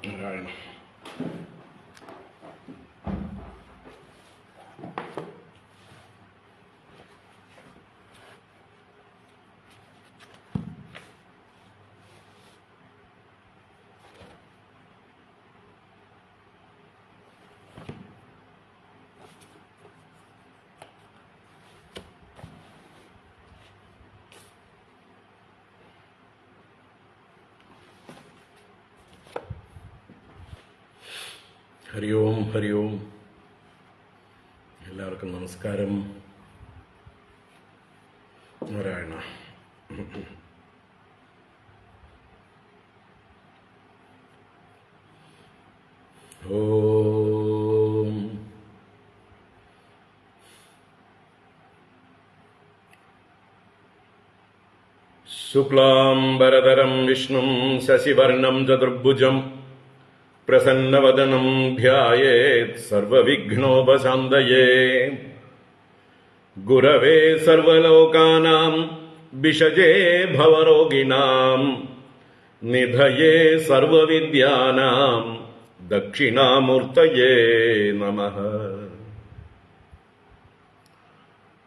നാരായണ. ഹരി ഓം ഹരി ഓം. എല്ലാവർക്കും നമസ്കാരം. നാരായണ. ഓം. ശുക്ലാംബരധരം വിഷ്ണും ശശിവർണം ചതുർഭുജം പ്രസന്നവദനം ധ്യായേത് സർവവിഘ്നോപശാന്തയേ. ഗുരവേ സർവലോകാനാം ഭിഷജേ ഭവരോഗിണാം നിധയേ സർവവിദ്യാനാം ദക്ഷിണാമൂർത്തയേ നമഃ.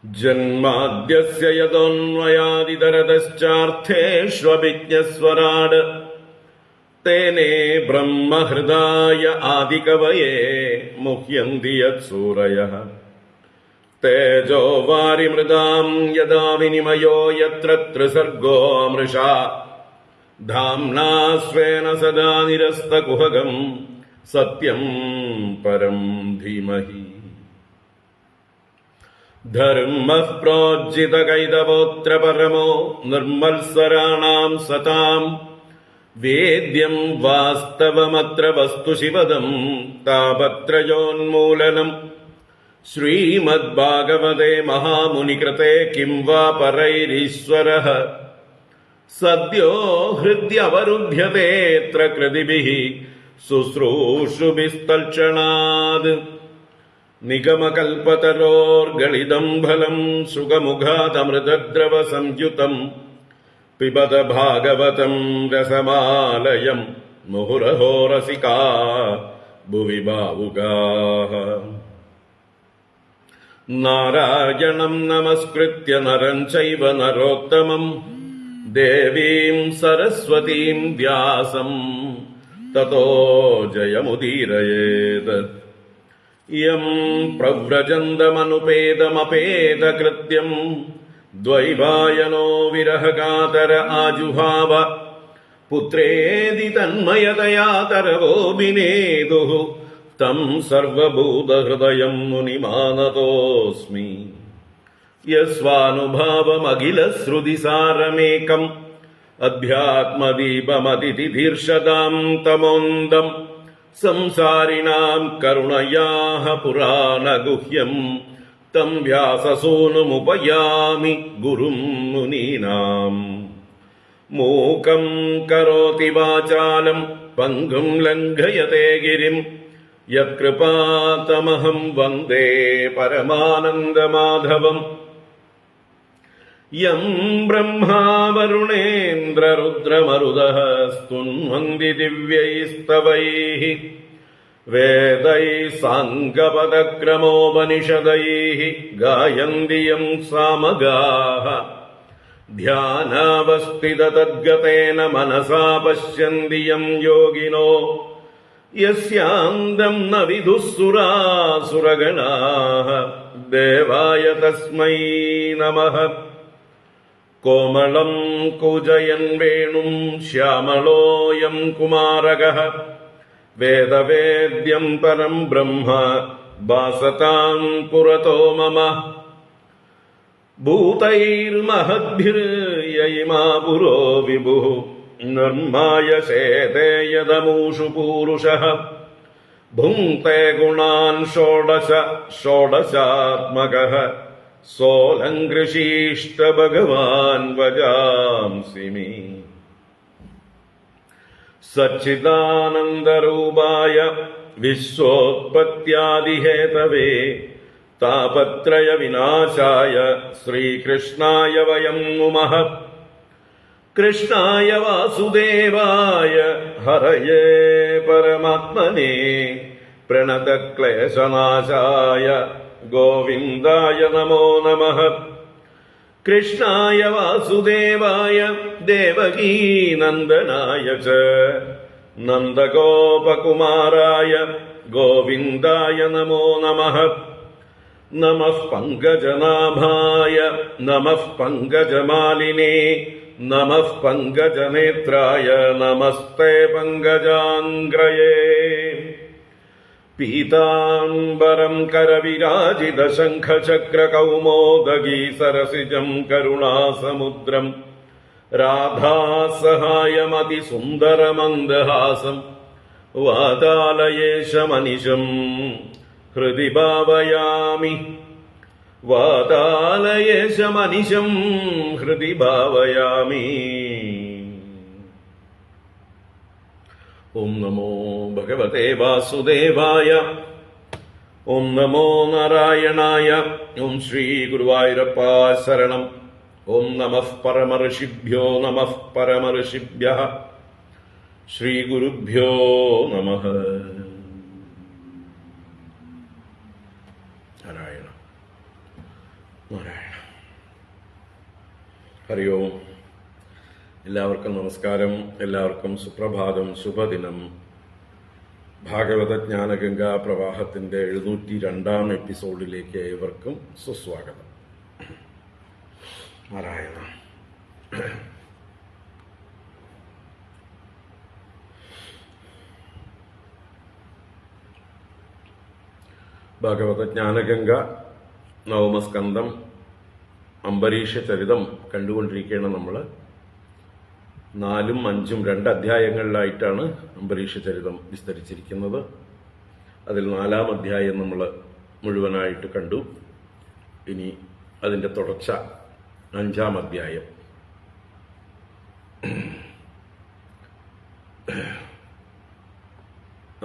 ജന്മാദ്യസ്യ യതോന്വയാദിതരതശ്ചാർത്ഥേഷ്വഭിജ്ഞസ്വരാട് തേനേ ബ്രഹ്മഹൃദായ ആദികവയേ മുഹ്യന്തി യത്സൂരയഃ. തേജോ വാരിമൃതാം യദാ വിനിമയോ യത്ര ത്രിസർഗോ മൃഷാ ധാംനാ സ്വേന സദാ നിരസ്തകുഹകം സത്യം പരം ധീമഹി. ധർമ്മഃ പ്രോജ്ജിതകൈതവോത്ര പരമോ നിർമ്മൽസ്വരാണാം സതാം വേദ്യം വാസ്തവമത്ര വസ്തു ശിവദം താപത്രയോന്മൂലനം. ശ്രീമദ്ഭാഗവതേ മഹാമുനികൃതേ കിം വാ പരൈരീശ്വരഃ സദ്യോ ഹൃദ്യവരുധ്യതേത്ര കൃതിഭിഃ ശുശ്രൂഷുഭിസ്തൽക്ഷണാത്. നിഗമകൽപതരോർഗളിതം ഫലം സുഖമുഖാദമൃതദ്രവ സംയുതം പിബത ഭാഗവതം രസമാലയം മുഹുരഹോ രസികാ ഭുവി ഭാവുകാഃ. നാരായണം നമസ്കൃത്യ നരം ചൈവ നരോത്തമം ദേവീം സരസ്വതീം വ്യാസം തതോ ജയമുദീരയേത്. യം പ്രവ്രജന്തമനുപേതമപേതകൃത്യം ദ്വൈവായനോ വിരഹകാതര ആജുഹാവ. പുത്രേതി തന്മയതയാ തരവോഭിനേതുഃ തം സർവഭൂതഹൃദയം മുനിമാനതോസ്മി. യസ്വാനുഭാവമഖിലശ്രുതിസാരമേകം അധ്യാത്മദീപമതിഥിതീർഷതാം തമോന്തം സംസാരിണാം കരുണയാഃ പുരാണഗുഹ്യം തം വ്യാസസൂനുമുപയാമി ഗുരും മുനീനാം. മൂകം കരോതി വാചാലം പങ്കും ലംഘയതേ ഗിരിം യത്കൃപാതമഹം വന്ദേ പരമാനന്ദമാധവം. യം ബ്രഹ്മാ വരുണേന്ദ്രരുദ്രമരുതഃ സ്തുന്വന്തി ദിവ്യൈസ്തവൈഃ വേദൈഃ സാംഗപദക്രമോപനിഷദൈഃ ഗായന്തി യം സാമഗാഃ. ധ്യാനാവസ്ഥിതതദ്ഗതേന മനസാ പശ്യന്തി യം യോഗിനോ യസ്യാന്തം ന വിദുഃ സുരാസുരഗണാഃ. ദേവായ തസ്മൈ നമഃ. കോമളം കൂജയൻ വേണും ശ്യാമളോയം കുമാരകഃ വേദവേദ്യം പരം ബ്രഹ്മ ഭാസതാം പുരതോ മമ. ഭൂതൈർമഹദ്ഭിർയയിമാ പുരോ വിഭുഃ നിർമ്മായസേതേ യദമൂഷു പൂരുഷഃ. ഭുങ്ക്തേ ഗുണാൻ ഷോഡശ ഷോഡശാത്മകഃ സോലങ്കൃഷീഷ്ട ഭഗവാൻ വജാംസി. സച്ചിദാനന്ദരൂപായ വിശ്വോത്പത്യാദിഹേതവേ താപത്രയ വിനാശായ ശ്രീകൃഷ്ണായ വയം നുമഃ. കൃഷ്ണായ വാസുദേവായ ഹരയേ പരമാത്മനേ പ്രണതക്ലേശനാശായ ഗോവിന്ദായ നമോ നമഃ. കൃഷ്ണായ വാസുദേവായ ദേവകീനന്ദനായ ച നന്ദഗോപകുമാരായ ഗോവിന്ദായ നമോ നമഃ. നമഃ പങ്കജനാഭായ നമഃ പങ്കജമാലിനേ നമഃ പങ്കജനേത്രായ നമസ്തേ പങ്കജാംഗ്രയേ. പീതാംബരം കരവിരാജിത ശംഖചക്രകൗമോദഗീ സരസിജം കരുണാസമുദ്രം രാധാസഹായമതിസുന്ദരമന്ദഹാസം വാതാലയേശമനിശം ഹൃദി ഭാവയാമി. വാതാലയേശമനിശം ഹൃദി ഭാവയാമി. ഓം നമോ ഭഗവതേ വാസുദേവായ. ഓം നമോ നാരായണായ. ഓം ശ്രീ ഗുരുവായൂരപ്പ ശരണം. ഓം നമഃ പരമഋഷിഭ്യോ നമഃ പരമഋഷിഭ്യഃ. ശ്രീ ഗുരുഭ്യോ നമഃ. നാരായണ നാരായണ. ഹരി ഓം. എല്ലാവർക്കും നമസ്കാരം. എല്ലാവർക്കും സുപ്രഭാതം, ശുഭദിനം. ഭാഗവത ജ്ഞാനഗംഗാ പ്രവാഹത്തിന്റെ 702 എപ്പിസോഡിലേക്ക് ഏവർക്കും സുസ്വാഗതം. നാരായണ. ഭാഗവത ജ്ഞാനഗംഗ 9ാം സ്കന്ധം അംബരീഷ ചരിതം കണ്ടുകൊണ്ടിരിക്കുകയാണ് നമ്മൾ. 4ഉം 5ഉം 2 അധ്യായങ്ങളിലായിട്ടാണ് അംബരീഷ ചരിതം വിസ്തരിച്ചിരിക്കുന്നത്. അതിൽ 4ാം അധ്യായം നമ്മൾ മുഴുവനായിട്ട് കണ്ടു. ഇനി അതിന്റെ തുടർച്ച 5ാം അധ്യായം.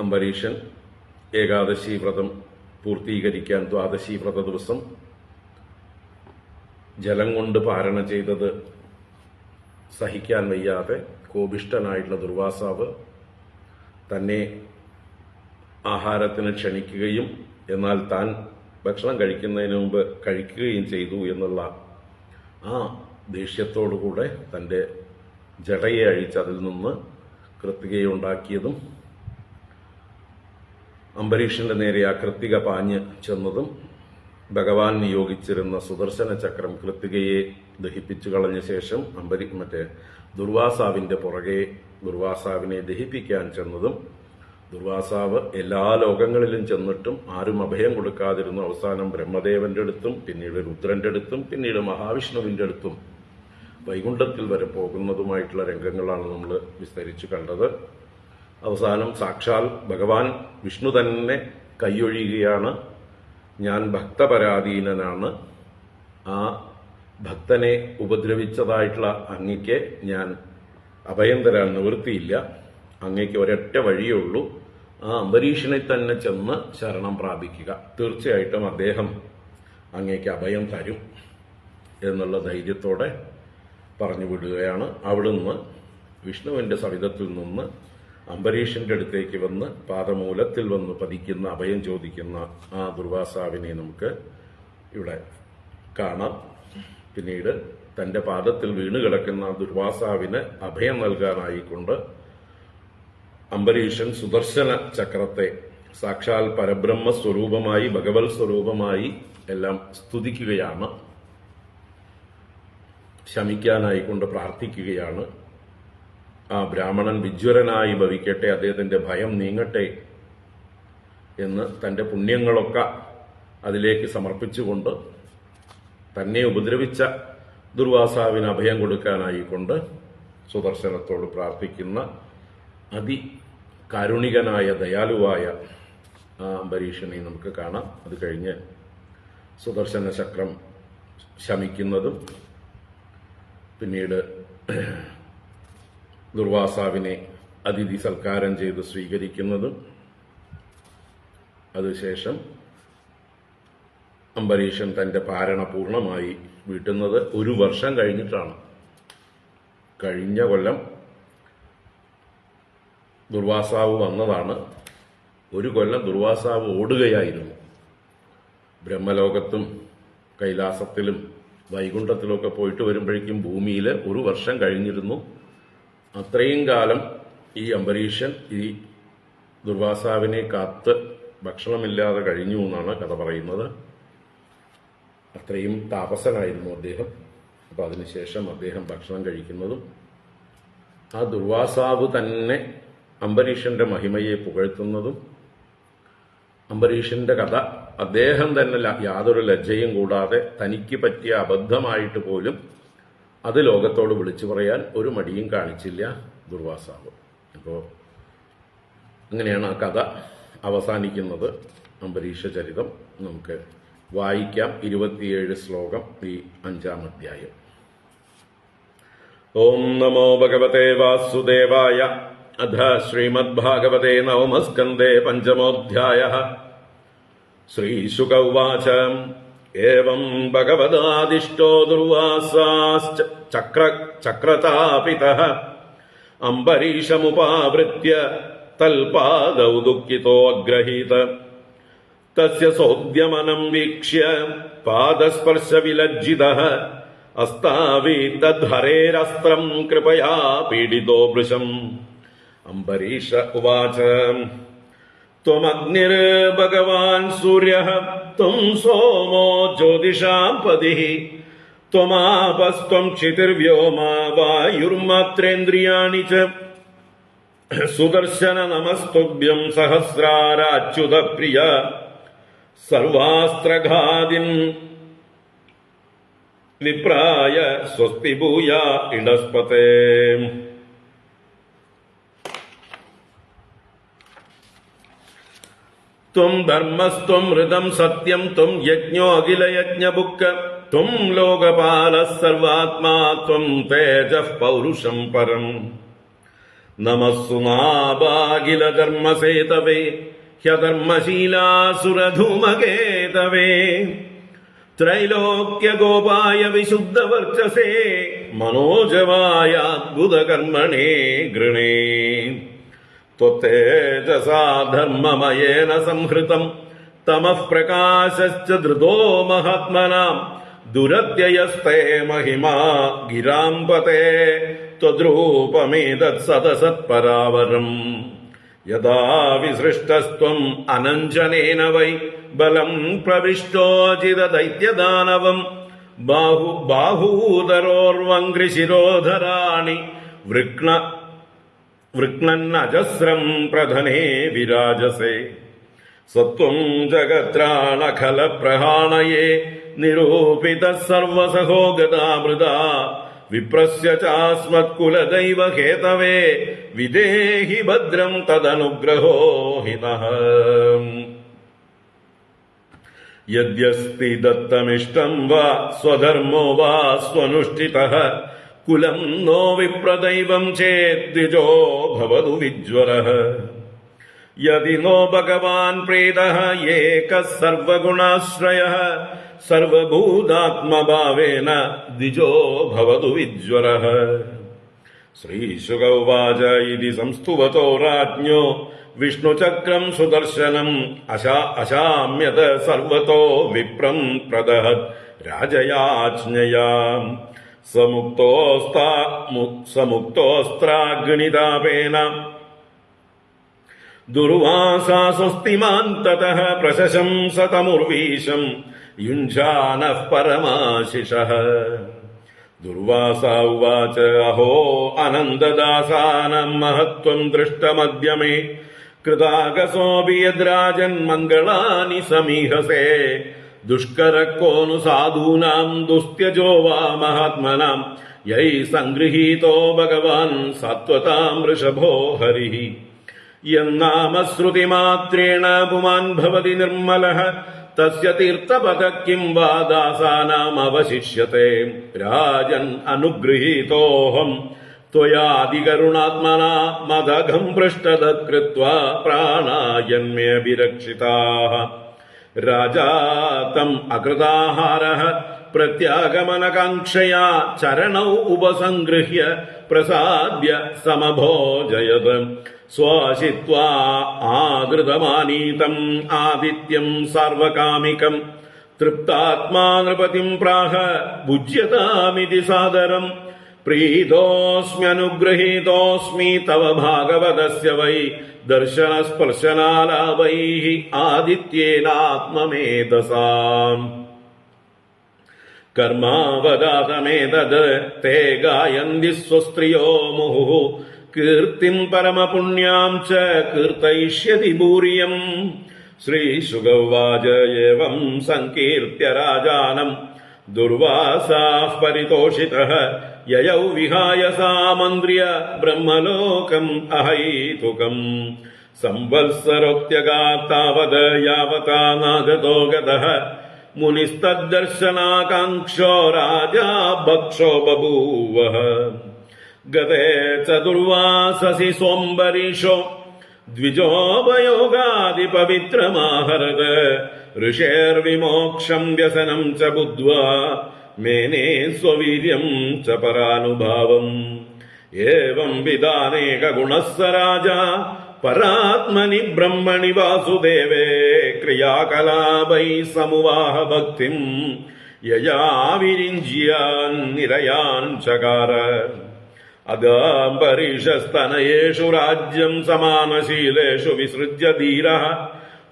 അംബരീഷൻ ഏകാദശി വ്രതം പൂർത്തീകരിക്കാൻ ദ്വാദശി വ്രത ദിവസം ജലം കൊണ്ട് പാരണ ചെയ്തത് സഹിക്കാൻ വയ്യാതെ കോപിഷ്ഠനായിട്ടുള്ള ദുർവാസാവ് തന്നെ ആഹാരത്തിന് ക്ഷണിക്കുകയും എന്നാൽ താൻ ഭക്ഷണം കഴിക്കുന്നതിന് മുമ്പ് കഴിക്കുകയും ചെയ്തു എന്നുള്ള ആ ദേഷ്യത്തോടുകൂടെ തന്റെ ജടയെ അഴിച്ച് അതിൽ നിന്ന് കൃത്തികയുണ്ടാക്കിയതും അംബരീഷന്റെ നേരെ ആ കൃത്തിക പാഞ്ഞ് ചെന്നതും ഭഗവാൻ നിയോഗിച്ചിരുന്ന സുദർശന ചക്രം കൃത്തികയെ ദഹിപ്പിച്ചു കളഞ്ഞ ശേഷം ദുർവാസാവിന്റെ പുറകെ ദുർവാസാവിനെ ദഹിപ്പിക്കാൻ ചെന്നതും ദുർവാസാവ് എല്ലാ ലോകങ്ങളിലും ചെന്നിട്ടും ആരും അഭയം കൊടുക്കാതിരുന്നു. അവസാനം ബ്രഹ്മദേവന്റെ അടുത്തും പിന്നീട് രുദ്രന്റെ അടുത്തും പിന്നീട് മഹാവിഷ്ണുവിന്റെ അടുത്തും വൈകുണ്ഠത്തിൽ വരെ പോകുന്നതുമായിട്ടുള്ള രംഗങ്ങളാണ് നമ്മൾ വിസ്തരിച്ചു കണ്ടത്. അവസാനം സാക്ഷാൽ ഭഗവാൻ വിഷ്ണു തന്നെ കൈയൊഴിയുകയാണ്. ഞാൻ ഭക്തപരാധീനനാണ്. ആ ഭക്തനെ ഉപദ്രവിച്ചതായിട്ടുള്ള അങ്ങയ്ക്ക് ഞാൻ അഭയം തരാൻ നിവൃത്തിയില്ല. അങ്ങയ്ക്ക് ഒരൊറ്റ വഴിയേ ഉള്ളൂ, ആ അംബരീഷനെ തന്നെ ചെന്ന് ശരണം പ്രാപിക്കുക. തീർച്ചയായിട്ടും അദ്ദേഹം അങ്ങയ്ക്ക് അഭയം തരും എന്നുള്ള ധൈര്യത്തോടെ പറഞ്ഞു വിടുകയാണ്. അവിടുന്ന് വിഷ്ണുവിന്റെ സവിധത്തിൽ നിന്ന് അംബരീഷന്റെ അടുത്തേക്ക് വന്ന് പാദമൂലത്തിൽ വന്ന് പതിക്കുന്ന അഭയം ചോദിക്കുന്ന ആ ദുർവാസാവിനെ നമുക്ക് ഇവിടെ കാണാം. പിന്നീട് തന്റെ പാദത്തിൽ വീണുകിടക്കുന്ന ദുർവാസാവിന് അഭയം നൽകാനായിക്കൊണ്ട് അംബരീഷൻ സുദർശന ചക്രത്തെ സാക്ഷാൽ പരബ്രഹ്മ സ്വരൂപമായി ഭഗവത് സ്വരൂപമായി എല്ലാം സ്തുതിക്കുകയാണ്, ശമിക്കാനായിക്കൊണ്ട് പ്രാർത്ഥിക്കുകയാണ്. ആ ബ്രാഹ്മണൻ വിജ്വരനായി ഭവിക്കട്ടെ, അദ്ദേഹത്തിന്റെ ഭയം നീങ്ങട്ടെ എന്ന് തന്റെ പുണ്യങ്ങളൊക്കെ അതിലേക്ക് സമർപ്പിച്ചുകൊണ്ട് തന്നെ ഉപദ്രവിച്ച ദുർവാസാവിന് അഭയം കൊടുക്കാനായിക്കൊണ്ട് സുദർശനത്തോട് പ്രാർത്ഥിക്കുന്ന അതികാരുണികനായ ദയാലുവായ ആ അംബരീഷനെ നമുക്ക് കാണാം. അത് കഴിഞ്ഞ് സുദർശന ചക്രം ശമിക്കുന്നതും പിന്നീട് ദുർവാസാവിനെ അതിഥി സൽക്കാരം ചെയ്ത് സ്വീകരിക്കുന്നതും അതിനുശേഷം അംബരീഷൻ തന്റെ പാരണ പൂർണ്ണമായി വീട്ടുന്നത് 1 വർഷം കഴിഞ്ഞിട്ടാണ്. കഴിഞ്ഞ കൊല്ലം ദുർവാസാവ് വന്നതാണ്. ഒരു കൊല്ലം ദുർവാസാവ് ഓടുകയായിരുന്നു. ബ്രഹ്മലോകത്തും കൈലാസത്തിലും വൈകുണ്ഠത്തിലുമൊക്കെ പോയിട്ട് വരുമ്പോഴേക്കും ഭൂമിയിൽ ഒരു വർഷം കഴിഞ്ഞിരുന്നു. അത്രയും കാലം ഈ അംബരീഷൻ ഈ ദുർവാസാവിനെ കാത്ത് ഭക്ഷണമില്ലാതെ കഴിഞ്ഞു എന്നാണ് കഥ പറയുന്നത്. അത്രയും താപസനായിരുന്നു അദ്ദേഹം. അപ്പം അതിനുശേഷം അദ്ദേഹം ഭക്ഷണം കഴിക്കുന്നതും ആ ദുർവാസാവ് തന്നെ അംബരീഷന്റെ മഹിമയെ പുകഴ്ത്തുന്നതും അംബരീഷന്റെ കഥ അദ്ദേഹം തന്നെ യാതൊരു ലജ്ജയും കൂടാതെ തനിക്ക് പറ്റിയ അബദ്ധമായിട്ട് പോലും അത് ലോകത്തോട് വിളിച്ചു പറയാൻ ഒരു മടിയും കാണിച്ചില്ല ദുർവാസാവ്. അപ്പോൾ അങ്ങനെയാണ് ആ കഥ അവസാനിക്കുന്നത്. അംബരീഷ ചരിതം നമുക്ക് വായിക്കാം. 27 ശ്ലോകം ഈ 5-ാം അധ്യായം. ഓം നമോ ഭഗവതേ വാസുദേവായ. അധ ശ്രീമദ്ഭാഗവതേ നവമസ്കന്ധേ പഞ്ചമോऽധ്യായഃ. ശ്രീശുക ഉവാച ഏവം ഭഗവദാദിഷ്ടോ ദുർവാസാശ്ചക്രതാപിതഃ അംബരീഷമുപാവൃത്യ തൽപാദൗ ദുഃഖിതോ അഗ്രഹീത. തസ്യ സോദ്യമനം വീക്ഷ്യ പാദസ്പർശവിലജ്ജിതഃ അസ്താവീതദ്ഹരേരസ്ത്രം കൃപയാ പീഡിതോ വൃശം. അംബരീഷ ഉവാച ത്വമഗ്നിർഭഗവാൻ സൂര്യഃ ത്വം സോമോ ജ്യോതിഷാം പതിഃ ത്വമാപസ്ത്വം ക്ഷിതിർവ്യോമ വായുർമാത്രേന്ദ്രിയാണി ച. സുദർശന നമസ്തുഭ്യം സഹസ്രാരാച്യുത പ്രിയ സർവാസ്ത്രഘാതിൻ വിപ്രായ സ്വസ്തി ഭൂയ ഇടസ്പതേ. ത്വം ധർമ്മസ്ത്വം ഋതം സത്യം ത്വം യജ്ഞോ അഖിലയജ്ഞഭുക്ക ത്വം ലോകപാലഃ സർവാത്മാ ത്വം തേജഃ പൗരുഷം പരം. നമസ്സു നാഭാഖിലധർമ്മസേതവേ ഹ്യധർമ്മശീലാസുരധൂമകേതവേ. ത്രൈലോക്യഗോപായ വിശുദ്ധവർച്ചസേ മനോജവായ അദ്ഭുതകർമ്മണേ ഗൃണേ. ത്വത്തേജസാ ധർമ്മമയേന സംഹൃതം തമഃ പ്രകാശശ്ച ധൃതോ മഹാത്മനാം. ദുരത്യയസ്തേ മഹിമാ ഗിരാംപതേ ത്വദ്രൂപമേതത് സദസത്പരാവരം. യഥാ വിസൃഷ്ടസ്ത്വം അനഞ്ജനേന വൈ ബലം പ്രവിഷ്ടോചിതദൈത്യദാനവം. ബാഹൂദരോർവംഘ്രിശിരോധരാണി വൃക്ണന്നജസ്രം പ്രധനേ വിരാജസേ. സത്വം ജഗത്രാണഖലപ്രഹാണയേ നിരൂപിതഃ സർവസഹോ ഗതാമൃതാ. വിപ്രസ്യ ചാസ്മത്കുലദൈവ ഹേതവേ വിദേഹി ഭദ്രം തദനുഗ്രഹോ ഹിനഃ. യദ്യസ്തി ദത്തമിഷ്ടം വാ സ്വധർമ്മോ വാ സ്വനുഷ്ഠിതഃ കുലം നോ വിപ്രദൈവം ചേദ്വിജോ ഭവതു വിജ്വരഃ. യദി നോ ഭഗവാൻ പ്രീതഃ ഏകഃ സർവഗുണാശ്രയഃ സർവഭൂതാത്മഭാവേന ദ്വിജോ ഭവതു വിജ്വരഃ. ശ്രീശുക ഉവാച ഇതി സംസ്തുവതോ രാജ്ഞോ വിഷ്ണുചക്രം സുദർശനം അശാമ്യത സർവതോ വിപ്രം പ്രദഹത് രാജയാജ്ഞയാ. സമുക്തോസ്ത്രാഗ്നിതാപേന ദുർവാസാ സ്വസ്തിമാൻ തതഃ പ്രശംസതമുർവീശം യുഞ്ജാനഃ പരമാശിഷഃ. ദുർവാസാ ഉവാച അഹോ അനന്തദാസാനം മഹത്വം ദൃഷ്ടമദ്യ മേ. കൃതാഗസോऽപി യദ്രാജൻ മംഗളാനി സമീഹസേ. ദുഷ്കരക്കോനു സാധൂനാം ദുസ്ത്യജോ വാ മഹാത്മനാം. യൈ സംഗൃഹീതോ ഭഗവാൻ സാത്വതാം വൃഷഭോ ഹരിഃ. യന്നാമശ്രുതിമാത്രേണ പുമാൻ ഭവതി നിർമ്മലഃ. തസ്യ തീർത്ഥപദഃ കിം വാ ദാസാനാമവശിഷ്യത്തെ. രാജൻ അനുഗൃഹീതോഹം ത്വയാദികരുണാത്മനാ മദഘം പൃഷ്ഠതഃ കൃത്വാ പ്രാണായന്മേऽഭിരക്ഷിതാഃ. രാജാ തം അകൃതാഹാരഃ പ്രത്യാഗമനകാംക്ഷയാ ചരണൗ ഉപസംഗൃഹ്യ പ്രസാദ്യ സമഭോജയത് സ്വാശിത്വാ ആദൃതമാനീതം ആദിത്യം സാർവകാമികം തൃപ്താത്മാ നൃപതിം പ്രാഹ ഭുജ്യതാമിതി സാദരം പ്രീതോസ്മ്യനുഗ്രഹീതോസ്മി തവ ഭാഗവതസ്യ വൈ ദർശനസ്പർശനാലാപൈഃ ആദിത്യേനാത്മമേധസാം കർമാവദാതമേതത് തേ ഗായന്തി സ്വസ്ത്രിയോ മുഹുഃ കീർത്തിം പരമപുണ്യാം ച കീർത്തയിഷ്യതി ഭൂരിയം ശ്രീശുകൗവാച ഏവം സങ്കീർത്യ രാജാനം ദുർവാസാഃ പരിതോഷിതഃ യയൗ വിഹായ സാമന്ത്ര്യ ബ്രഹ്മലോകം അഹൈതുകം സംവത്സരോത്യഗാത്താവത് യാവതാ നാഗതോ ഗതഃ മുനിസ്തദ്ദർശനാകാംക്ഷോ രാജാ ഭക്ഷോ ബഭൂവഃ ഗതേ ച ദുർവാസസി സ്വംബരീഷോ ദ്വിജോപയോഗാദിപവിത്രമാഹരത് ഋഷേർവിമോക്ഷം വ്യസനം ച ബുദ്ധ്വാ മേനേ സ്വവീര്യം ച പരാനുഭാവം ഏവം വിധാനേക ഗുണഃ രാജാ പരാത്മനി ബ്രഹ്മണി വാസുദേവേ ക്രിയാകലാപൈ സമുവാഹ ഭക്തിം യയാ വിരിഞ്ച്യാൻ നിരയാൻ ചകാര അദാംബരീഷസ്തനയേഷു രാജ്യം സമാനശീലേഷു വിസൃജ്യ ധീരഃ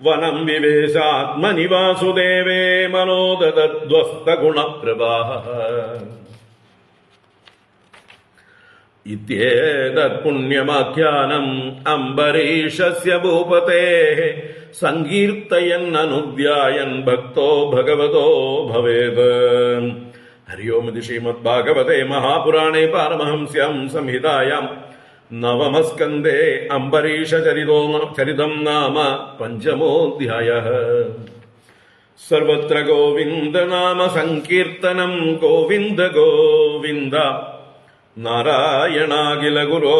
വനം വിവേശാത്മനി വാസുദേവേ മനോദദ്വസ്തഗുണപ്രഭാഃ ഇത്യേതത് പുണ്യമാഖ്യാനം അംബരീഷസ്യ ഭൂപതേഃ സങ്കീർത്തയന്നനുധ്യായൻ ഭക്തോ ഭഗവതോ ഭവേത്. ഹരി ഓം. ഇത് ശ്രീമദ്ഭാഗവതേ മഹാപുരാണേ പാരമഹംസ്യാം സംഹിതായാം നവമസ്കന്ധേ അംബരീഷചരിതം നാമ പഞ്ചമോऽധ്യായഃ. സർവത്ര ഗോവിന്ദനാമ സങ്കീർത്തനം ഗോവിന്ദ ഗോവിന്ദ. നാരായണാഖില ഗുരോ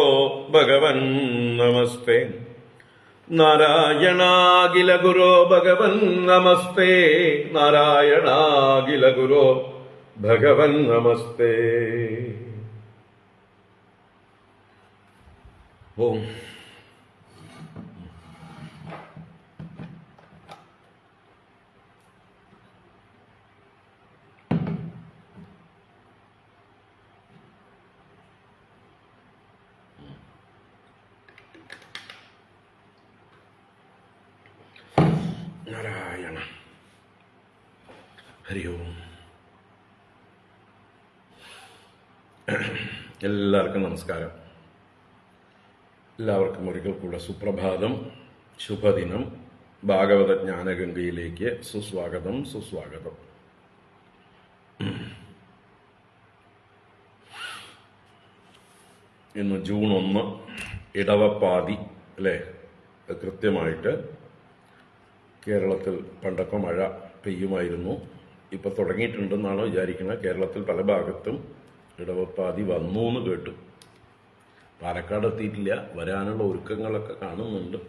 ഭഗവൻ നമസ്തേ. നാരായണാഖില ഗുരോ ഭഗവൻ നമസ്തേ. നാരായണാഖില ഗുരോ ഭഗവൻ നമസ്തേ. ഓം. നാരായണ. ഹരി ഓം. എല്ലാവർക്കും നമസ്കാരം. എല്ലാവർക്കും ഒരിക്കൽ കൂടെ സുപ്രഭാതം, ശുഭദിനം. ഭാഗവത ജ്ഞാനഗംഗയിലേക്ക് സുസ്വാഗതം, സുസ്വാഗതം. ഇന്ന് ജൂൺ 1 ഇടവപ്പാതി അല്ലേ? കൃത്യമായിട്ട് കേരളത്തിൽ പണ്ടൊക്കെ മഴ പെയ്യുമായിരുന്നു. ഇപ്പൊ തുടങ്ങിയിട്ടുണ്ടെന്നാണ് വിചാരിക്കുന്നത്. കേരളത്തിൽ പല ഭാഗത്തും ഇടവപ്പാതി വന്നു എന്ന് കേട്ടു. പാലക്കാട് എത്തിയിട്ടില്ല. വരാനുള്ള ഒരുക്കങ്ങളൊക്കെ കാണുന്നുണ്ട്.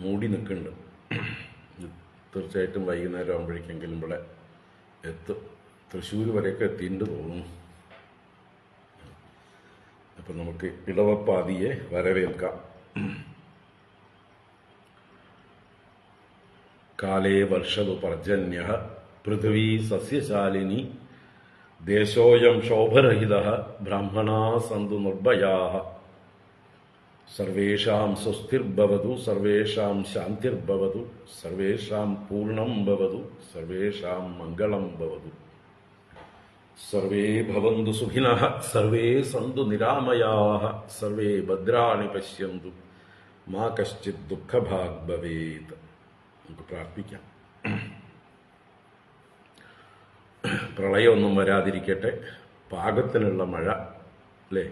മൂടി നിൽക്കുന്നുണ്ട്. തീർച്ചയായിട്ടും വൈകുന്നേരം ആകുമ്പോഴേക്കെങ്കിലും ഇവിടെ എത്തും. തൃശ്ശൂർ വരെയൊക്കെ എത്തിയിട്ട് തോന്നുന്നു. അപ്പം നമുക്ക് ഇടവപ്പാതിയെ വരവേൽക്കാം. കാലേ വർഷതു പർജന്യഃ പൃഥിവീ സസ്യശാലിനി ദേശോയം ശോഭരഹിതഃ ബ്രാഹ്മണാഃ സന്തു നിർഭയാഃ സർവേഷാം സ്വസ്തിർഭവതു സർവേഷാം ശാന്തിർഭവതു സർവേഷാം പൂർണ്ണം ഭവതു സർവേഷാം മംഗളം ഭവതു സർവേ ഭവന്തു സുഖിനഃ സർവേ സന്തു നിരാമയാഃ സർവേ ഭദ്രാണി പശ്യന്തു മാ കശ്ചിത് ദുഃഖഭാഗ് ഭവേത്. നമുക്ക് പ്രാർത്ഥിക്കാം. പ്രളയമൊന്നും വരാതിരിക്കട്ടെ. പാകത്തിനുള്ള മഴ അല്ലേ?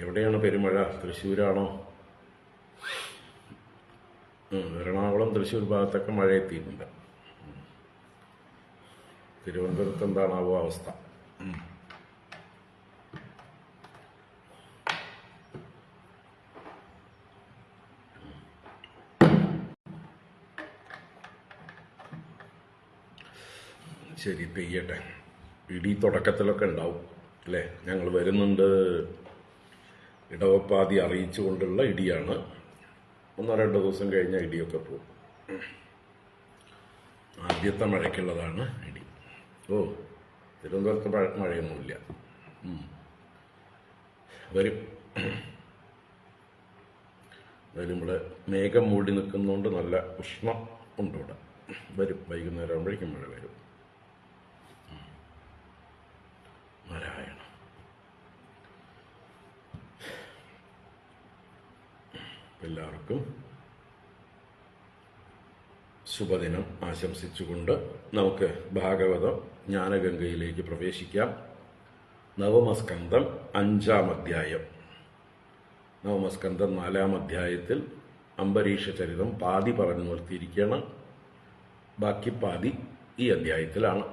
എവിടെയാണ് പെരുമഴ? തൃശ്ശൂരാണോ? എറണാകുളം തൃശ്ശൂർ ഭാഗത്തൊക്കെ മഴ എത്തിയിട്ടുണ്ട്. തിരുവനന്തപുരത്ത് എന്താണാവോ അവസ്ഥ? ശരി, പെയ്യട്ടെ. ഇടി തുടക്കത്തിലൊക്കെ ഉണ്ടാവും അല്ലേ? ഞങ്ങൾ വരുന്നുണ്ട് ഇടവപ്പാതി അറിയിച്ചുകൊണ്ടുള്ള ഇടിയാണ്. 1-2 ദിവസം കഴിഞ്ഞ ഇടിയൊക്കെ പോകും. ആദ്യത്തെ മഴയ്ക്കുള്ളതാണ് ഇടി. തിരുവനന്തപുരത്ത് മഴയൊന്നുമില്ല. വരും. ഇവിടെ മേഘം മൂടി നിൽക്കുന്നതുകൊണ്ട് നല്ല ഉഷ്ണം ഉണ്ട്. ഇവിടെ വരും. വൈകുന്നേരം ആകുമ്പോഴേക്കും മഴ വരും. നാരായണ. എല്ലാവർക്കും ശുഭദിനം ആശംസിച്ചുകൊണ്ട് നമുക്ക് ഭാഗവതം ജ്ഞാനഗംഗയിലേക്ക് പ്രവേശിക്കാം. നവമസ്കന്ധം 5-ാം അധ്യായം. നവമസ്കന്ധം 4-ാം അധ്യായത്തിൽ അംബരീഷ ചരിതം പാതി പറഞ്ഞു നിർത്തിയിരിക്കുകയാണ്. ബാക്കി പാതി ഈ അധ്യായത്തിലാണ്.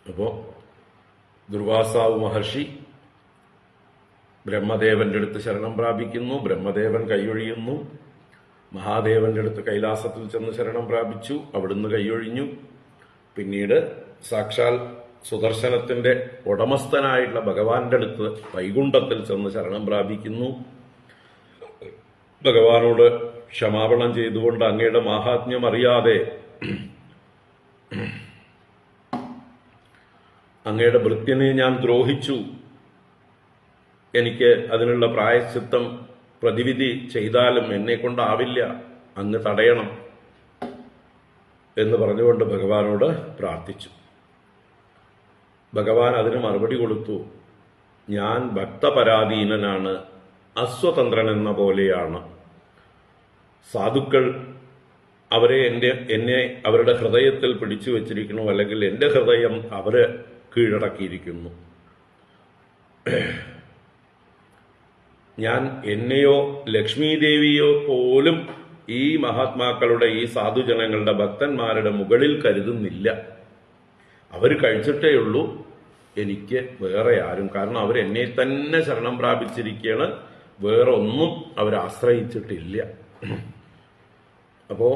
അപ്പോൾ ദുർവാസാവ് മഹർഷി ബ്രഹ്മദേവന്റെ അടുത്ത് ശരണം പ്രാപിക്കുന്നു. ബ്രഹ്മദേവൻ കൈയൊഴിയുന്നു. മഹാദേവന്റെ അടുത്ത് കൈലാസത്തിൽ ചെന്ന് ശരണം പ്രാപിച്ചു. അവിടുന്ന് കൈയൊഴിഞ്ഞു. പിന്നീട് സാക്ഷാൽ സുദർശനത്തിന്റെ ഉടമസ്ഥനായിട്ടുള്ള ഭഗവാന്റെ അടുത്ത് വൈകുണ്ഠത്തിൽ ചെന്ന് ശരണം പ്രാപിക്കുന്നു. ഭഗവാനോട് ക്ഷമാപണം ചെയ്തുകൊണ്ട് അങ്ങയുടെ മാഹാത്മ്യം അറിയാതെ അങ്ങയുടെ ഭൃത്യനെ ഞാൻ ദ്രോഹിച്ചു. എനിക്ക് അതിനുള്ള പ്രായശ്ചിത്തം പ്രതിവിധി ചെയ്താലും എന്നെ കൊണ്ടാവില്ല, അങ്ങ് തടയണം എന്ന് പറഞ്ഞുകൊണ്ട് ഭഗവാനോട് പ്രാർത്ഥിച്ചു. ഭഗവാൻ അതിന് മറുപടി കൊടുത്തു. ഞാൻ ഭക്തപരാധീനനാണ്, അസ്വതന്ത്രൻ എന്ന പോലെയാണ്. സാധുക്കൾ എന്നെ അവരുടെ ഹൃദയത്തിൽ പിടിച്ചു വച്ചിരിക്കുന്നു, അല്ലെങ്കിൽ എന്റെ ഹൃദയം അവര് കീഴടക്കിയിരിക്കുന്നു. ഞാൻ എന്നെയോ ലക്ഷ്മീദേവിയോ പോലും ഈ മഹാത്മാക്കളുടെ, ഈ സാധുജനങ്ങളുടെ, ഭക്തന്മാരുടെ മുകളിൽ കരുതുന്നില്ല. അവർ കഴിച്ചിട്ടേ ഉള്ളൂ, എനിക്ക് വേറെ ആരും. കാരണം അവരെന്നെ തന്നെ ശരണം പ്രാപിച്ചിരിക്കുകയാണ്, വേറെ ഒന്നും അവരാശ്രയിച്ചിട്ടില്ല. അപ്പോ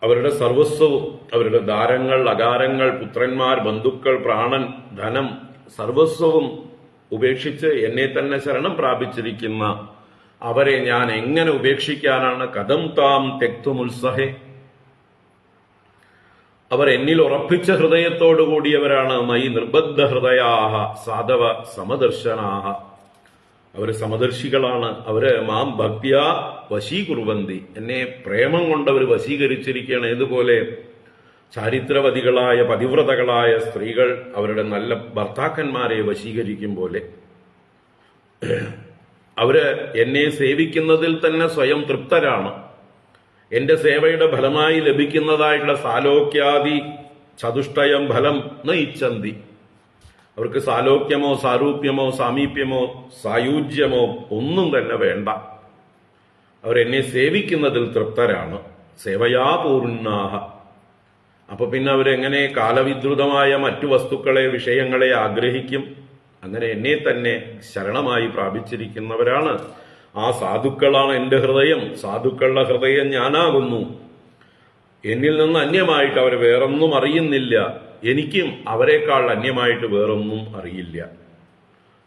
അവരുടെ സർവസ്വവും, അവരുടെ ദാരങ്ങൾ, അകാരങ്ങൾ, പുത്രന്മാർ, ബന്ധുക്കൾ, പ്രാണൻ, ധനം, സർവസ്വവും ഉപേക്ഷിച്ച് എന്നെ തന്നെ ശരണം പ്രാപിച്ചിരിക്കുന്ന അവരെ ഞാൻ എങ്ങനെ ഉപേക്ഷിക്കാനാണ്? കഥം താം തെക്തുമുത്സഹേ. അവർ എന്നിൽ ഉറപ്പിച്ച ഹൃദയത്തോടുകൂടിയവരാണ്. മയി നിർബദ്ധ ഹൃദയാഹ സാധവ സമദർശനാഹ. അവര് സമദർശികളാണ്. അവര് മാം ഭക്തിയാ വശീകുർവന്തി. എന്നെ പ്രേമം കൊണ്ടവർ വശീകരിച്ചിരിക്കുകയാണ്. ഏതുപോലെ ചാരിത്രവതികളായ പതിവ്രതകളായ സ്ത്രീകൾ അവരുടെ നല്ല ഭർത്താക്കന്മാരെ വശീകരിക്കും പോലെ അവര് എന്നെ സേവിക്കുന്നതിൽ തന്നെ സ്വയം തൃപ്തരാണ്. എന്റെ സേവയുടെ ഫലമായി ലഭിക്കുന്നതായിട്ടുള്ള സാലോക്യാദി ചതുഷ്ടയം ഫലം നയിച്ചന്തി. അവർക്ക് സാലോക്യമോ സാരൂപ്യമോ സാമീപ്യമോ സായുജ്യമോ ഒന്നും തന്നെ വേണ്ട. അവരെന്നെ സേവിക്കുന്നതിൽ തൃപ്തരാണ്. സേവയാ പൂർണ്ണാഹ. അപ്പൊ പിന്നെ അവരെങ്ങനെ കാലവിദ്രുതമായ മറ്റു വസ്തുക്കളെ, വിഷയങ്ങളെ ആഗ്രഹിക്കും? അങ്ങനെ എന്നെ തന്നെ ശരണമായി പ്രാപിച്ചിരിക്കുന്നവരാണ്. ആ സാധുക്കളാണ് എന്റെ ഹൃദയം. സാധുക്കളുടെ ഹൃദയം ഞാനാകുന്നു. എന്നിൽ നിന്ന് അന്യമായിട്ട് അവർ വേറൊന്നും അറിയുന്നില്ല. എനിക്കും അവരെക്കാൾ അന്യമായിട്ട് വേറൊന്നും അറിയില്ല.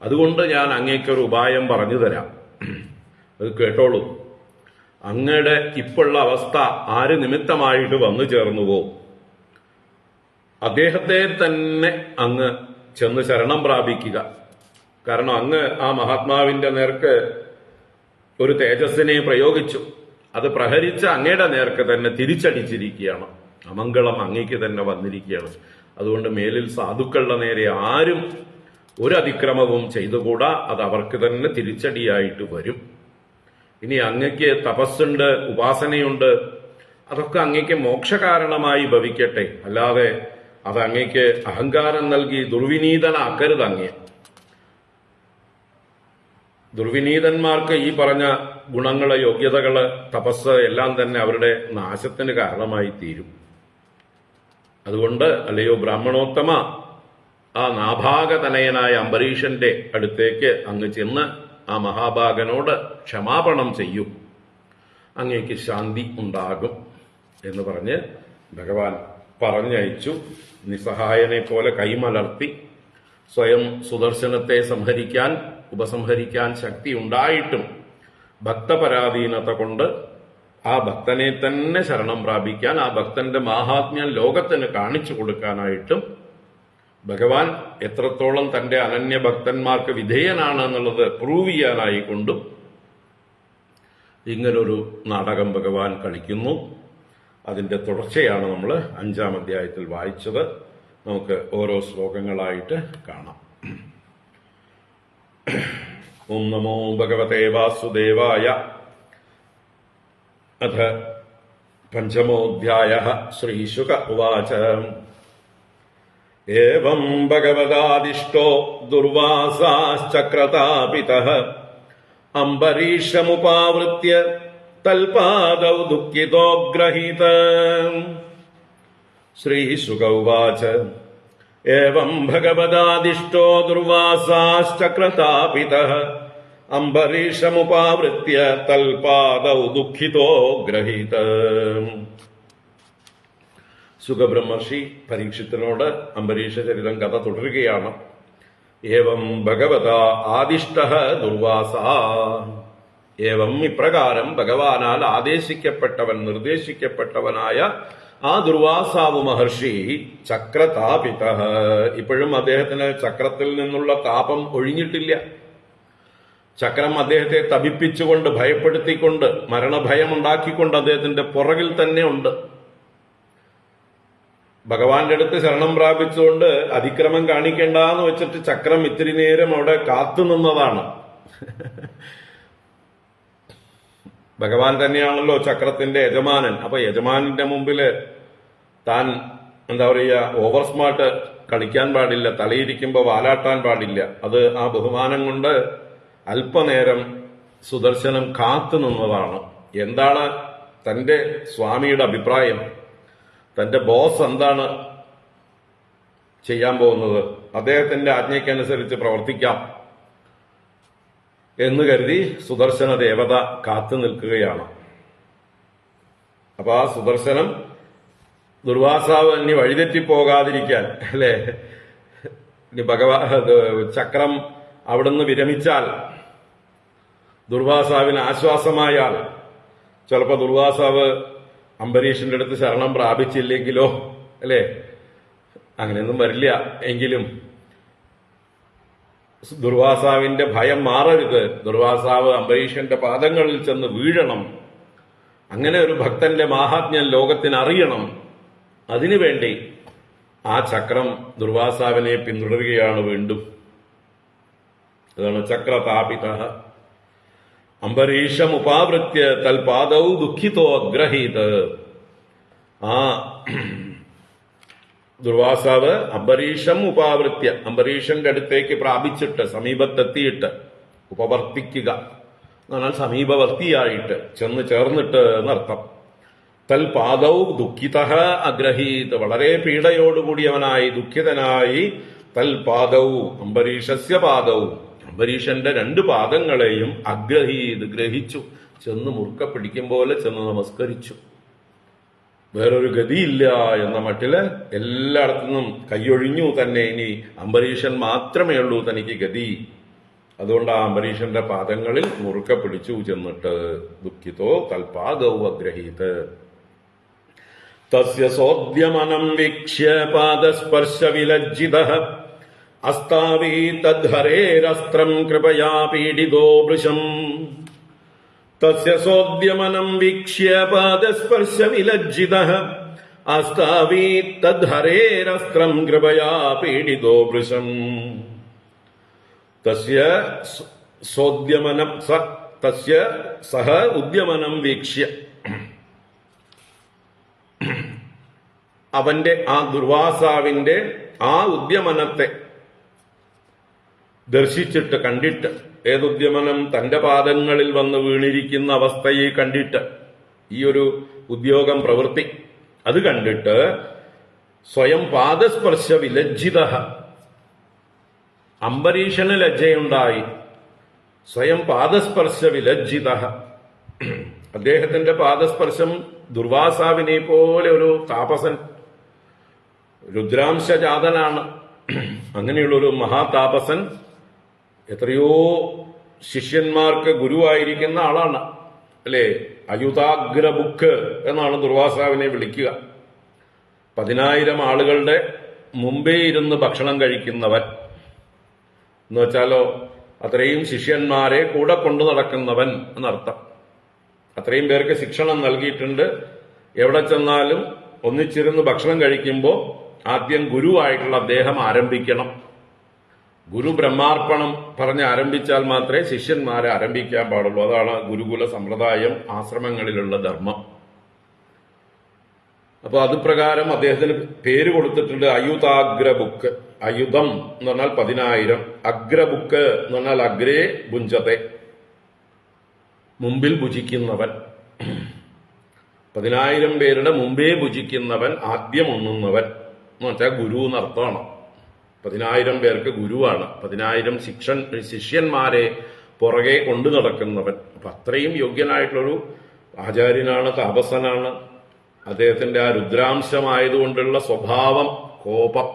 അതുകൊണ്ട് ഞാൻ അങ്ങേക്കൊരു ഉപായം പറഞ്ഞു തരാം. അത് കേട്ടോളൂ. അങ്ങയുടെ ഇപ്പോഴുള്ള അവസ്ഥ ആര് നിമിത്തമായിട്ട് വന്നു ചേർന്നുവോ അദ്ദേഹത്തെ തന്നെ അങ്ങ് ചെന്ന് ശരണം പ്രാപിക്കുക. കാരണം അങ്ങ് ആ മഹാത്മാവിന്റെ നേർക്ക് ഒരു തേജസ്സിനെ പ്രയോഗിച്ചു. അത് പ്രഹരിച്ച അങ്ങയുടെ നേർക്ക് തന്നെ തിരിച്ചടിച്ചിരിക്കുകയാണ്. അമംഗളം അങ്ങേക്ക് തന്നെ വന്നിരിക്കുകയാണ്. അതുകൊണ്ട് മേലിൽ സാധുക്കളുടെ നേരെ ആരും ഒരു അതിക്രമവും ചെയ്തുകൂടാ. അത് അവർക്ക് തന്നെ തിരിച്ചടിയായിട്ട് വരും. ഇനി അങ്ങയ്ക്ക് തപസ്സുണ്ട്, ഉപാസനയുണ്ട്, അതൊക്കെ അങ്ങയ്ക്ക് മോക്ഷകാരണമായി ഭവിക്കട്ടെ. അല്ലാതെ അത് അങ്ങയ്ക്ക് അഹങ്കാരം നൽകി ദുർവിനീതനാക്കരുത്. അങ്ങേ ദുർവിനീതന്മാർക്ക് ഈ പറഞ്ഞ ഗുണങ്ങള്, യോഗ്യതകള്, തപസ് എല്ലാം തന്നെ അവരുടെ നാശത്തിന് കാരണമായി തീരും. അതുകൊണ്ട് അല്ലയോ ബ്രാഹ്മണോത്തമ, ആ നാഭാഗതനയനായ അംബരീഷന്റെ അടുത്തേക്ക് അങ്ങ് ചെന്ന് ആ മഹാഭാഗനോട് ക്ഷമാപണം ചെയ്യും. അങ്ങേക്ക് ശാന്തി ഉണ്ടാകും എന്ന് പറഞ്ഞ് ഭഗവാൻ പറഞ്ഞയച്ചു. നിസ്സഹായനെ പോലെ കൈമലർത്തി. സ്വയം സുദർശനത്തെ ഉപസംഹരിക്കാൻ ശക്തി ഉണ്ടായിട്ടും ഭക്തപരാധീനത കൊണ്ട് ആ ഭക്തനെ തന്നെ ശരണം പ്രാപിക്കാൻ, ആ ഭക്തന്റെ മാഹാത്മ്യം ലോകത്തിന് കാണിച്ചു കൊടുക്കാനായിട്ടും ഭഗവാൻ എത്രത്തോളം തന്റെ അനന്യ ഭക്തന്മാർക്ക് വിധേയനാണ് എന്നുള്ളത് പ്രൂവ് ചെയ്യാനായിക്കൊണ്ടും ഇങ്ങനൊരു നാടകം ഭഗവാൻ കളിക്കുന്നു. അതിന്റെ തുടർച്ചയാണ് നമ്മൾ 5-ാം അധ്യായത്തിൽ വായിച്ചത്. നമുക്ക് ഓരോ ശ്ലോകങ്ങളായിട്ട് കാണാം. ഓം നമോ ഭഗവതേ വാസുദേവായ. അഥ 5-മോऽധ്യായഃ. ശ്രീശുക ഉവാച. ഏവം ഭഗവദാദിഷ്ടോ ദുർവാസാശ്ചക്രതാപിതഃ അംബരീഷമുപാവൃത്യ തൽപാദൗ ദുഃഖിതോ ഗ്രഹീത. ശ്രീശുക ഉവാച. ഏവം ഭഗവദാദിഷ്ടോ ദുർവാസാശ്ചക്രതാപിതഃ അംബരീഷമുപാവൃത്യ തൽപാദൗ ദുഃഖിതോ ഗ്രഹീത. സുഖബ്രഹ്മർഷി പരീക്ഷത്തിനോട് അംബരീഷ ചരിതം കഥ തുടരുകയാണ്. ഏവം ഭഗവത ആദിഷ്ടഃ ദുർവാസ. ഏവം ഇപ്രകാരം ഭഗവാനാൽ ആദേശിക്കപ്പെട്ടവൻ, നിർദ്ദേശിക്കപ്പെട്ടവനായ ആ ദുർവാസാവ് മഹർഷി ചക്രതാപിതഃ. ഇപ്പോഴും അദ്ദേഹത്തിന് ചക്രത്തിൽ നിന്നുള്ള താപം ഒഴിഞ്ഞിട്ടില്ല. ചക്രം അദ്ദേഹത്തെ തപിപ്പിച്ചുകൊണ്ട്, ഭയപ്പെടുത്തിക്കൊണ്ട്, മരണഭയമുണ്ടാക്കിക്കൊണ്ട് അദ്ദേഹത്തിന്റെ പുറകിൽ തന്നെ ഉണ്ട്. ഭഗവാന്റെ അടുത്ത് ശരണം പ്രാപിച്ചുകൊണ്ട് അതിക്രമം കാണിക്കേണ്ടെന്ന് വെച്ചിട്ട് ചക്രം ഇത്തിരി നേരം അവിടെ കാത്തുനിന്നതാണ്. ഭഗവാൻ തന്നെയാണല്ലോ ചക്രത്തിന്റെ യജമാനൻ. അപ്പൊ യജമാനന്റെ മുമ്പില് താൻ എന്താ പറയുക, ഓവർ സ്മാർട്ട് കളിക്കാൻ പാടില്ല, തലയിരിക്കുമ്പോ വാലാട്ടാൻ പാടില്ല. അത് ആ ബഹുമാനം കൊണ്ട് അല്പനേരം സുദർശനം കാത്തുനിന്നതാണ്. എന്താണ് തന്റെ സ്വാമിയുടെ അഭിപ്രായം, തന്റെ ബോസ് എന്താണ് ചെയ്യാൻ പോകുന്നത്, അദ്ദേഹത്തിന്റെ ആജ്ഞയ്ക്കനുസരിച്ച് പ്രവർത്തിക്കാം എന്ന് കരുതി സുദർശന ദേവത കാത്തു നിൽക്കുകയാണ്. അപ്പൊ ആ സുദർശനം ദുർവാസാവ് ഇനി വഴിതെറ്റിപ്പോകാതിരിക്കാൻ, അല്ലെ, ഇനി ചക്രം അവിടുന്ന് വിരമിച്ചാൽ, ദുർവാസാവിന് ആശ്വാസമായാൽ, ചിലപ്പോ ദുർവാസാവ് അംബരീഷിന്റെ അടുത്ത് ശരണം പ്രാപിച്ചില്ലെങ്കിലോ, അല്ലെ, അങ്ങനെയൊന്നും വരില്ല. എങ്കിലും ദുർവാസാവിന്റെ ഭയം മാറരുത്. ദുർവാസാവ് അംബരീഷന്റെ പാദങ്ങളിൽ ചെന്ന് വീഴണം. അങ്ങനെ ഒരു ഭക്തന്റെ മാഹാത്മ്യം ലോകത്തിന് അറിയണം. അതിനുവേണ്ടി ആ ചക്രം ദുർവാസാവിനെ പിന്തുടരുകയാണ് വീണ്ടും. അതാണ് ചക്രതാപിതഃ അംബരീഷമുപാവൃത്യ തൽപാദൗ ദുഃഖിതോ അഗ്രഹീത്. ആ ദുർവാസാവ് അംബരീഷം ഉപാവൃത്യ, അംബരീഷന്റെ അടുത്തേക്ക് പ്രാപിച്ചിട്ട്, സമീപത്തെത്തിയിട്ട്, ഉപവർത്തിക്കുക എന്നാൽ സമീപവർത്തിയായിട്ട് ചെന്ന് ചേർന്നിട്ട് എന്നർത്ഥം. തൽപാദൗ ദുഃഖിതഃ അഗ്രഹീത്, വളരെ പീഡയോടുകൂടിയവനായി, ദുഃഖിതനായി, തൽപാദൗ അംബരീഷസ്യ പാദൗ, അംബരീഷന്റെ 2 പാദങ്ങളെയും അഗ്രഹീത് ഗ്രഹിച്ചു, ചെന്ന് മുറുക്ക പിടിക്കും പോലെ ചെന്ന് നമസ്കരിച്ചു. വേറൊരു ഗതിയില്ല എന്ന മട്ടില് എല്ലായിടത്തുനിന്നും കൈയൊഴിഞ്ഞു തന്നെ. ഇനി അംബരീഷൻ മാത്രമേ ഉള്ളൂ തനിക്ക് ഗതി. അതുകൊണ്ട് ആ അംബരീഷന്റെ പാദങ്ങളിൽ മുറുക്ക പിടിച്ചു ചെന്നിട്ട് ദുഃഖിതോ തൽപാദൗ അഗ്രഹീത്. തസ്യ സോദ്യമനം വീക്ഷ്യ പാദസ്പർശ വിലജ്ജിതഃ അസ്താവീ തദ്ഹരേരസ്ത്രം കൃപയാ പീഡിതോ വൃശം. തസ്യ സോദ്യമനം വീക്ഷ്യ പാദസ്പർശ വിലജ്ജിതഃ അസ്താവീ തദ്ഹരേരസ്ത്രം കൃപയാ പീഡിതോ വൃശം. തസ്യ സോദ്യമനം തസ്യ സഹ ഉദ്യമനം വീക്ഷ്യ, അവന്റെ ആ ദുർവാസാവിന്റെ ആ ഉദ്യമനത്തെ ദർശിച്ചിട്ട്, കണ്ടിട്ട്, ഏതുദ്യമനം, തന്റെ പാദങ്ങളിൽ വന്ന് വീണിരിക്കുന്ന അവസ്ഥയെ കണ്ടിട്ട്, ഈ ഒരു ഉദ്യോഗം, പ്രവൃത്തി അത് കണ്ടിട്ട് സ്വയം പാദസ്പർശ വിലജ്ജിത, അംബരീഷന് ലജ്ജയുണ്ടായി. സ്വയം പാദസ്പർശ വിലജ്ജിത, അദ്ദേഹത്തിന്റെ പാദസ്പർശം ദുർവാസാവിനെ പോലെ ഒരു താപസൻ, രുദ്രാംശജാതനാണ്. അങ്ങനെയുള്ളൊരു മഹാതാപസൻ എത്രയോ ശിഷ്യന്മാർക്ക് ഗുരുവായിരിക്കുന്ന ആളാണ്, അല്ലേ? അയുതാഗ്രബുക്ക് എന്നാണ് ദുർവാസാവിനെ വിളിക്കുക. 10,000 ആളുകളുടെ മുമ്പേ ഇരുന്ന് ഭക്ഷണം കഴിക്കുന്നവൻ എന്ന് വെച്ചാലോ, അത്രയും ശിഷ്യന്മാരെ കൂടെ കൊണ്ടു നടക്കുന്നവൻ എന്നർത്ഥം. അത്രയും പേർക്ക് ശിക്ഷണം നൽകിയിട്ടുണ്ട്. എവിടെ ചെന്നാലും ഒന്നിച്ചിരുന്ന് ഭക്ഷണം കഴിക്കുമ്പോൾ ആദ്യം ഗുരുവായിട്ടുള്ള അദ്ദേഹം ആരംഭിക്കണം. ഗുരു ബ്രഹ്മാർപ്പണം പറഞ്ഞ് ആരംഭിച്ചാൽ മാത്രമേ ശിഷ്യന്മാരെ ആരംഭിക്കാൻ പാടുള്ളൂ. അതാണ് ഗുരുകുല സമ്പ്രദായം, ആശ്രമങ്ങളിലുള്ള ധർമ്മം. അപ്പൊ അത് പ്രകാരം അദ്ദേഹത്തിന് പേര് കൊടുത്തിട്ടുണ്ട് അയുതാഗ്രബുക്ക്. അയുധം എന്ന് പറഞ്ഞാൽ 10,000, അഗ്രബുക്ക് എന്ന് പറഞ്ഞാൽ അഗ്രേ ഭുഞ്ചത്തെ, മുമ്പിൽ ഭുജിക്കുന്നവൻ. 10,000 പേരുടെ മുമ്പേ ഭുജിക്കുന്നവൻ, ആദ്യം ഉണ്ണുന്നവൻ എന്ന് വെച്ചാൽ ഗുരു എന്നർത്ഥമാണ്. 10,000 പേർക്ക് ഗുരുവാണ്. 10,000 ശിഷ്യന്മാരെ പുറകെ കൊണ്ടു നടക്കുന്നവൻ. അപ്പൊ അത്രയും യോഗ്യനായിട്ടുള്ളൊരു ആചാര്യനാണ്, താപസനാണ്. അദ്ദേഹത്തിന്റെ ആ രുദ്രാംശമായതുകൊണ്ടുള്ള സ്വഭാവം കോപം.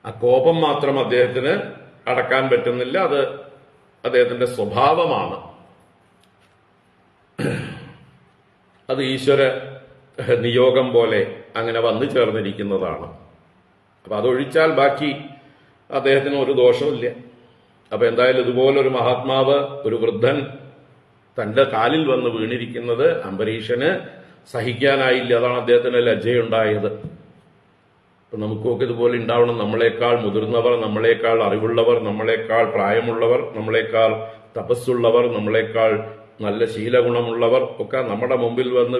ആ കോപം മാത്രം അദ്ദേഹത്തിന് അടക്കാൻ പറ്റുന്നില്ല. അത് അദ്ദേഹത്തിന്റെ സ്വഭാവമാണ്. അത് ഈശ്വര നിയോഗം പോലെ അങ്ങനെ വന്നു ചേർന്നിരിക്കുന്നതാണ്. അപ്പൊ അതൊഴിച്ചാൽ ബാക്കി അദ്ദേഹത്തിന് ഒരു ദോഷമില്ല. അപ്പൊ എന്തായാലും ഇതുപോലൊരു മഹാത്മാവ്, ഒരു വൃദ്ധൻ തന്റെ കാലിൽ വന്ന് വീണിരിക്കുന്നത് അംബരീഷന് സഹിക്കാനായില്ല. അതാണ് അദ്ദേഹത്തിന് ലജ്ജയുണ്ടായത്. അപ്പൊ നമുക്കൊക്കെ ഇതുപോലെ ഉണ്ടാവണം. നമ്മളെക്കാൾ മുതിർന്നവർ, നമ്മളെക്കാൾ അറിവുള്ളവർ, നമ്മളെക്കാൾ പ്രായമുള്ളവർ, നമ്മളെക്കാൾ തപസ്സുള്ളവർ, നമ്മളെക്കാൾ നല്ല ശീലഗുണമുള്ളവർ ഒക്കെ നമ്മുടെ മുമ്പിൽ വന്ന്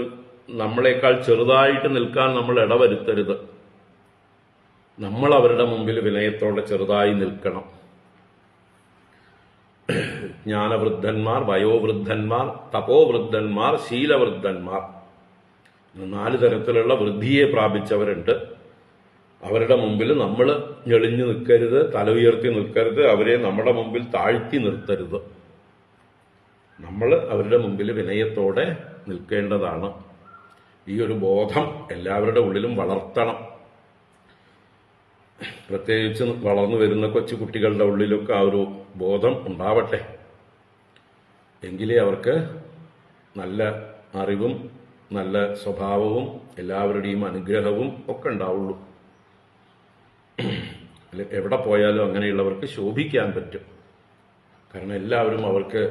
നമ്മളെക്കാൾ ചെറുതായിട്ട് നിൽക്കാൻ നമ്മൾ ഇടവരുത്തരുത്. നമ്മൾ അവരുടെ മുമ്പിൽ വിനയത്തോടെ ചെറുതായി നിൽക്കണം. ജ്ഞാനവൃദ്ധന്മാർ, വയോവൃദ്ധന്മാർ, തപോവൃദ്ധന്മാർ, ശീലവൃദ്ധന്മാർ, 4 തരത്തിലുള്ള വൃദ്ധിയെ പ്രാപിച്ചവരുണ്ട്. അവരുടെ മുമ്പിൽ നമ്മൾ ഞെളിഞ്ഞു നിൽക്കരുത്, തല ഉയർത്തി നിൽക്കരുത്, അവരെ നമ്മുടെ മുമ്പിൽ താഴ്ത്തി നിർത്തരുത്. നമ്മൾ അവരുടെ മുമ്പിൽ വിനയത്തോടെ നിൽക്കേണ്ടതാണ്. ഈ ഒരു ബോധം എല്ലാവരുടെ ഉള്ളിലും വളർത്തണം. പ്രത്യേകിച്ച് വളർന്നു വരുന്ന കൊച്ചു കുട്ടികളുടെ ഉള്ളിലൊക്കെ ആ ഒരു ബോധം ഉണ്ടാവട്ടെ. എങ്കിലേ അവർക്ക് നല്ല അറിവും നല്ല സ്വഭാവവും എല്ലാവരുടെയും അനുഗ്രഹവും ഒക്കെ ഉണ്ടാവുള്ളൂ. എവിടെ പോയാലും അങ്ങനെയുള്ളവർക്ക് ശോഭിക്കാൻ പറ്റും. കാരണം എല്ലാവരും അവർക്ക്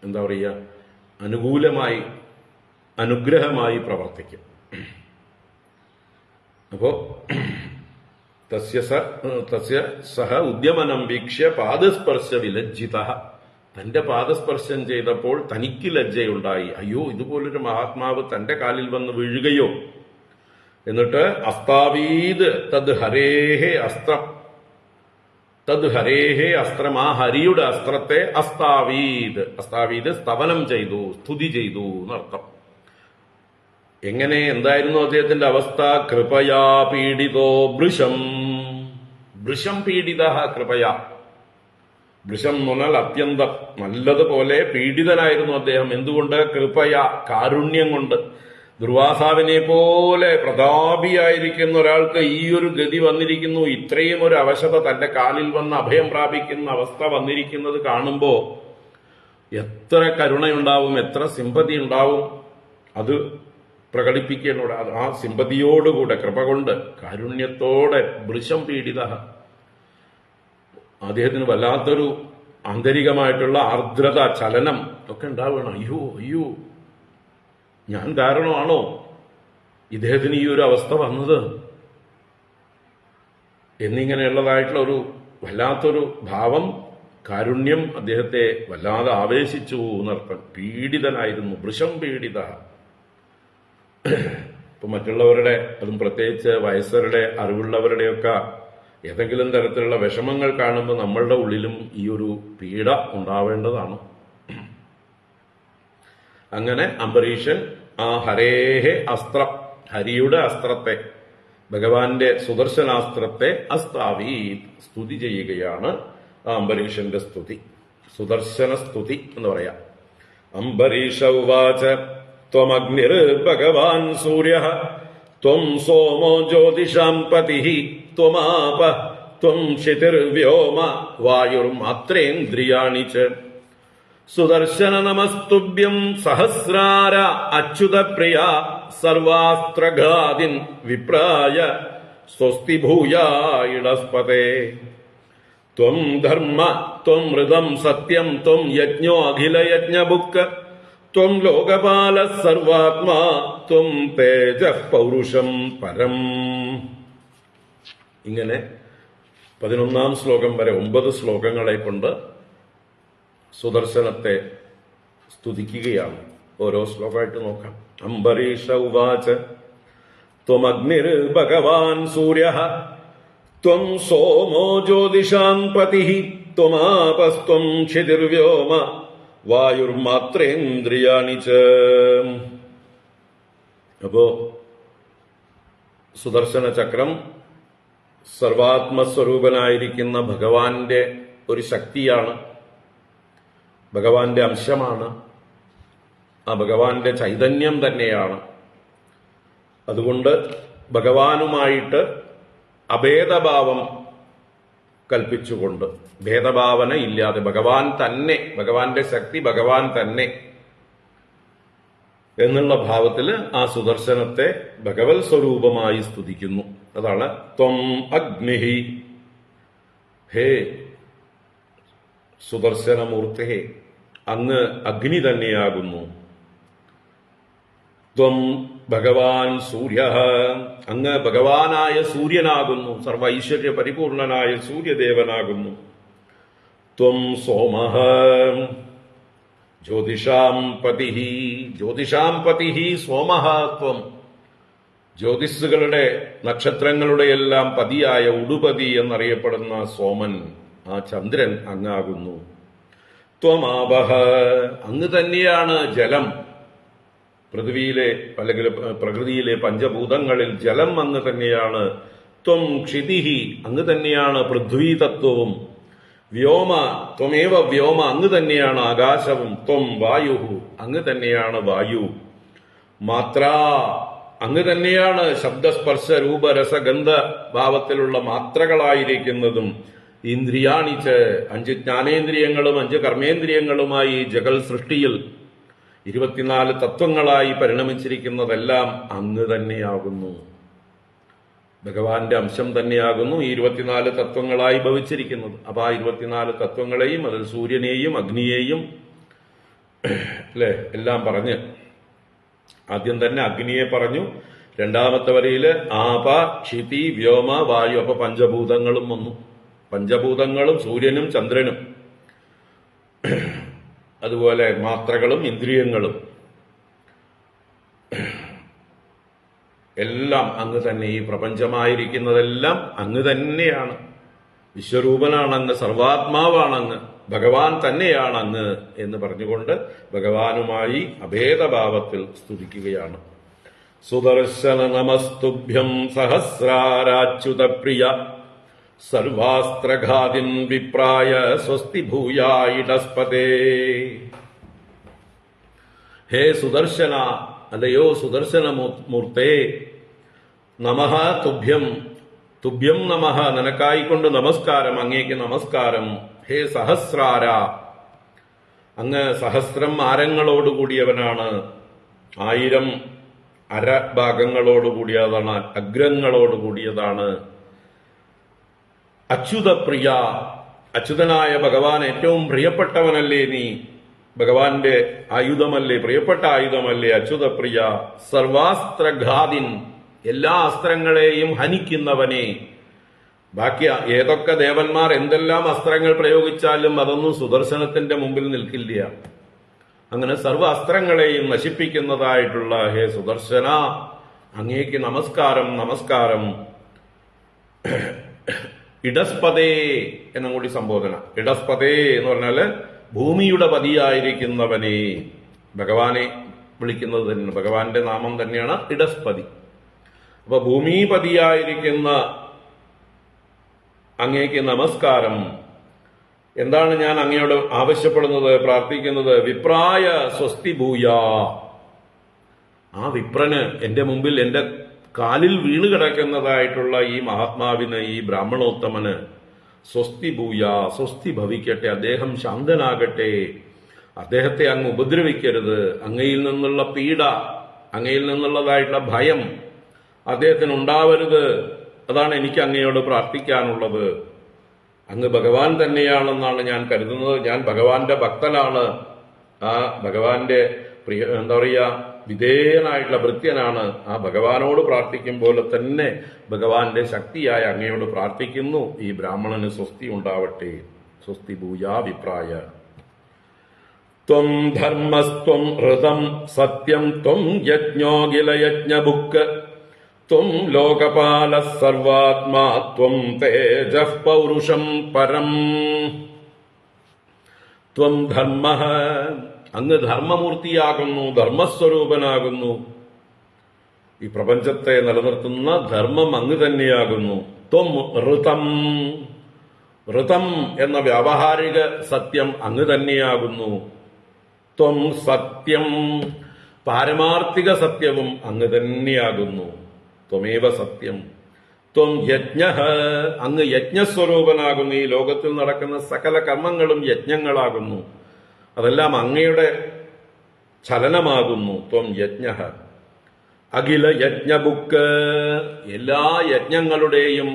എന്താ പറയുക, അനുകൂലമായി അനുഗ്രഹമായി പ്രവർത്തിക്കും. അപ്പോ തസ്യ സഹ ഉദ്യമനം വീക്ഷ്യ പാദസ്പർശ വിലജ്ജിത. തന്റെ പാദസ്പർശം ചെയ്തപ്പോൾ തനിക്ക് ലജ്ജയുണ്ടായി. അയ്യോ, ഇതുപോലൊരു മഹാത്മാവ് തന്റെ കാലിൽ വന്ന് വീഴുകയോ. എന്നിട്ട് അസ്താവീത് തദ് ഹരേഹേ അസ്ത്രം, തദ് ഹരേഹേ അസ്ത്രം, ആ ഹരിയുടെ അസ്ത്രത്തെ അസ്താവീത്, അസ്താവീത് സ്തവനം ചെയ്തു, സ്തുതി ചെയ്തു എന്നർത്ഥം. എങ്ങനെ, എന്തായിരുന്നു അദ്ദേഹത്തിന്റെ അവസ്ഥ? കൃപയാ പീഡിതോ വൃഷം, വൃഷം പീഡിത കൃപയാ. വൃഷം എന്ന് പറഞ്ഞാൽ അത്യന്തം നല്ലതുപോലെ പീഡിതനായിരുന്നു അദ്ദേഹം. എന്തുകൊണ്ട്? കൃപയാ, കാരുണ്യം കൊണ്ട്. ദുർവാസാവിനെ പോലെ പ്രതാപിയായിരിക്കുന്ന ഒരാൾക്ക് ഈ ഒരു ഗതി വന്നിരിക്കുന്നു, ഇത്രയും ഒരു അവശത തന്റെ കാലിൽ വന്ന് അഭയം പ്രാപിക്കുന്ന അവസ്ഥ വന്നിരിക്കുന്നത് കാണുമ്പോ എത്ര കരുണയുണ്ടാവും, എത്ര സിമ്പതി ഉണ്ടാവും. അത് പ്രകടിപ്പിക്കേണ്ട ആ സിമ്പതിയോടുകൂടെ, കൃപ കൊണ്ട്, കാരുണ്യത്തോടെ. വൃഷം പീഡിത, അദ്ദേഹത്തിന് വല്ലാത്തൊരു ആന്തരികമായിട്ടുള്ള ആർദ്രത, ചലനം ഒക്കെ ഉണ്ടാവുകയാണ്. അയ്യോ അയ്യോ, ഞാൻ കാരണമാണോ ഇദ്ദേഹത്തിന് ഈ ഒരു അവസ്ഥ വന്നത് എന്നിങ്ങനെയുള്ളതായിട്ടുള്ള ഒരു വല്ലാത്തൊരു ഭാവം, കാരുണ്യം അദ്ദേഹത്തെ വല്ലാതെ ആവേശിച്ചു എന്നർത്ഥം. പീഡിതനായിരുന്നു, വൃഷം പീഡിത. ഇപ്പൊ മറ്റുള്ളവരുടെ, അതും പ്രത്യേകിച്ച് വയസ്സരുടെ, അറിവുള്ളവരുടെയൊക്കെ ഏതെങ്കിലും തരത്തിലുള്ള വിഷമങ്ങൾ കാണുമ്പോൾ നമ്മളുടെ ഉള്ളിലും ഈ ഒരു പീഡ ഉണ്ടാവേണ്ടതാണ്. അങ്ങനെ അംബരീഷൻ ആ ഹരേഹേ അസ്ത്രം, ഹരിയുടെ അസ്ത്രത്തെ, ഭഗവാന്റെ സുദർശനാസ്ത്രത്തെ അസ്താവി, സ്തുതി ചെയ്യുകയാണ്. ആ അംബരീഷന്റെ സ്തുതി, സുദർശന സ്തുതി എന്ന് പറയാം. അംബരീഷ ഉവാച ത്വമഗ്നിർ ഭഗവാൻ സൂര്യഃ ത്വം സോമോ ജ്യോതിഷാം പതിഃ ത്വമാപ ത്വം ക്ഷിതിർവ്യോമ വായുർമാത്രേന്ദ്രിയാണി ച. സുദർശന നമസ്തുഭ്യം സഹസ്രാര അച്യുതപ്രിയ സർവാസ്ത്രഘാതിൻ വിപ്രായ സ്വസ്തി ഭൂയായിടസ്പതേ. ത്വം ധർമ്മ ത്വം മൃതം സത്യം ത്വം യജ്ഞോ അഖിലയജ്ഞഭുക്ക ത്വം ലോകപാല സർവാത്മാ ത്വം തേജഃ പൗരുഷം പരം. ഇങ്ങനെ 11-ാം ശ്ലോകം വരെ 9 ശ്ലോകങ്ങളെ കൊണ്ട് സുദർശനത്തെ സ്തുതിക്കുകയാണ്. ഓരോ ശ്ലോകമായിട്ട് നോക്കാം. അംബരീഷ ഉവാച ത്വമഗ്നിർ ഭഗവാൻ സൂര്യഃ ത്വം സോമോ ജ്യോതിഷാം പതിഃ ത്വമാപസ്ത്വം ക്ഷിതിർവ്യോമ വായുർമാത്രേന്ദ്രിയാണി ച. അപ്പോ സുദർശന ചക്രം സർവാത്മസ്വരൂപനായിരിക്കുന്ന ഭഗവാന്റെ ഒരു ശക്തിയാണ്, ഭഗവാന്റെ അംശമാണ്, ആ ഭഗവാന്റെ ചൈതന്യം തന്നെയാണ്. അതുകൊണ്ട് ഭഗവാനുമായിട്ട് അഭേദഭാവം കൽപ്പിച്ചുകൊണ്ട്, ഭേദഭാവന ഇല്ലാതെ ഭഗവാൻ തന്നെ, ഭഗവാന്റെ ശക്തി ഭഗവാൻ തന്നെ എന്നുള്ള ഭാവത്തിൽ ആ സുദർശനത്തെ ഭഗവത് സ്വരൂപമായി സ്തുതിക്കുന്നു. അതാണ് ത്വം അഗ്നിഹി, ഹേ സുദർശനമൂർത്തേ, അങ്ങ് അഗ്നി തന്നെയാകുന്നു. ത്വം ഭഗവാൻ സൂര്യ, അങ്ങ് ഭഗവാനായ സൂര്യനാകുന്നു, സർവ ഐശ്വര്യ പരിപൂർണനായ സൂര്യദേവനാകുന്നു. ത്വം സോമഃ ജ്യോതിഷാം പതിഃ, ജ്യോതിഷാം പതിഃ സോമഃ ത്വം, ജ്യോതിസ്സുകളുടെ നക്ഷത്രങ്ങളുടെ എല്ലാം പതിയായ ഉടുപതി എന്നറിയപ്പെടുന്ന സോമൻ, ആ ചന്ദ്രൻ അങ്ങാകുന്നു. ത്വമാപഃ, അങ്ങ് തന്നെയാണ് ജലം, പൃഥ്വിയിലെ അല്ലെങ്കിൽ പ്രകൃതിയിലെ പഞ്ചഭൂതങ്ങളിൽ ജലം അങ്ങ് തന്നെയാണ്. ത്വം ക്ഷിതിഃ, അങ്ങ് തന്നെയാണ് പൃഥ്വീ തത്വവും. വ്യോമ ത്വമേവ വ്യോമ, അങ്ങ് തന്നെയാണ് ആകാശവും. ത്വം വായുഃ, അങ്ങ് തന്നെയാണ് വായു. മാത്ര, അങ്ങ് തന്നെയാണ് ശബ്ദസ്പർശ രൂപരസഗന്ധ ഭാവത്തിലുള്ള മാത്രകളായിരിക്കുന്നതും. ഇന്ദ്രിയാണിച്ച്, 5 ജ്ഞാനേന്ദ്രിയങ്ങളും 5 കർമ്മേന്ദ്രിയങ്ങളുമായി ജഗൽ സൃഷ്ടിയിൽ 24 തത്വങ്ങളായി പരിണമിച്ചിരിക്കുന്നതെല്ലാം അങ്ങ് തന്നെയാകുന്നു, ഭഗവാന്റെ അംശം തന്നെയാകുന്നു ഈ 24 തത്വങ്ങളായി ഭവിച്ചിരിക്കുന്നത്. അപ്പൊ ആ 24 തത്വങ്ങളെയും അതിൽ സൂര്യനെയും അഗ്നിയെയും അല്ലെ എല്ലാം പറഞ്ഞ്, ആദ്യം തന്നെ അഗ്നിയെ പറഞ്ഞു, രണ്ടാമത്തെ വരിയില് ആപ ക്ഷിതി വ്യോമ വായു, അപ്പൊ പഞ്ചഭൂതങ്ങളും വന്നു. പഞ്ചഭൂതങ്ങളും സൂര്യനും ചന്ദ്രനും, അതുപോലെ മാത്രകളും ഇന്ദ്രിയങ്ങളും എല്ലാം അങ്ങ് തന്നെ. ഈ പ്രപഞ്ചമായിരിക്കുന്നതെല്ലാം അങ്ങ് തന്നെയാണ്, വിശ്വരൂപനാണ് അങ്ങ്, സർവാത്മാവാണ് അങ്ങ്, ഭഗവാൻ തന്നെയാണ് അങ്ങ് എന്ന് പറഞ്ഞുകൊണ്ട് ഭഗവാനുമായി അഭേദഭാവത്തിൽ സ്തുതിക്കുകയാണ്. സുദർശന നമസ്തുഭ്യം സഹസ്രാരാച്യുതപ്രിയ സർവാസ്ത്രഘാതിൻ വിപ്രായ സ്വസ്തി ഭൂയായിടസ്പതേ. ഹേ സുദർശന, അല്ലയോ സുദർശന മൂർത്തേ, നമഃ തുഭ്യം, തുഭ്യം നമഃ, നിനക്കായിക്കൊണ്ട് നമസ്കാരം, അങ്ങേക്ക് നമസ്കാരം. ഹേ സഹസ്രാര, അങ്ങ് സഹസ്രം ആരങ്ങളോടുകൂടിയവനാണ്, 1000 അരഭാഗങ്ങളോടുകൂടിയതാണ്, അഗ്രങ്ങളോടുകൂടിയതാണ്. അച്യുതപ്രിയ, അച്യുതനായ ഭഗവാൻ ഏറ്റവും പ്രിയപ്പെട്ടവനല്ലേ നീ, ഭഗവാന്റെ ആയുധമല്ലേ, പ്രിയപ്പെട്ട ആയുധമല്ലേ അച്യുതപ്രിയ. സർവാസ്ത്രഘാതിൻ, എല്ലാ അസ്ത്രങ്ങളെയും ഹനിക്കുന്നവനെ. ബാക്കി ഏതൊക്കെ ദേവന്മാർ എന്തെല്ലാം അസ്ത്രങ്ങൾ പ്രയോഗിച്ചാലും അതൊന്നും സുദർശനത്തിന്റെ മുമ്പിൽ നിൽക്കില്ല. അങ്ങനെ സർവ അസ്ത്രങ്ങളെയും നശിപ്പിക്കുന്നതായിട്ടുള്ള ഹേ സുദർശന, അങ്ങേക്ക് നമസ്കാരം, നമസ്കാരം. ഇടസ്പതേ എന്നും കൂടി സംബോധന. ഇടസ്പതേ എന്ന് പറഞ്ഞാല് ഭൂമിയുടെ പതിയായിരിക്കുന്നവനെ, ഭഗവാനെ വിളിക്കുന്നത് തന്നെ, ഭഗവാന്റെ നാമം തന്നെയാണ് ഇടസ്പതി. അപ്പൊ ഭൂമിപതിയായിരിക്കുന്ന അങ്ങേക്ക് നമസ്കാരം. എന്താണ് ഞാൻ അങ്ങയോട് ആവശ്യപ്പെടുന്നത്, പ്രാർത്ഥിക്കുന്നത്? വിപ്രായ സ്വസ്തി ഭൂയ, ആ വിപ്രന്, എന്റെ മുമ്പിൽ എന്റെ കാലിൽ വീണ് കിടക്കുന്നതായിട്ടുള്ള ഈ മഹാത്മാവിന്, ഈ ബ്രാഹ്മണോത്തമന് സ്വസ്തി ഭൂയ, സ്വസ്തി ഭവിക്കട്ടെ, അദ്ദേഹം ശാന്തനാകട്ടെ, അദ്ദേഹത്തെ അങ്ങ് ഉപദ്രവിക്കരുത്, അങ്ങയിൽ നിന്നുള്ള പീഡ, അങ്ങയിൽ നിന്നുള്ളതായിട്ടുള്ള ഭയം അദ്ദേഹത്തിന് ഉണ്ടാവരുത്. അതാണ് എനിക്ക് അങ്ങയോട് പ്രാർത്ഥിക്കാനുള്ളത്. അങ്ങ് ഭഗവാൻ തന്നെയാണെന്നാണ് ഞാൻ കരുതുന്നത്. ഞാൻ ഭഗവാന്റെ ഭക്തനാണ്, ആ ഭഗവാന്റെ എന്താ പറയുക, വിധേയനായിട്ടുള്ള ഭൃത്യനാണ്. ആ ഭഗവാനോട് പ്രാർത്ഥിക്കും പോലെ തന്നെ ഭഗവാന്റെ ശക്തിയായ അങ്ങയോട് പ്രാർത്ഥിക്കുന്നു. ഈ ബ്രാഹ്മണന് സ്വസ്തി ഉണ്ടാവട്ടെ. സ്വസ്തി ഭൂയാഭിപ്രായ. ത്വം ധർമ്മസ്ത്വം ഹൃതം സത്യം ത്വം യജ്ഞോഖില യജ്ഞഭുക്ക് ത്വം ലോകപാലഃ സർവാത്മാ ത്വം തേജഃ പൗരുഷം പരം. ത്വം ധർമ്മഃ, അങ്ങ് ധർമ്മമൂർത്തിയാകുന്നു, ധർമ്മസ്വരൂപനാകുന്നു. ഈ പ്രപഞ്ചത്തെ നിലനിർത്തുന്ന ധർമ്മം അങ്ങ് തന്നെയാകുന്നു. ത്വം ഋതം, ഋതം എന്ന വ്യാവഹാരിക സത്യം അങ്ങ് തന്നെയാകുന്നു. ത്വം സത്യം, പാരമാർത്ഥിക സത്യവും അങ്ങ് തന്നെയാകുന്നു. ത്വമേവ സത്യം. ത്വം യജ്ഞഃ, അങ്ങ് യജ്ഞസ്വരൂപനാകുന്നു. ഈ ലോകത്തിൽ നടക്കുന്ന സകല കർമ്മങ്ങളും യജ്ഞങ്ങളാകുന്നു. അതെല്ലാം അങ്ങയുടെ ചലനമാകുന്നു. ത്വം യജ്ഞഃ. അഖില യജ്ഞബുക്ക്, എല്ലാ യജ്ഞങ്ങളുടെയും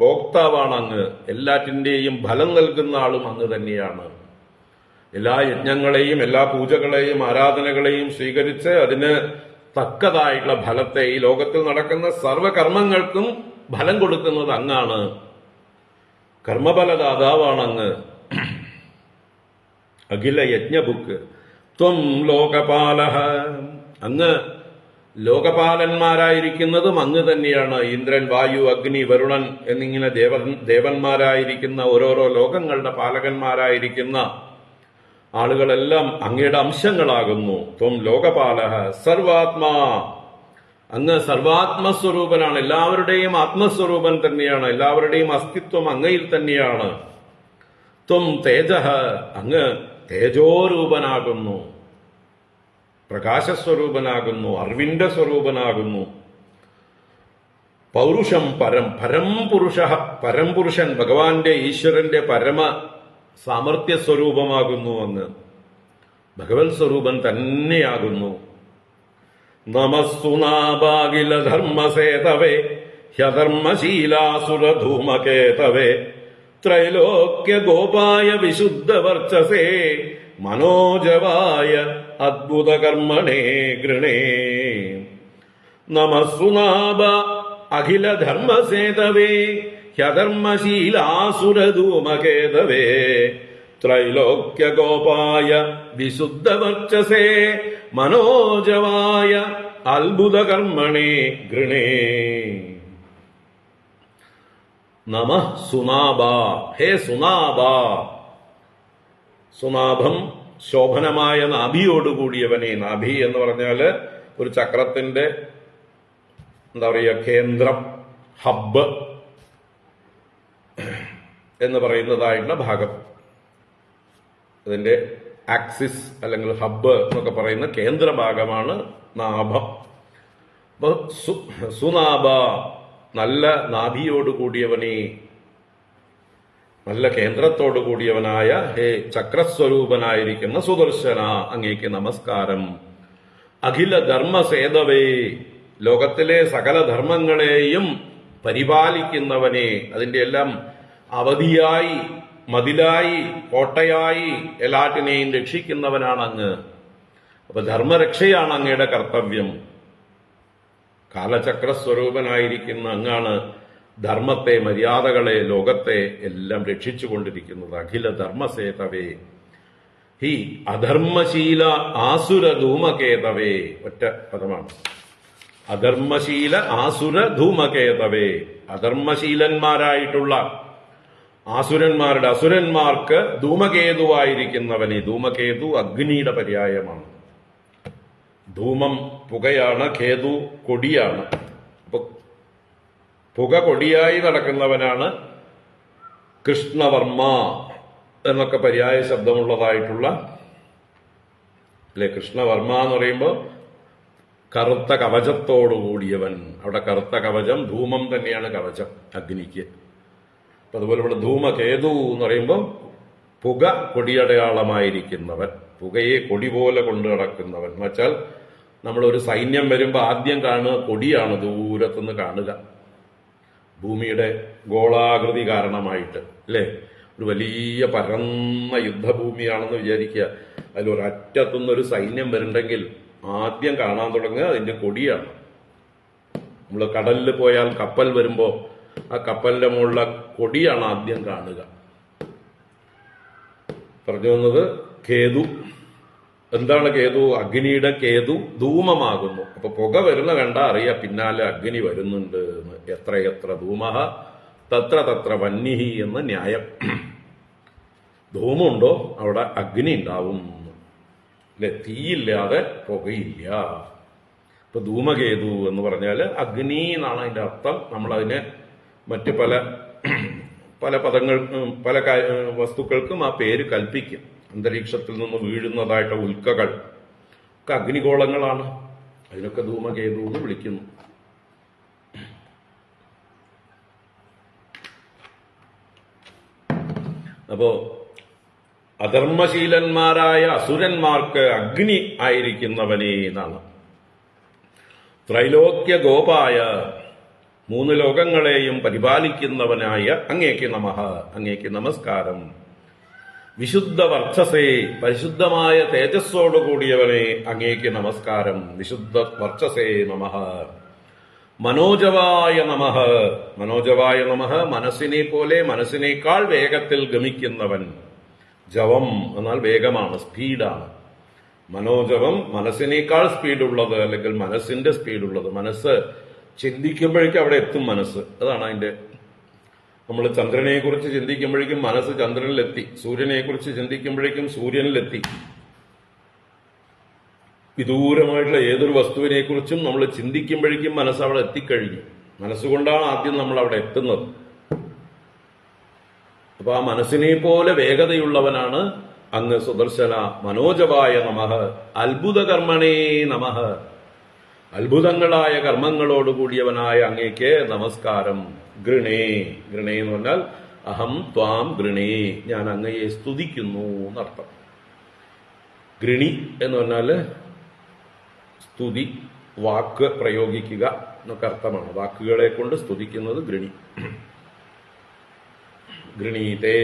ഭോക്താവാണ് അങ്ങ്. എല്ലാറ്റിന്റെയും ഫലം നൽകുന്ന ആളും അങ്ങ് തന്നെയാണ്. എല്ലാ യജ്ഞങ്ങളെയും, എല്ലാ പൂജകളെയും, ആരാധനകളെയും സ്വീകരിച്ച് അതിന് തക്കതായിട്ടുള്ള ഫലത്തെ, ഈ ലോകത്തിൽ നടക്കുന്ന സർവകർമ്മങ്ങൾക്കും ഫലം കൊടുക്കുന്നത് അങ്ങാണ്. കർമ്മഫലദാതാവാണ് അങ്ങ്. അഖില യജ്ഞബുക്ക്. ത്വം ലോകപാലഃ, അങ്ങ് ലോകപാലന്മാരായിരിക്കുന്നതും അങ്ങ് തന്നെയാണ്. ഇന്ദ്രൻ, വായു, അഗ്നി, വരുണൻ എന്നിങ്ങനെ ദേവന്മാരായിരിക്കുന്ന, ഓരോരോ ലോകങ്ങളുടെ പാലകന്മാരായിരിക്കുന്ന ആളുകളെല്ലാം അങ്ങയുടെ അംശങ്ങളാകുന്നു. ത്വം ലോകപാലഃ സർവാത്മാ, അങ്ങ് സർവാത്മസ്വരൂപനാണ്. എല്ലാവരുടെയും ആത്മസ്വരൂപൻ തന്നെയാണ്. എല്ലാവരുടെയും അസ്തിത്വം അങ്ങയിൽ തന്നെയാണ്. ത്വം തേജഃ, അങ്ങ് തേജോരൂപനാകുന്നു, പ്രകാശസ്വരൂപനാകുന്നു, അറിവിന്റെ സ്വരൂപനാകുന്നു. പൗരുഷം പരം, പരംപുരുഷ, പരംപുരുഷൻ, ഭഗവാന്റെ, ഈശ്വരന്റെ പരമ സാമർത്ഥ്യ സ്വരൂപമാകുന്നു അങ്ങ്. ഭഗവത് സ്വരൂപൻ തന്നെയാകുന്നു. നമസ്സുനാഭാഖില ധർമ്മസേതവേ ഹ്യധർമ്മശീലാസുരധൂമകേതവേ ത്രൈലോക്യ ഗോപായ വിശുദ്ധവർച്ചസേ മനോജവായ അദ്ഭുതകർമ്മണേ ഗൃണേ. നമസ്സുനാഭ അഖില ധർമ്മസേതവേ ഹ്യധർമ്മശീലാസുരധൂമകേതവേ ത്രൈലോക്യ ഗോപായ വിശുദ്ധവർച്ചസേ മനോജവായ അത്ഭുതകർമ്മണേ ഗൃണേ. നമഃ സുനാഭ, ഹേ സുനാഭ. സുനാഭം ശോഭനമായ നാഭിയോടുകൂടിയവനെ. നാഭി എന്ന് പറഞ്ഞാല് ഒരു ചക്രത്തിന്റെ എന്താ പറയുക, കേന്ദ്രം, ഹബ്ബ് എന്ന് പറയുന്നതായിട്ടുള്ള ഭാഗം. അതിന്റെ ആക്സിസ് അല്ലെങ്കിൽ ഹബ്ബ് എന്നൊക്കെ പറയുന്ന കേന്ദ്രഭാഗമാണ് നാഭം. അപ്പൊ സുനാഭ, നല്ല നാഭിയോട് കൂടിയവനെ, നല്ല കേന്ദ്രത്തോടു കൂടിയവനായ ഹേ ചക്രസ്വരൂപനായിരിക്കുന്ന സുദർശന, അങ്ങേക്ക് നമസ്കാരം. അഖില ധർമ്മസേതവേ, ലോകത്തിലെ സകല ധർമ്മങ്ങളെയും പരിപാലിക്കുന്നവനെ, അതിന്റെ എല്ലാം അവധിയായി, മതിലായി, കോട്ടയായി എല്ലാറ്റിനെയും രക്ഷിക്കുന്നവനാണ് അങ്ങ്. അപ്പൊ ധർമ്മരക്ഷയാണ് അങ്ങയുടെ കർത്തവ്യം. കാലചക്രസ്വരൂപനായിരിക്കുന്ന അങ്ങാണ് ധർമ്മത്തെ, മര്യാദകളെ, ലോകത്തെ എല്ലാം രക്ഷിച്ചുകൊണ്ടിരിക്കുന്നത്. അഖില ധർമ്മസേതവേ ഹി അധർമ്മശീല ആസുര ധൂമകേതവേ. ഒറ്റ പദമാണ്. അധർമ്മശീല ആസുര ധൂമകേതവേ. അധർമ്മശീലന്മാരായിട്ടുള്ള ആസുരന്മാരുടെ, അസുരന്മാർക്ക് ധൂമകേതുവായിരിക്കുന്നവനെ. ധൂമകേതു അഗ്നിയുടെ പര്യായമാണ്. ധൂമം പുകയാണ്, കേതു കൊടിയാണ്. അപ്പൊ പുക കൊടിയായി നടക്കുന്നവനാണ് കൃഷ്ണവർമ്മ എന്നൊക്കെ പര്യായ ശബ്ദമുള്ളതായിട്ടുള്ള അല്ലെ. കൃഷ്ണവർമ്മ എന്ന് പറയുമ്പോൾ കറുത്ത കവചത്തോടുകൂടിയവൻ. അവിടെ കറുത്ത കവചം, ധൂമം തന്നെയാണ് കവചം അഗ്നിക്ക്. അപ്പൊ അതുപോലെ ഇവിടെ ധൂമകേതു എന്ന് പറയുമ്പോൾ പുക കൊടിയടയാളമായിരിക്കുന്നവൻ, പുകയെ കൊടി പോലെ കൊണ്ടു നടക്കുന്നവൻ എന്ന് വെച്ചാൽ നമ്മളൊരു സൈന്യം വരുമ്പോൾ ആദ്യം കാണുക കൊടിയാണ്, ദൂരത്തുനിന്ന് കാണുക. ഭൂമിയുടെ ഗോളാകൃതി കാരണമായിട്ട് അല്ലേ, ഒരു വലിയ പരന്ന യുദ്ധഭൂമിയാണെന്ന് വിചാരിക്കുക. അതിലൊരറ്റത്തുനിന്നൊരു സൈന്യം വരുന്നുണ്ടെങ്കിൽ ആദ്യം കാണാൻ തുടങ്ങുക അതിന്റെ കൊടിയാണ്. നമ്മൾ കടലിൽ പോയാൽ കപ്പൽ വരുമ്പോൾ ആ കപ്പലിന്റെ മുകളിലെ കൊടിയാണ് ആദ്യം കാണുക. പറഞ്ഞു വന്നത് കേതു. എന്താണ് കേതു? അഗ്നിയുടെ കേതു ധൂമമാകുന്നു. അപ്പൊ പുക വരുന്ന കണ്ടാ അറിയാം പിന്നാലെ അഗ്നി വരുന്നുണ്ട് എന്ന്. എത്രയെത്ര ധൂമഹ തത്ര തത്ര വന്യഹി എന്ന ന്യായം. ധൂമുണ്ടോ അവിടെ അഗ്നി ഉണ്ടാവും അല്ലെ, തീയില്ലാതെ പുകയില്ല. ഇപ്പൊ ധൂമകേതു എന്ന് പറഞ്ഞാല് അഗ്നി എന്നാണ് അതിന്റെ അർത്ഥം. നമ്മളതിനെ മറ്റ് പല പല പദങ്ങൾ പല വസ്തുക്കൾക്കും ആ പേര് കൽപ്പിക്കും. അന്തരീക്ഷത്തിൽ നിന്ന് വീഴുന്നതായിട്ട് ഉൽക്കകൾ ഒക്കെ അഗ്നിഗോളങ്ങളാണ്, അതിനൊക്കെ ധൂമകേതു എന്ന് വിളിക്കുന്നു. അപ്പോ അധർമ്മശീലന്മാരായ അസുരന്മാർക്ക് അഗ്നി ആയിരിക്കുന്നവനേ എന്നാണ്. ത്രൈലോക്യ ഗോപായ, മൂന്ന് ലോകങ്ങളെയും പരിപാലിക്കുന്നവനായ അങ്ങേക്ക് നമഃ, അങ്ങേക്ക് നമസ്കാരം. വിശുദ്ധ വർച്ചസേ, പരിശുദ്ധമായ തേജസ്സോടുകൂടിയവനെ അങ്ങേക്ക് നമസ്കാരം. വിശുദ്ധ വർച്ചസേ നമഃ. മനോജവായ നമഃ, മനോജവായ നമഃ. മനസ്സിനെ പോലെ, മനസ്സിനേക്കാൾ വേഗത്തിൽ ഗമിക്കുന്നവൻ. ജവം എന്നാൽ വേഗമാണ്, സ്പീഡാണ്. മനോജവം മനസ്സിനേക്കാൾ സ്പീഡുള്ളത്, അല്ലെങ്കിൽ മനസ്സിന്റെ സ്പീഡുള്ളത്. മനസ്സ് ചിന്തിക്കുമ്പോഴേക്കും അവിടെ എത്തും മനസ്സ്. അതാണ് അതിന്റെ. നമ്മൾ ചന്ദ്രനെ കുറിച്ച് ചിന്തിക്കുമ്പോഴേക്കും മനസ്സ് ചന്ദ്രനിലെത്തി, സൂര്യനെ കുറിച്ച് ചിന്തിക്കുമ്പോഴേക്കും സൂര്യനിലെത്തി. വിദൂരമായിട്ടുള്ള ഏതൊരു വസ്തുവിനെ കുറിച്ചും നമ്മൾ ചിന്തിക്കുമ്പോഴേക്കും മനസ്സ് അവിടെ എത്തിക്കഴിഞ്ഞു. മനസ്സുകൊണ്ടാണ് ആദ്യം നമ്മൾ അവിടെ എത്തുന്നത്. അപ്പൊ ആ മനസ്സിനെ പോലെ വേഗതയുള്ളവനാണ് അങ്ങ് സുദർശന. മനോജവായ നമഃ. അത്ഭുത കർമ്മണേ നമഃ. അത്ഭുതങ്ങളായ കർമ്മങ്ങളോടുകൂടിയവനായ അങ്ങേക്ക് നമസ്കാരം. ഗൃണേ, ഗൃണേ എന്ന് പറഞ്ഞാൽ അഹം ത്വാം ഗൃണേ, ഞാൻ അങ്ങയെ സ്തുതിക്കുന്നു എന്നർത്ഥം. ഗൃണി എന്ന് പറഞ്ഞാല് സ്തുതി, വാക്ക് പ്രയോഗിക്കുക എന്നൊക്കെ അർത്ഥമാണ്. വാക്കുകളെ കൊണ്ട് സ്തുതിക്കുന്നത് ഗൃണി. ഗൃണീതേ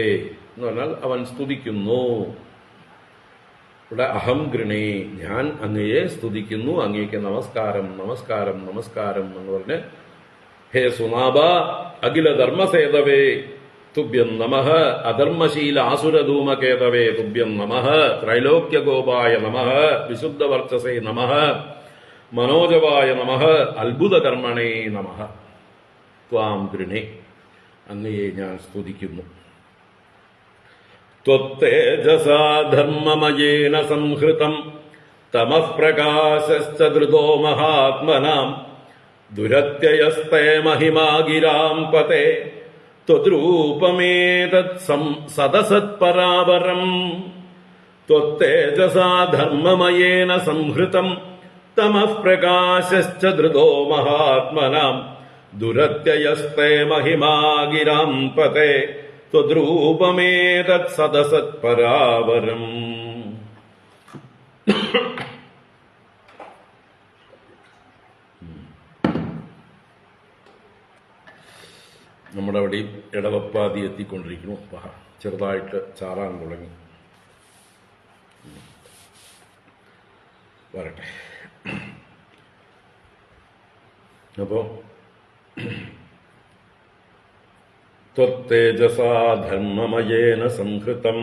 എന്ന് പറഞ്ഞാൽ അവൻ സ്തുതിക്കുന്നു. ഇവിടെ അഹം ഗൃണേ, ഞാൻ അങ്ങയെ സ്തുതിക്കുന്നു, അങ്ങേക്ക് നമസ്കാരം, നമസ്കാരം, നമസ്കാരം എന്ന് പറഞ്ഞ് ഹേ സുനാഭ അഖില ധർമ്മസേതവേ തുഭ്യം നമഃ. അധർമ്മശീല ആസുരധൂമകേതവേ തുഭ്യം നമഃ. ത്രൈലോക്യഗോപായ നമഃ. വിശുദ്ധ വർച്ചസേ നമഃ. മനോജവായ നമഃ. അത്ഭുത കർമ്മണേ നമഃ. ത്വാം ഗൃണേ, അങ്ങയെ ഞാൻ സ്തുതിക്കുന്നു. ത്വത്തേജസാ ധർമ്മമയേന സംഹൃതം തമഃ പ്രകാശശ്ച ധൃതോ മഹാത്മനാം ദുരത്യയസ്തേ മഹിമാ ഗിരാം പതേ ത്വദ്രൂപമേതത് സദസത്പരാവരം. ത്വത്തേജസാ ധർമ്മമയേന സംഹൃതം തമഃ പ്രകാശശ്ച ധൃതോ മഹാത്മനാം ദുരത്യയസ്തേ മഹിമാ ഗിരാം പതേ ത്വദ്രൂപമേതത് സദസത്പരാവരം. നമ്മുടെ അവിടെ ഇടവപ്പാതി എത്തിക്കൊണ്ടിരിക്കുന്നു. ചെറുതായിട്ട് ചാറാൻ തുടങ്ങി. വരട്ടെ. അപ്പോ ത്വത്തേജസാ ധർമ്മമയേന സംഹൃതം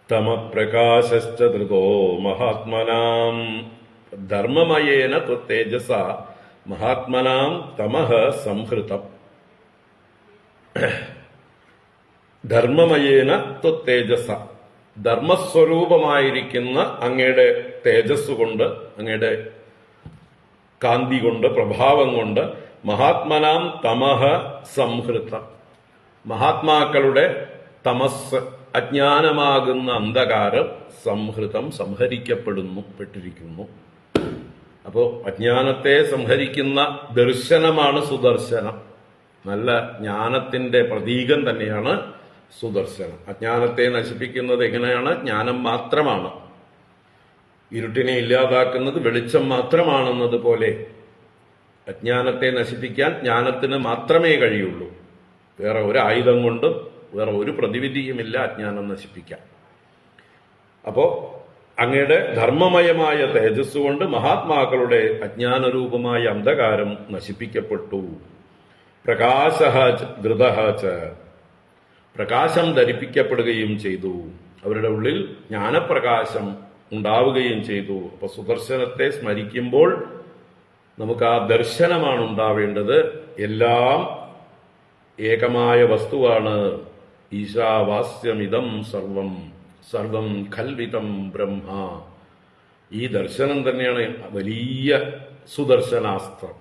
തമപ്രകാശശ്ച ധൃതോ മഹാത്മനാം. ധർമ്മമയേന ത്വത്തേജസാ മഹാത്മനാം തമഃ സംഹൃതം. ധർമ്മമയേന ത്വത്തേജസ, ധർമ്മസ്വരൂപമായിരിക്കുന്ന അങ്ങയുടെ തേജസ് കൊണ്ട്, അങ്ങയുടെ കാന്തി കൊണ്ട്, പ്രഭാവം കൊണ്ട് മഹാത്മനാം തമഃ സംഹൃതം. മഹാത്മാക്കളുടെ തമസ് അജ്ഞാനമാകുന്ന അന്ധകാരം സംഹരിക്കപ്പെട്ടിരിക്കുന്നു. അപ്പോൾ അജ്ഞാനത്തെ സംഹരിക്കുന്ന ദർശനമാണ് സുദർശനം. നല്ല ജ്ഞാനത്തിന്റെ പ്രതീകം തന്നെയാണ് സുദർശനം. അജ്ഞാനത്തെ നശിപ്പിക്കുന്നത് എങ്ങനെയാണ്? ജ്ഞാനം മാത്രമാണ്. ഇരുട്ടിനെ ഇല്ലാതാക്കുന്നത് വെളിച്ചം മാത്രമാണെന്നതുപോലെ അജ്ഞാനത്തെ നശിപ്പിക്കാൻ ജ്ഞാനത്തിന് മാത്രമേ കഴിയുള്ളൂ. വേറെ ഒരു ആയുധം കൊണ്ടും വേറെ ഒരു പ്രതിവിധിയുമില്ല അജ്ഞാനം നശിപ്പിക്കാൻ. അപ്പോ അങ്ങയുടെ ധർമ്മമയമായ തേജസ് കൊണ്ട് മഹാത്മാക്കളുടെ അജ്ഞാനരൂപമായ അന്ധകാരം നശിപ്പിക്കപ്പെട്ടു. പ്രകാശഃ ധൃതഃ ച, പ്രകാശം ധരിപ്പിക്കപ്പെടുകയും ചെയ്തു. അവരുടെ ഉള്ളിൽ ജ്ഞാനപ്രകാശം ഉണ്ടാവുകയും ചെയ്തു. അപ്പൊ സുദർശനത്തെ സ്മരിക്കുമ്പോൾ നമുക്ക് ആ ദർശനമാണ് ഉണ്ടാവേണ്ടത്. എല്ലാം ഏകമായ വസ്തുവാണ്. ഈശാവാസ്യമിതം സർവം സർവം ഖൽവിതം ബ്രഹ്മ. ഈ ദർശനം തന്നെയാണ് വലിയ സുദർശനാസ്ത്രം.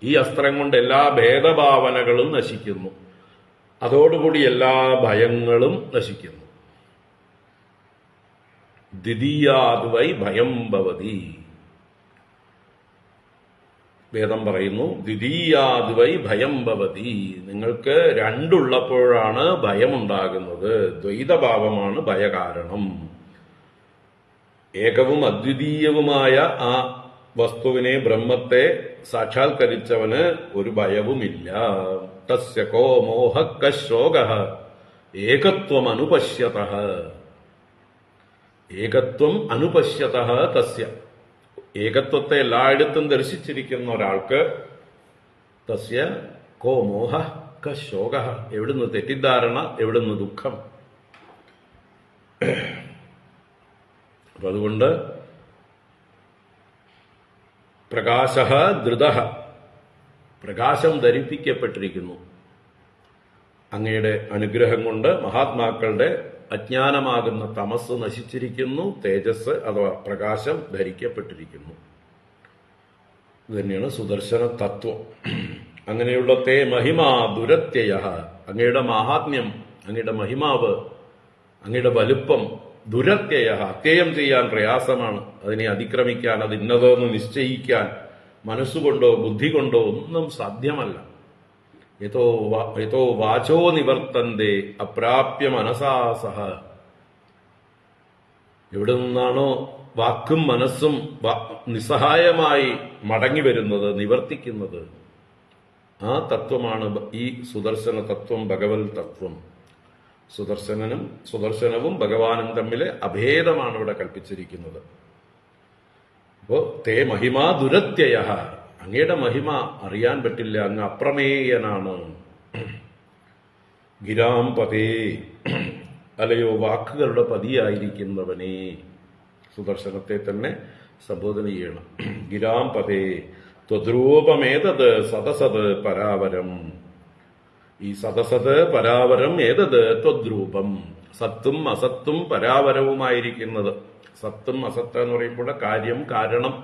ഈ അസ്ത്രം കൊണ്ട് എല്ലാ ഭേദഭാവനകളും നശിക്കുന്നു. അതോടുകൂടി എല്ലാ ഭയങ്ങളും നശിക്കുന്നു. ദ്വിതീയാദ്വൈ ഭയം ഭവതി. വേദം പറയുന്നു ദ്വിതീയാദ്വൈ ഭയം ഭവതി. നിങ്ങൾക്ക് രണ്ടുള്ളപ്പോഴാണ് ഭയമുണ്ടാകുന്നത്. ദ്വൈതഭാവമാണ് ഭയകാരണം. ഏകവും അദ്വിതീയവുമായ ആ വസ്തുവിനെ, ബ്രഹ്മത്തെ സാക്ഷാത്കരിച്ചവന് ഒരു ഭയവുമില്ല. തസ്യ കോ മോഹഃ കഃ ശോകഃ ഏകത്വം അനുപശ്യതഃ. ഏകത്വം അനുപശ്യതഃ തസ്യ. ഏകത്വത്തെ എല്ലായിടത്തും ദർശിച്ചിരിക്കുന്ന ഒരാൾക്ക് തസ്യ കോ മോഹഃ കഃ ശോകഃ. എവിടുന്ന് തെറ്റിദ്ധാരണ, എവിടുന്ന് ദുഃഖം. അപ്പൊ അതുകൊണ്ട് പ്രകാശഃ ധൃതഃ, പ്രകാശം ധരിപ്പിക്കപ്പെട്ടിരിക്കുന്നു. അങ്ങയുടെ അനുഗ്രഹം കൊണ്ട് മഹാത്മാക്കളുടെ അജ്ഞാനമാകുന്ന തമസ് നശിച്ചിരിക്കുന്നു. തേജസ് അഥവാ പ്രകാശം ധരിക്കപ്പെട്ടിരിക്കുന്നു. ഇത് തന്നെയാണ് സുദർശന തത്വം. അങ്ങനെയുള്ള തേ മഹിമാ ദുരത്യയഃ, അങ്ങയുടെ മഹാത്മ്യം, അങ്ങയുടെ മഹിമാവ്, അങ്ങയുടെ വലുപ്പം, ദുരത്യയഃ അത്യയം ചെയ്യാൻ പ്രയാസമാണ്. അതിനെ അതിക്രമിക്കാൻ, അത് ഇന്നതെന്ന് നിശ്ചയിക്കാൻ മനസ്സുകൊണ്ടോ ബുദ്ധി കൊണ്ടോ ഒന്നും സാധ്യമല്ല. യതോ വാചോ നിവർത്തന്തേ അപ്രാപ്യ മനസാ സഹ. എവിടെ നിന്നാണോ വാക്കും മനസ്സും നിസ്സഹായമായി മടങ്ങി വരുന്നത്, നിവർത്തിക്കുന്നത്, ആ തത്വമാണ് ഈ സുദർശന തത്വം, ഭഗവത് തത്വം. സുദർശനവും ഭഗവാനും തമ്മിലെ അഭേദമാണ് ഇവിടെ കൽപ്പിച്ചിരിക്കുന്നത്. അപ്പോ തേ മഹിമാ ദുരത്യയഃ, അങ്ങയുടെ മഹിമ അറിയാൻ പറ്റില്ല, അങ്ങ് അപ്രമേയനാണ്. ഗിരാം പതേ, അല്ലയോ വാക്കുകളുടെ പതിയായിരിക്കുന്നവനെ. സുദർശനത്തെ തന്നെ സംബോധന ചെയ്യണം. ഗിരാം പതേ ത്വദ്രൂപമേതത് സദസത് പരാവരം. ഈ സദസത് പരാവരം ഏതത് ത്വദ്രൂപം. സത്തും അസത്തും പരാവരവുമായിരിക്കുന്നത്. സത്തും അസത്ത് എന്ന് പറയുമ്പോൾ കാര്യം കാരണം.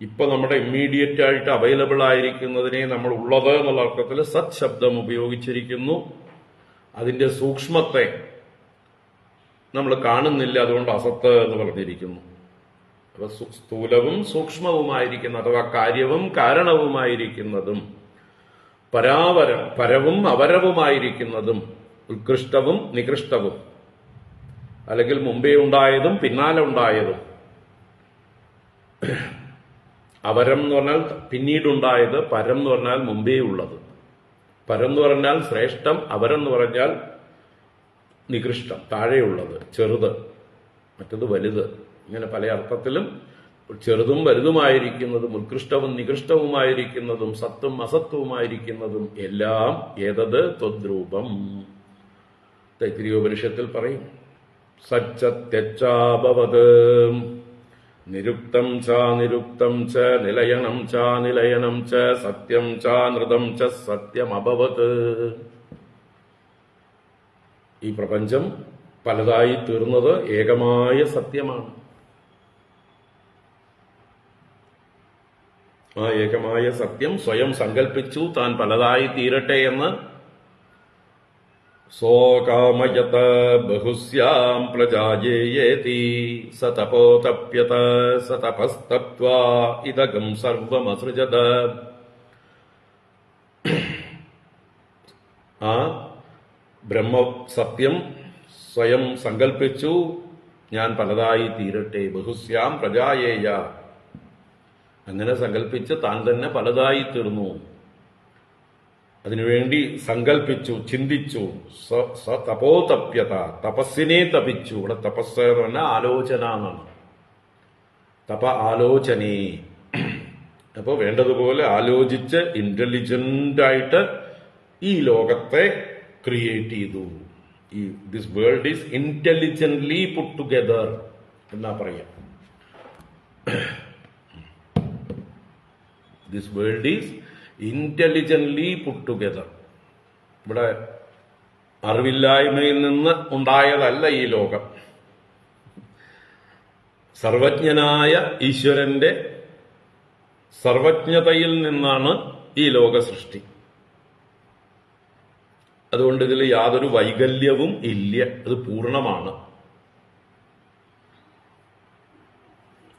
ഇപ്പൊ നമ്മുടെ ഇമ്മീഡിയറ്റ് ആയിട്ട് അവൈലബിൾ ആയിരിക്കുന്നതിനെ നമ്മൾ ഉള്ളത് എന്നുള്ള അർത്ഥത്തിൽ സത് ശബ്ദം ഉപയോഗിച്ചിരിക്കുന്നു. അതിന്റെ സൂക്ഷ്മത്തെ നമ്മൾ കാണുന്നില്ല, അതുകൊണ്ട് അസത്ത് എന്ന് പറഞ്ഞിരിക്കുന്നു. അപ്പൊ സ്ഥൂലവും സൂക്ഷ്മവുമായിരിക്കുന്ന അഥവാ കാര്യവും കാരണവുമായിരിക്കുന്നതും, പരാവരം പരവും അവരവുമായിരിക്കുന്നതും, ഉത്കൃഷ്ടവും നികൃഷ്ടവും, അല്ലെങ്കിൽ മുമ്പേ ഉണ്ടായതും പിന്നാലെ ഉണ്ടായതും. അവരം എന്ന് പറഞ്ഞാൽ പിന്നീടുണ്ടായത്, പരം എന്ന് പറഞ്ഞാൽ മുമ്പേ ഉള്ളത്. പരം എന്ന് പറഞ്ഞാൽ ശ്രേഷ്ഠം, അവരം എന്ന് പറഞ്ഞാൽ നികൃഷ്ടം, താഴെയുള്ളത്, ചെറുത്, മറ്റത് വലുത്. ഇങ്ങനെ പല അർത്ഥത്തിലും ചെറുതും വലുതുമായിരിക്കുന്നതും ഉത്കൃഷ്ടവും നികൃഷ്ടവുമായിരിക്കുന്നതും സത്തും അസത്വവുമായിരിക്കുന്നതും എല്ലാം ഏതത് ത്വദ്രൂപം. തൈത്തിരീയോപനിഷത്തിൽ പറയും സച്ചത്യച്ചാഭവത് നിരുക്തം ച നിരുക്തം ച നിലയനം ച നിലയനം ച സത്യം ച നൃതം ച സത്യമഭവത്. ഈ പ്രപഞ്ചം പലതായി തീർന്നത് ഏകമായ സത്യമാണ്. ആ ഏകമായ സത്യം സ്വയം സങ്കല്പിച്ചു താൻ പലതായി തീരട്ടെ എന്ന് സോകാമയത ബഹുസ്യാം പ്രജായേയേതി സ തപോതപ്യത സ തപസ്തപ്ത്വാ ഇദകം സർവമസൃജത. ആ ബ്രഹ്മസത്യം സ്വയം സങ്കൽപ്പിച്ചു, ഞാൻ പലതായി തീരട്ടെ. ബഹുസ്യാം പ്രജായേയ, അങ്ങനെ സങ്കല്പിച്ച് താൻ തന്നെ പലതായി തീർന്നു. അതിനുവേണ്ടി സങ്കല്പിച്ചു, ചിന്തിച്ചു. തപോതപ്യത, തപസ്സിനെ തപിച്ചു. ഇവിടെ തപസ് എന്ന് പറഞ്ഞാൽ ആലോചന എന്നാണ്. തപ ആലോചനേ. അപ്പോൾ വേണ്ടതുപോലെ ആലോചിച്ച് ഇന്റലിജന്റായിട്ട് ഈ ലോകത്തെ ക്രിയേറ്റ് ചെയ്തു. ഈ this world is intelligently put together എന്നാ പറയാം. This world is intelligently put together. ഇവിടെ അറിവില്ലായ്മയിൽ നിന്ന് ഉണ്ടായതല്ല ഈ ലോകം. സർവജ്ഞനായ ഈശ്വരന്റെ സർവജ്ഞതയിൽ നിന്നാണ് ഈ ലോക സൃഷ്ടി. അതുകൊണ്ട് ഇതിൽ യാതൊരു വൈകല്യവും ഇല്ല, അത് പൂർണ്ണമാണ്.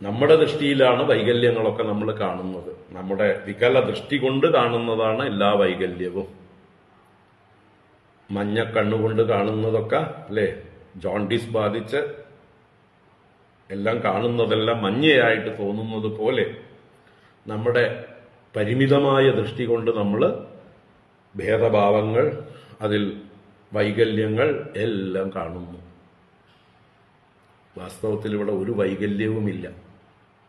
നമ്മുടെ ദൃഷ്ടിയിലാണ് വൈകല്യങ്ങളൊക്കെ നമ്മൾ കാണുന്നത്. നമ്മുടെ വികല ദൃഷ്ടി കൊണ്ട് കാണുന്നതാണ് എല്ലാ വൈകല്യവും. മഞ്ഞ കണ്ണുകൊണ്ട് കാണുന്നതൊക്കെ അല്ലേ, ജോണ്ടിസ് ബാധിച്ച് എല്ലാം കാണുന്നതെല്ലാം മഞ്ഞയായിട്ട് തോന്നുന്നത് പോലെ നമ്മുടെ പരിമിതമായ ദൃഷ്ടി കൊണ്ട് നമ്മൾ ഭേദഭാവങ്ങൾ, അതിൽ വൈകല്യങ്ങൾ എല്ലാം കാണുന്നു. വാസ്തവത്തിൽ ഇവിടെ ഒരു വൈകല്യവുമില്ല.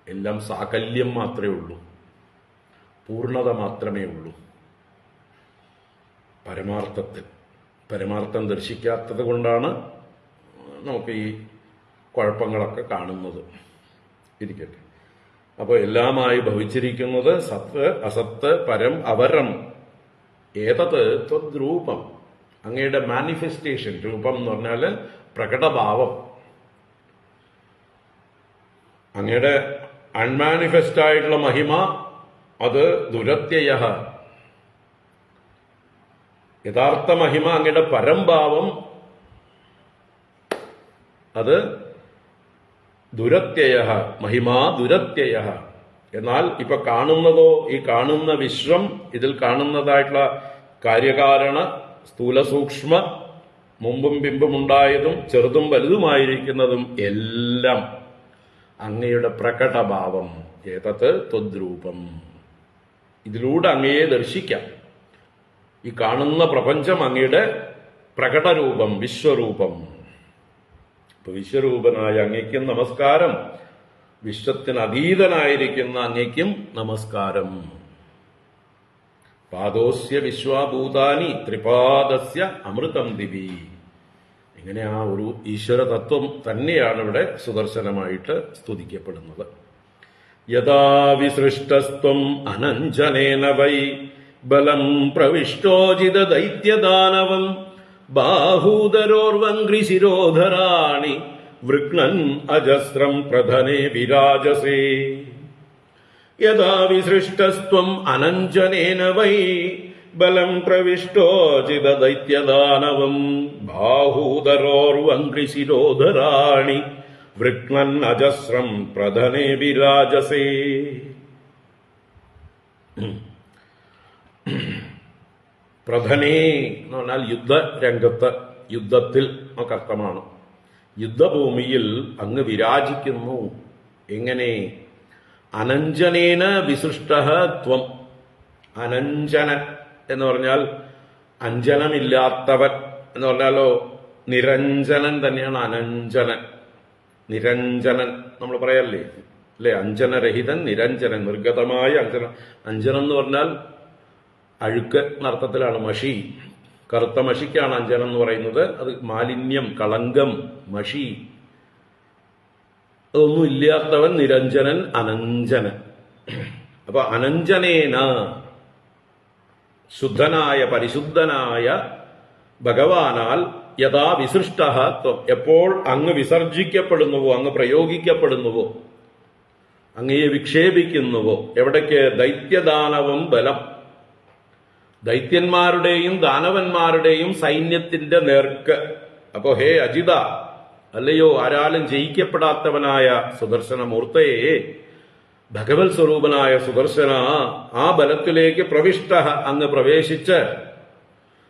എല്ലാം സാകല്യം മാത്രമേ ഉള്ളൂ, പൂർണ്ണത മാത്രമേ ഉള്ളൂ. പരമാർത്ഥം ദർശിക്കാത്തത് കൊണ്ടാണ് നമുക്ക് ഈ കുഴപ്പങ്ങളൊക്കെ കാണുന്നത്. ഇരിക്കട്ടെ. അപ്പോൾ എല്ലാമായി ഭവിച്ചിരിക്കുന്നത് സത്ത്, അസത്ത്, പരം, അവരം. ഏതത് ത്വദ്രൂപം, അങ്ങയുടെ മാനിഫെസ്റ്റേഷൻ. രൂപം എന്ന് പറഞ്ഞാൽ പ്രകടഭാവം. അങ്ങയുടെ അൺമാനിഫെസ്റ്റ് ആയിട്ടുള്ള മഹിമ അത് ദുരത്യയ. യഥാർത്ഥ മഹിമ അങ്ങയുടെ പരംഭാവം അത് ദുരത്യയ. മഹിമാ ദുരത്യയ. എന്നാൽ ഇപ്പൊ കാണുന്നതോ, ഈ കാണുന്ന വിശ്വം, ഇതിൽ കാണുന്നതായിട്ടുള്ള കാര്യകാരണ സ്ഥൂല സൂക്ഷ്മ, മുമ്പും പിമ്പും ഉണ്ടായതും ചെറുതും വലുതുമായിരിക്കുന്നതും എല്ലാം അങ്ങയുടെ പ്രകടഭാവം. ഏതത് ത്വദ്രൂപം. ഇതിലൂടെ അങ്ങയെ ദർശിക്കാം. ഈ കാണുന്ന പ്രപഞ്ചം അങ്ങയുടെ പ്രകടരൂപം, വിശ്വരൂപം. ഇപ്പൊ വിശ്വരൂപനായ അങ്ങയ്ക്കും നമസ്കാരം, വിശ്വത്തിന് അതീതനായിരിക്കുന്ന അങ്ങയ്ക്കും നമസ്കാരം. പാദോസ്യ വിശ്വാഭൂതാനി ത്രിപാദസ്യ അമൃതം ദിവി. ഇങ്ങനെ ആ ഒരു ഈശ്വര തത്വം തന്നെയാണ് ഇവിടെ സുദർശനമായിട്ട് സ്തുതിക്കപ്പെടുന്നത്. യഥാ വിസൃഷ്ടസ്ത്വം അനഞ്ജനേന വൈ ബലം പ്രവിഷ്ടോജിത ദൈത്യദാനവം ബാഹൂദരോർവംഗ്രിശിരോധരാണി വൃക്ണൻ അജസ്രം പ്രധനെ വിരാജസേ. യഥാ വിസൃഷ്ടസ്ത്വം അനഞ്ജനേന വൈ ബലം പ്രവിഷ്ടോജിത ദൈത്യദാനവം ബാഹൂദരോർവംഗ്രിശിരോധരാണി വൃക്ണൻ അജസ്രം പ്രധനെ വിരാജസേ. പ്രധനേ എന്ന് പറഞ്ഞാൽ യുദ്ധരംഗത്ത്, യുദ്ധത്തിൽ ഒക്കെ അർത്ഥമാണ്. യുദ്ധഭൂമിയിൽ അങ്ങ് വിരാജിക്കുന്നു. എങ്ങനെ? അനഞ്ജനേന വിസൃഷ്ടഃ ത്വം. അനഞ്ജനൻ എന്ന് പറഞ്ഞാൽ അഞ്ജനമില്ലാത്തവൻ എന്ന് പറഞ്ഞാലോ നിരഞ്ജനൻ തന്നെയാണ് അനഞ്ജനൻ. നിരഞ്ജനൻ നമ്മൾ പറയല്ലേ അല്ലെ? അഞ്ജനരഹിതൻ, നിരഞ്ജനൻ, നിർഗതമായ അഞ്ജനം. അഞ്ജനം എന്ന് പറഞ്ഞാൽ അഴുക്ക് എന്നർത്ഥത്തിലാണ്. മഷി, കറുത്ത മഷിക്കാണ് അഞ്ജനം എന്ന് പറയുന്നത്. അത് മാലിന്യം, കളങ്കം, മഷി, അതൊന്നും ഇല്ലാത്തവൻ നിരഞ്ജനൻ, അനഞ്ജനൻ. അപ്പൊ അനഞ്ജനേന, ശുദ്ധനായ പരിശുദ്ധനായ ഭഗവാനാൽ യഥാ വിസൃഷ്ടഃ ത്വം, എപ്പോൾ അങ്ങ് വിസർജിക്കപ്പെടുന്നുവോ, അങ്ങ് പ്രയോഗിക്കപ്പെടുന്നുവോ, അങ്ങയെ വിക്ഷേപിക്കുന്നുവോ, എവിടേക്ക്? ദൈത്യദാനവം ബലം. ദൈത്യന്മാരുടെയും ദാനവന്മാരുടെയും സൈന്യത്തിന്റെ നേർക്ക്. അപ്പോ ഹേ അജിത, അല്ലയോ ആരാലും ജയിക്കപ്പെടാത്തവനായ സുദർശനമൂർത്തയെ, ഭഗവത് സ്വരൂപനായ സുദർശന, ആ ബലത്തിലേക്ക് അങ്ങ് പ്രവേശിച്ച്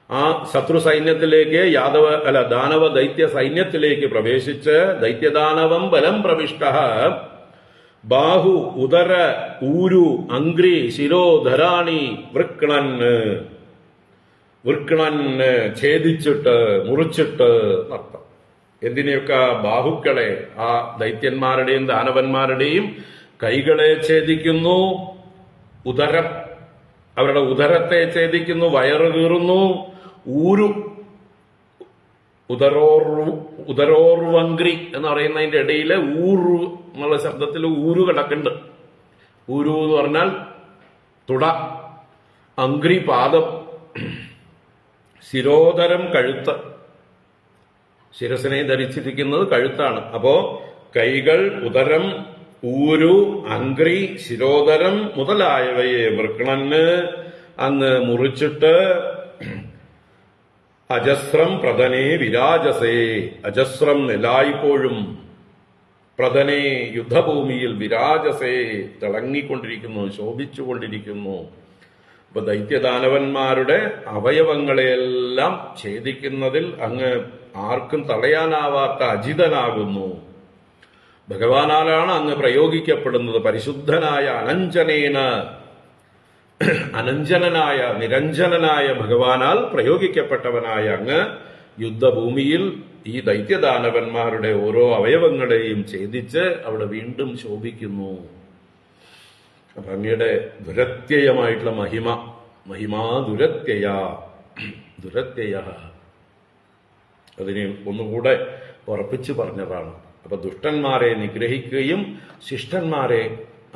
ആ ശത്രു സൈന്യത്തിലേക്ക് ദാനവ ദൈത്യ സൈന്യത്തിലേക്ക് പ്രവേശിച്ച് ദൈത്യദാനവം ബലം പ്രവിഷ്ട ബാഹു ഉദര ഊരു അംഗ്രി ശിരോധരാണി വൃക്കണന് ഛേദിച്ചിട്ട് മുറിച്ചിട്ട് നർത്തം. എന്തിനെയൊക്കെ? ബാഹുക്കളെ, ആ ദൈത്യന്മാരുടെയും ദാനവന്മാരുടെയും കൈകളെ ഛേദിക്കുന്നു, ഉദരം, അവരുടെ ഉദരത്തെ ഛേദിക്കുന്നു, വയറ് കീറുന്നു, ഊരു ഉദരോർവംഗ്രി എന്ന് പറയുന്നതിന്റെ ഇടയില് ഊരു എന്നുള്ള ശബ്ദത്തിൽ ഊരു കിടക്കുന്നുണ്ട്. ഊരു എന്ന് പറഞ്ഞാൽ തുട, അംഗ്രി പാദം, ശിരോധരം കഴുത്ത്. ശിരസിനെ ധരിച്ചിരിക്കുന്നത് കഴുത്താണ്. അപ്പോ കൈകൾ, ഉദരം, ഊരു, അംഗ്രി, ശിരോധരം മുതലായവയെ വൃക്കണന് അങ്ങ് മുറിച്ചിട്ട് അജസ്രം പ്രധനെ വിരാജസേ, അജസ്രം എല്ലായ്പ്പോഴും, പ്രധനെ യുദ്ധഭൂമിയിൽ, വിരാജസേ തിളങ്ങിക്കൊണ്ടിരിക്കുന്നു, ശോഭിച്ചുകൊണ്ടിരിക്കുന്നു. ഇപ്പൊ ദൈത്യദാനവന്മാരുടെ അവയവങ്ങളെയെല്ലാം ഛേദിക്കുന്നതിൽ അങ്ങ് ആർക്കും തടയാനാവാത്ത അജിതനാകുന്നു. ഭഗവാനാലാണ് അങ്ങ് പ്രയോഗിക്കപ്പെടുന്നത്. പരിശുദ്ധനായ അനഞ്ജനനായ നിരഞ്ജനനായ ഭഗവാനാൽ പ്രയോഗിക്കപ്പെട്ടവനായ അങ്ങ് യുദ്ധഭൂമിയിൽ ഈ ദൈത്യദാനവന്മാരുടെ ഓരോ അവയവങ്ങളെയും ഛേദിച്ച് അവിടെ വീണ്ടും ശോഭിക്കുന്നു. അപ്പൊ അങ്ങയുടെ ദുരത്യയമായിട്ടുള്ള മഹിമാ ദുരത്യയ അതിനെ ഒന്നുകൂടെ ഉറപ്പിച്ചു പറഞ്ഞതാണ്. അപ്പൊ ദുഷ്ടന്മാരെ നിഗ്രഹിക്കുകയും ശിഷ്ടന്മാരെ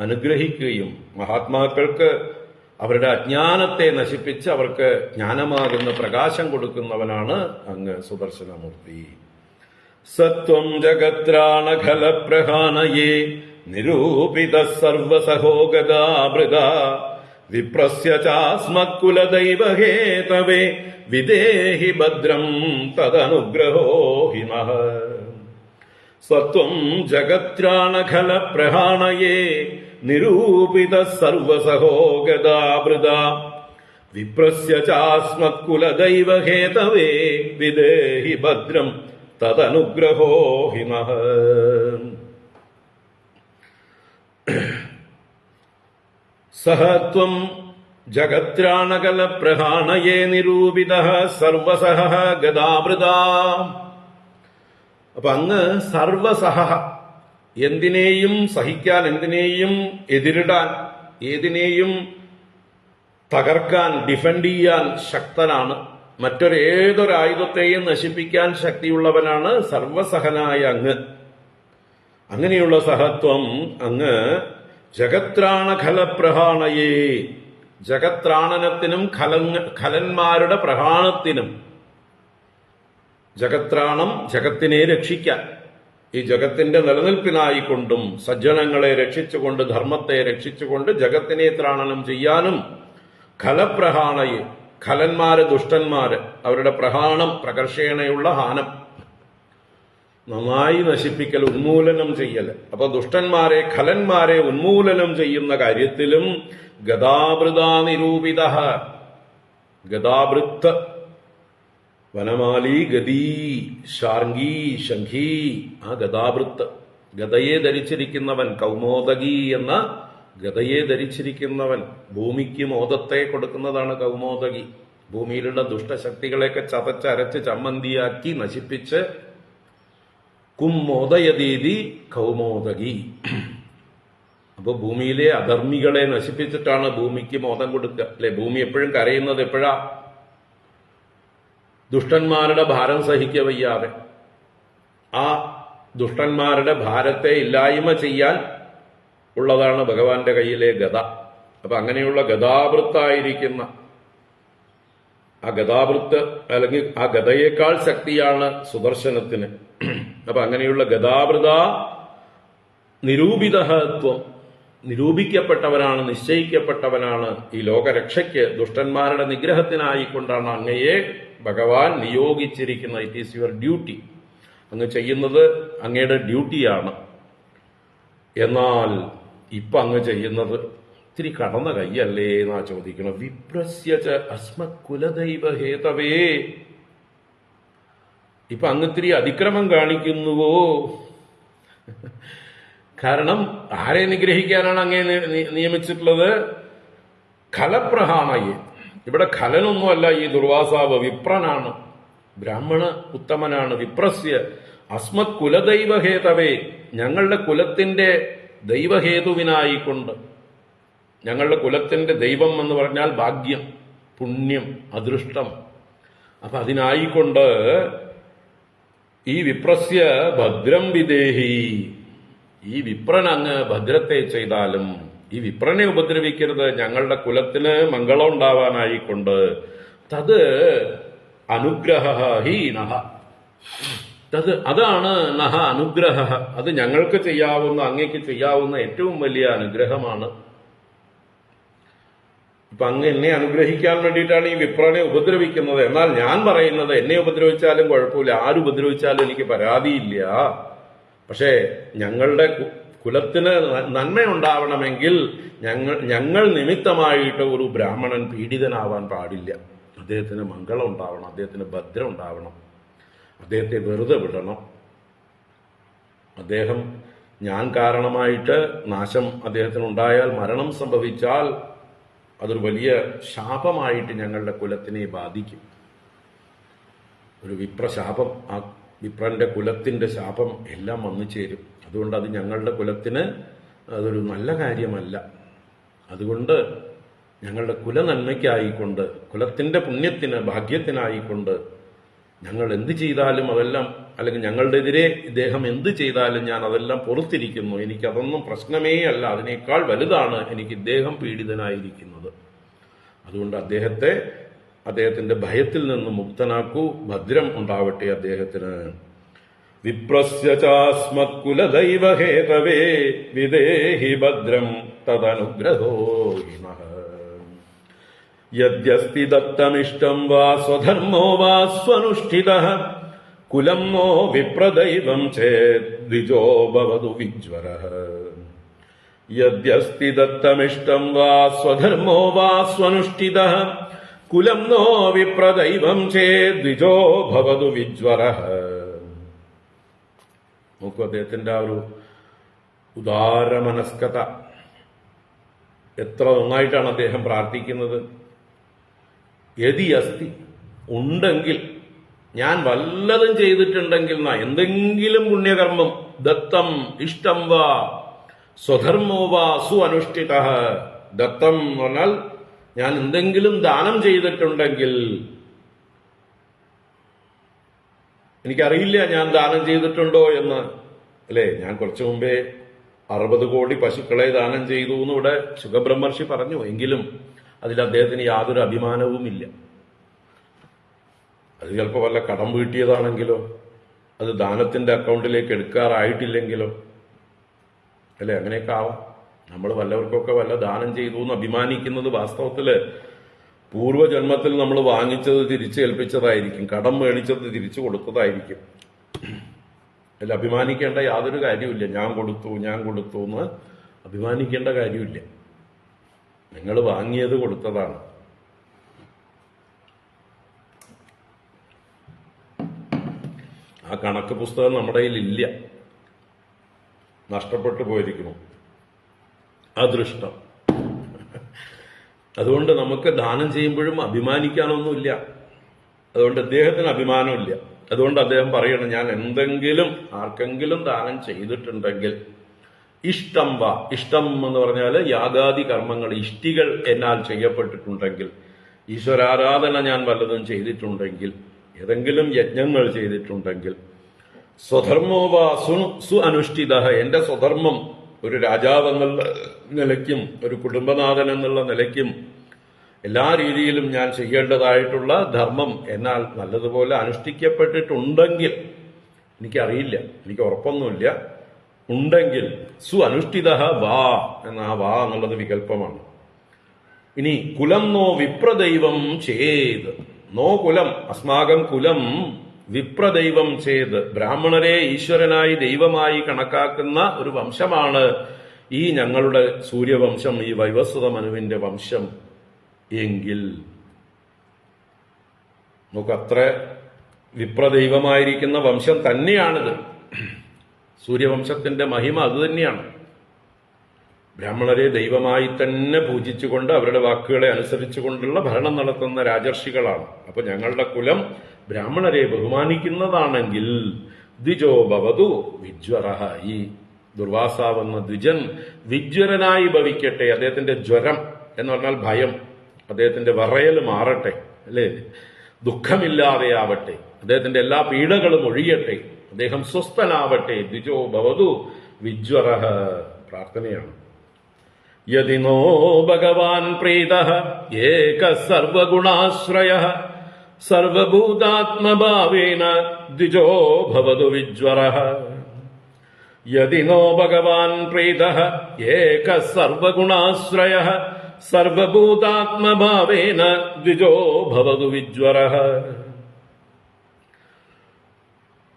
അനുഗ്രഹിക്കുകയും മഹാത്മാക്കൾക്ക് അവരുടെ അജ്ഞാനത്തെ നശിപ്പിച്ച് അവർക്ക് ജ്ഞാനമാകുന്ന പ്രകാശം കൊടുക്കുന്നവനാണ് അങ്ങ് സുദർശനമൂർത്തി. സത്വം ജഗത്രാണഖല പ്രഹാനയേ നിരൂപിത സർവസഹോ ഗദാഭൃത വിപ്രസ്യ ചാസ്മക്കുലദൈവഹേതവേ വിദേഹി ഭദ്രം തദനുഗ്രഹോ ഹിമഃ. സത്വം ജഗത്രാണഖല പ്രഹാണയേ നിരൂപിത സർവസഹോ ഗദാഭൃത വിപ്രസ്യ ചാസ്മക്കുലദൈവഹേതവേ വിദേഹി ഭദ്രം തദനുഗ്രഹോ ഹിമഃ. സഹ ത്വം ജഗത്രാണകല പ്രഹാണയേ നിരൂപിത സർവസഹ ഗദാഭൃത. അപ്പൊ അങ്ങ് സർവസഹ, എന്തിനേയും സഹിക്കാൻ, എന്തിനേയും എതിരിടാൻ, ഏതിനേയും തകർക്കാൻ, ഡിഫെൻഡ് ചെയ്യാൻ ശക്തനാണ്. മറ്റൊരേതൊരായുധത്തെയും നശിപ്പിക്കാൻ ശക്തിയുള്ളവനാണ് സർവസഹനായ അങ്ങ്. അങ്ങനെയുള്ള സഹത്വം അങ്ങ് ജഗത്രാണഖല പ്രഹാണയേ, ജഗത്രാണനത്തിനും ഖലന്മാരുടെ പ്രഹാണത്തിനും, ജഗത്രാണം ജഗത്തിനെ രക്ഷിക്കാൻ, ഈ ജഗത്തിന്റെ നിലനിൽപ്പിനായിക്കൊണ്ടും സജ്ജനങ്ങളെ രക്ഷിച്ചുകൊണ്ട്, ധർമ്മത്തെ രക്ഷിച്ചുകൊണ്ട് ജഗത്തിനെ ത്രാണനം ചെയ്യാനും, ഖലപ്രഹാണയെ, ഖലന്മാര് ദുഷ്ടന്മാര് അവരുടെ പ്രഹാണം, പ്രകർഷേണയുള്ള ഹാനം, നന്നായി നശിപ്പിക്കൽ, ഉന്മൂലനം ചെയ്യൽ. അപ്പൊ ദുഷ്ടന്മാരെ ഖലന്മാരെ ഉന്മൂലനം ചെയ്യുന്ന കാര്യത്തിലും ഗദാഭൃതാ നിരൂപിത, ഗദാഭൃത്ത്, വനമാലി, ഗദീ, ശാർംഗീ, ശംഖീ, ആ ഗദാഭൃത്ത്, ഗദയെ ധരിച്ചിരിക്കുന്നവൻ, കൗമോദകി എന്ന ഗദയെ ധരിച്ചിരിക്കുന്നവൻ. ഭൂമിക്ക് മോദത്തെ കൊടുക്കുന്നതാണ് കൗമോദകി. ഭൂമിയിലുള്ള ദുഷ്ടശക്തികളെയൊക്കെ ചതച്ചരച്ച് ചമ്മന്തിയാക്കി നശിപ്പിച്ച് കുമ്മോദയതീതി കൗമോദകി. അപ്പൊ ഭൂമിയിലെ അധർമ്മികളെ നശിപ്പിച്ചിട്ടാണ് ഭൂമിക്ക് മോദം കൊടുക്കുക, അല്ലെ? ഭൂമി എപ്പോഴും കരയുന്നത് എപ്പോഴാ? ദുഷ്ടന്മാരുടെ ഭാരം സഹിക്കവയ്യാതെ. ആ ദുഷ്ടന്മാരുടെ ഭാരത്തെ ഇല്ലായ്മ ചെയ്യാൻ ഉള്ളതാണ് ഭഗവാന്റെ കയ്യിലെ ഗദ. അപ്പൊ അങ്ങനെയുള്ള ഗദാവൃത്തായിരിക്കുന്ന ആ ഗദാവൃത്ത്, അല്ലെങ്കിൽ ആ ഗദയേക്കാൾ ശക്തിയാണ് നിരൂപിക്കപ്പെട്ടവനാണ്, നിശ്ചയിക്കപ്പെട്ടവനാണ്. ഈ ലോകരക്ഷയ്ക്ക് ദുഷ്ടന്മാരുടെ നിഗ്രഹത്തിനായിക്കൊണ്ടാണ് അങ്ങയെ ഭഗവാൻ നിയോഗിച്ചിരിക്കുന്നത്. It is your duty. അങ്ങ് ചെയ്യുന്നത് അങ്ങയുടെ ഡ്യൂട്ടിയാണ്. എന്നാൽ ഇപ്പൊ അങ്ങ് ചെയ്യുന്നത് ഇത്തിരി കടന്ന കൈയല്ലേ എന്നാ ചോദിക്കണം. വിപ്രസ്യ അസ്മകുലദൈവ ഹേതവേ, ഇപ്പൊ അങ്ങ് ഇത്തിരി അതിക്രമം കാണിക്കുന്നുവോ? കാരണം ആരെ നിഗ്രഹിക്കാനാണ് അങ്ങേ നിയമിച്ചിട്ടുള്ളത്? ഖലപ്രഹാണയെ. ഇവിടെ ഖലനൊന്നുമല്ല ഈ ദുർവാസാവ്, വിപ്രനാണ്, ബ്രാഹ്മണ ഉത്തമനാണ്. വിപ്രസ്യ അസ്മത് കുലദൈവഹേതവേ, ഞങ്ങളുടെ കുലത്തിന്റെ ദൈവഹേതുവിനായിക്കൊണ്ട്. ഞങ്ങളുടെ കുലത്തിന്റെ ദൈവം എന്ന് പറഞ്ഞാൽ ഭാഗ്യം, പുണ്യം, അദൃഷ്ടം. അപ്പൊ അതിനായിക്കൊണ്ട് ഈ വിപ്രസ്യ ഭദ്രം വിദേഹി, ഈ വിപ്രൻ അങ്ങ് ഭദ്രത്തെ ചെയ്താലും ഈ വിപ്രനെ ഉപദ്രവിക്കരുത്, ഞങ്ങളുടെ കുലത്തിന് മംഗളം ഉണ്ടാവാനായിക്കൊണ്ട്. തത് അനുഗ്രഹ ഹി നഹ, തത് അതാണ് നഹ അനുഗ്രഹ, അത് ഞങ്ങൾക്ക് ചെയ്യാവുന്ന, അങ്ങേക്ക് ചെയ്യാവുന്ന ഏറ്റവും വലിയ അനുഗ്രഹമാണ്. ഇപ്പൊ അങ്ങ് എന്നെ അനുഗ്രഹിക്കാൻ വേണ്ടിയിട്ടാണ് ഈ വിപ്രനെ ഉപദ്രവിക്കുന്നത്. എന്നാൽ ഞാൻ പറയുന്നത് എന്നെ ഉപദ്രവിച്ചാലും കുഴപ്പമില്ല, ആരുപദ്രവിച്ചാലും എനിക്ക് പരാതിയില്ല. പക്ഷേ ഞങ്ങളുടെ കുലത്തിന് നന്മയുണ്ടാവണമെങ്കിൽ ഞങ്ങൾ നിമിത്തമായിട്ട് ഒരു ബ്രാഹ്മണൻ പീഡിതനാവാൻ പാടില്ല. അദ്ദേഹത്തിന് മംഗളം ഉണ്ടാവണം, അദ്ദേഹത്തിന് ഭദ്രം ഉണ്ടാവണം, അദ്ദേഹത്തെ വെറുതെ വിടണം. അദ്ദേഹം ഞാൻ കാരണമായിട്ട് നാശം അദ്ദേഹത്തിനുണ്ടായാൽ, മരണം സംഭവിച്ചാൽ അതൊരു വലിയ ശാപമായിട്ട് ഞങ്ങളുടെ കുലത്തിനെ ബാധിക്കും. ഒരു വിപ്രശാപം, ആ വിപ്രന്റെ കുലത്തിന്റെ ശാപം എല്ലാം വന്നു ചേരും. അതുകൊണ്ട് അത് ഞങ്ങളുടെ കുലത്തിന് അതൊരു നല്ല കാര്യമല്ല. അതുകൊണ്ട് ഞങ്ങളുടെ കുലനന്മയ്ക്കായിക്കൊണ്ട്, കുലത്തിന്റെ പുണ്യത്തിന്, ഭാഗ്യത്തിനായിക്കൊണ്ട് ഞങ്ങൾ എന്ത് ചെയ്താലും അതെല്ലാം, അല്ലെങ്കിൽ ഞങ്ങളുടെ എതിരെ ഇദ്ദേഹം എന്ത് ചെയ്താലും ഞാൻ അതെല്ലാം പുറത്തിരിക്കുന്നു. എനിക്കതൊന്നും പ്രശ്നമേ അല്ല, അതിനേക്കാൾ വലുതാണ് എനിക്ക് ഇദ്ദേഹം പീഡിതനായിരിക്കുന്നത്. അതുകൊണ്ട് അദ്ദേഹത്തിന്റെ ഭയത്തിൽ നിന്ന് മുക്തനാക്കൂ, ഭദ്രം ഉണ്ടാവട്ടെ അദ്ദേഹത്തിന്. വിപ്രസ്യ ചാസ്മത് കുലദൈവഹേതവേ വിദേഹി ഭദ്രം തദനുഗ്രഹോ ഹിമഃ. യദ്യസ്തി ദത്തമിഷ്ടം വാ സ്വധർമ്മോ വാ സ്വനുഷ്ഠിതഃ കുലം നോ വിപ്രദൈവം ചേത് ദ്വിജോ ഭവതു വിജ്വരഃ. യദ്യസ്തി ദത്തമിഷ്ടം വാ സ്വധർമ്മോ വാ സ്വനുഷ്ഠിതഃ കുലം നോ വിപ്രദൈവം ചേത് ദ്വിജോ ഭവതു വിജ്വരഃ. നോക്കൂ അദ്ദേഹത്തിന്റെ ആ ഒരു ഉദാരമനസ്കത, എത്ര നന്നായിട്ടാണ് അദ്ദേഹം പ്രാർത്ഥിക്കുന്നത്. യതി അസ്തി, ഉണ്ടെങ്കിൽ, ഞാൻ വല്ലതും ചെയ്തിട്ടുണ്ടെങ്കിൽ, എന്തെങ്കിലും പുണ്യകർമ്മം, ദത്തം ഇഷ്ടം വാ സ്വധർമ്മോ വാ അനുഷ്ഠിത. ദത്തം എന്ന് പറഞ്ഞാൽ ഞാൻ എന്തെങ്കിലും ദാനം ചെയ്തിട്ടുണ്ടെങ്കിൽ, എനിക്കറിയില്ല ഞാൻ ദാനം ചെയ്തിട്ടുണ്ടോ എന്ന്, അല്ലേ? ഞാൻ കുറച്ചു മുമ്പേ 60 കോടി പശുക്കളെ ദാനം ചെയ്തു എന്ന് ഇവിടെ ശുഖബ്രഹ്മർഷി പറഞ്ഞു. എങ്കിലും അതിൽ അദ്ദേഹത്തിന് യാതൊരു അഭിമാനവുമില്ല. അത് ചിലപ്പോൾ വല്ല കടം വീട്ടിയതാണെങ്കിലോ, അത് ദാനത്തിന്റെ അക്കൗണ്ടിലേക്ക് എടുക്കാറായിട്ടില്ലെങ്കിലോ, അല്ലെ? അങ്ങനെയൊക്കെ ആവാം. നമ്മൾ വല്ലവർക്കൊക്കെ വല്ല ദാനം ചെയ്തു എന്ന് അഭിമാനിക്കുന്നത് വാസ്തവത്തില് പൂർവ്വജന്മത്തിൽ നമ്മൾ വാങ്ങിച്ചത് തിരിച്ചേൽപ്പിച്ചതായിരിക്കും, കടം മേടിച്ചത് തിരിച്ചു കൊടുത്തതായിരിക്കും. അതിൽ അഭിമാനിക്കേണ്ട യാതൊരു കാര്യമില്ല. ഞാൻ കൊടുത്തു എന്ന് അഭിമാനിക്കേണ്ട കാര്യമില്ല. നിങ്ങൾ വാങ്ങിയത് കൊടുത്തതാണ്. ആ കണക്ക് പുസ്തകം നമ്മുടെ കയ്യിലില്ല, നഷ്ടപ്പെട്ടു പോയിരിക്കുന്നു, അദൃഷ്ടം. അതുകൊണ്ട് നമുക്ക് ദാനം ചെയ്യുമ്പോഴും അഭിമാനിക്കാനൊന്നുമില്ല. അതുകൊണ്ട് അദ്ദേഹത്തിന് അഭിമാനമില്ല. അതുകൊണ്ട് അദ്ദേഹം പറയണം, ഞാൻ എന്തെങ്കിലും ആർക്കെങ്കിലും ദാനം ചെയ്തിട്ടുണ്ടെങ്കിൽ ഇഷ്ടം വാ, ഇഷ്ടം എന്ന് പറഞ്ഞാൽ യാഗാദി കർമ്മങ്ങൾ, ഇഷ്ടികൾ എന്നാൽ ചെയ്യപ്പെട്ടിട്ടുണ്ടെങ്കിൽ, ഈശ്വരാരാധന ഞാൻ വല്ലതും ചെയ്തിട്ടുണ്ടെങ്കിൽ, ഏതെങ്കിലും യജ്ഞങ്ങൾ ചെയ്തിട്ടുണ്ടെങ്കിൽ, സ്വധർമ്മോ വാ അനുഷ്ഠിത, എന്റെ സ്വധർമ്മം ഒരു രാജാവ് എന്നുള്ള നിലയ്ക്കും ഒരു കുടുംബനാഥൻ എന്നുള്ള നിലയ്ക്കും എല്ലാ രീതിയിലും ഞാൻ ചെയ്യേണ്ടതായിട്ടുള്ള ധർമ്മം എന്നാൽ നല്ലതുപോലെ അനുഷ്ഠിക്കപ്പെട്ടിട്ടുണ്ടെങ്കിൽ, എനിക്കറിയില്ല, എനിക്ക് ഉറപ്പൊന്നുമില്ല, ഉണ്ടെങ്കിൽ അനുഷ്ഠിത വാ എന്ന ആ വാ എന്നുള്ളത് വികല്പമാണ്. ഇനി കുലം നോ വിപ്രദൈവം ചേത്, നോ കുലം അസ്മാകം കുലം വിപ്രദൈവം ചേത്, ബ്രാഹ്മണരെ ഈശ്വരനായി ദൈവമായി കണക്കാക്കുന്ന ഒരു വംശമാണ് ഈ ഞങ്ങളുടെ സൂര്യവംശം, ഈ വൈവസ്വത മനുവിന്റെ വംശം എങ്കിൽ നമുക്കത്ര വിപ്രദൈവമായിരിക്കുന്ന വംശം തന്നെയാണിത്. സൂര്യവംശത്തിന്റെ മഹിമ അതുതന്നെയാണ്. ബ്രാഹ്മണരെ ദൈവമായി തന്നെ പൂജിച്ചുകൊണ്ട് അവരുടെ വാക്കുകളെ അനുസരിച്ചുകൊണ്ടുള്ള ഭരണം നടത്തുന്ന രാജർഷികളാണ്. അപ്പൊ ഞങ്ങളുടെ കുലം ബ്രാഹ്മണരെ ബഹുമാനിക്കുന്നതാണെങ്കിൽ ദ്വിജോ ഭവതു വിജ്വരഃ, ഈ ദുർവാസാവെന്ന ദ്വിജൻ വിജ്വരനായി ഭവിക്കട്ടെ. അദ്ദേഹത്തിന്റെ ജ്വരം എന്ന് പറഞ്ഞാൽ ഭയം, അദ്ദേഹത്തിന്റെ വറയൽ മാറട്ടെ, അല്ലേ? ദുഃഖമില്ലാതെയാവട്ടെ, അദ്ദേഹത്തിന്റെ എല്ലാ പീഡകളും ഒഴിയട്ടെ, അദ്ദേഹം സ്വസ്ഥനാവട്ടെ. ദ്വിജോ ഭവതു വിജ്വരഃ പ്രാർത്ഥനയാണ്. യദി നോ ഭഗവാൻ പ്രീതഃ ഏകഃ സർവഗുണാശ്രയഃ സർവഭൂതാത്മഭാവേന ദ്വിജോ ഭവതു വിജ്വരഃ. യദി നോ ഭഗവാൻ പ്രീതഃ ഏകഃ സർവഗുണാശ്രയഃ സർവഭൂതാത്മഭാവേന ദ്വിജോ ഭവതു വിജ്വരഃ.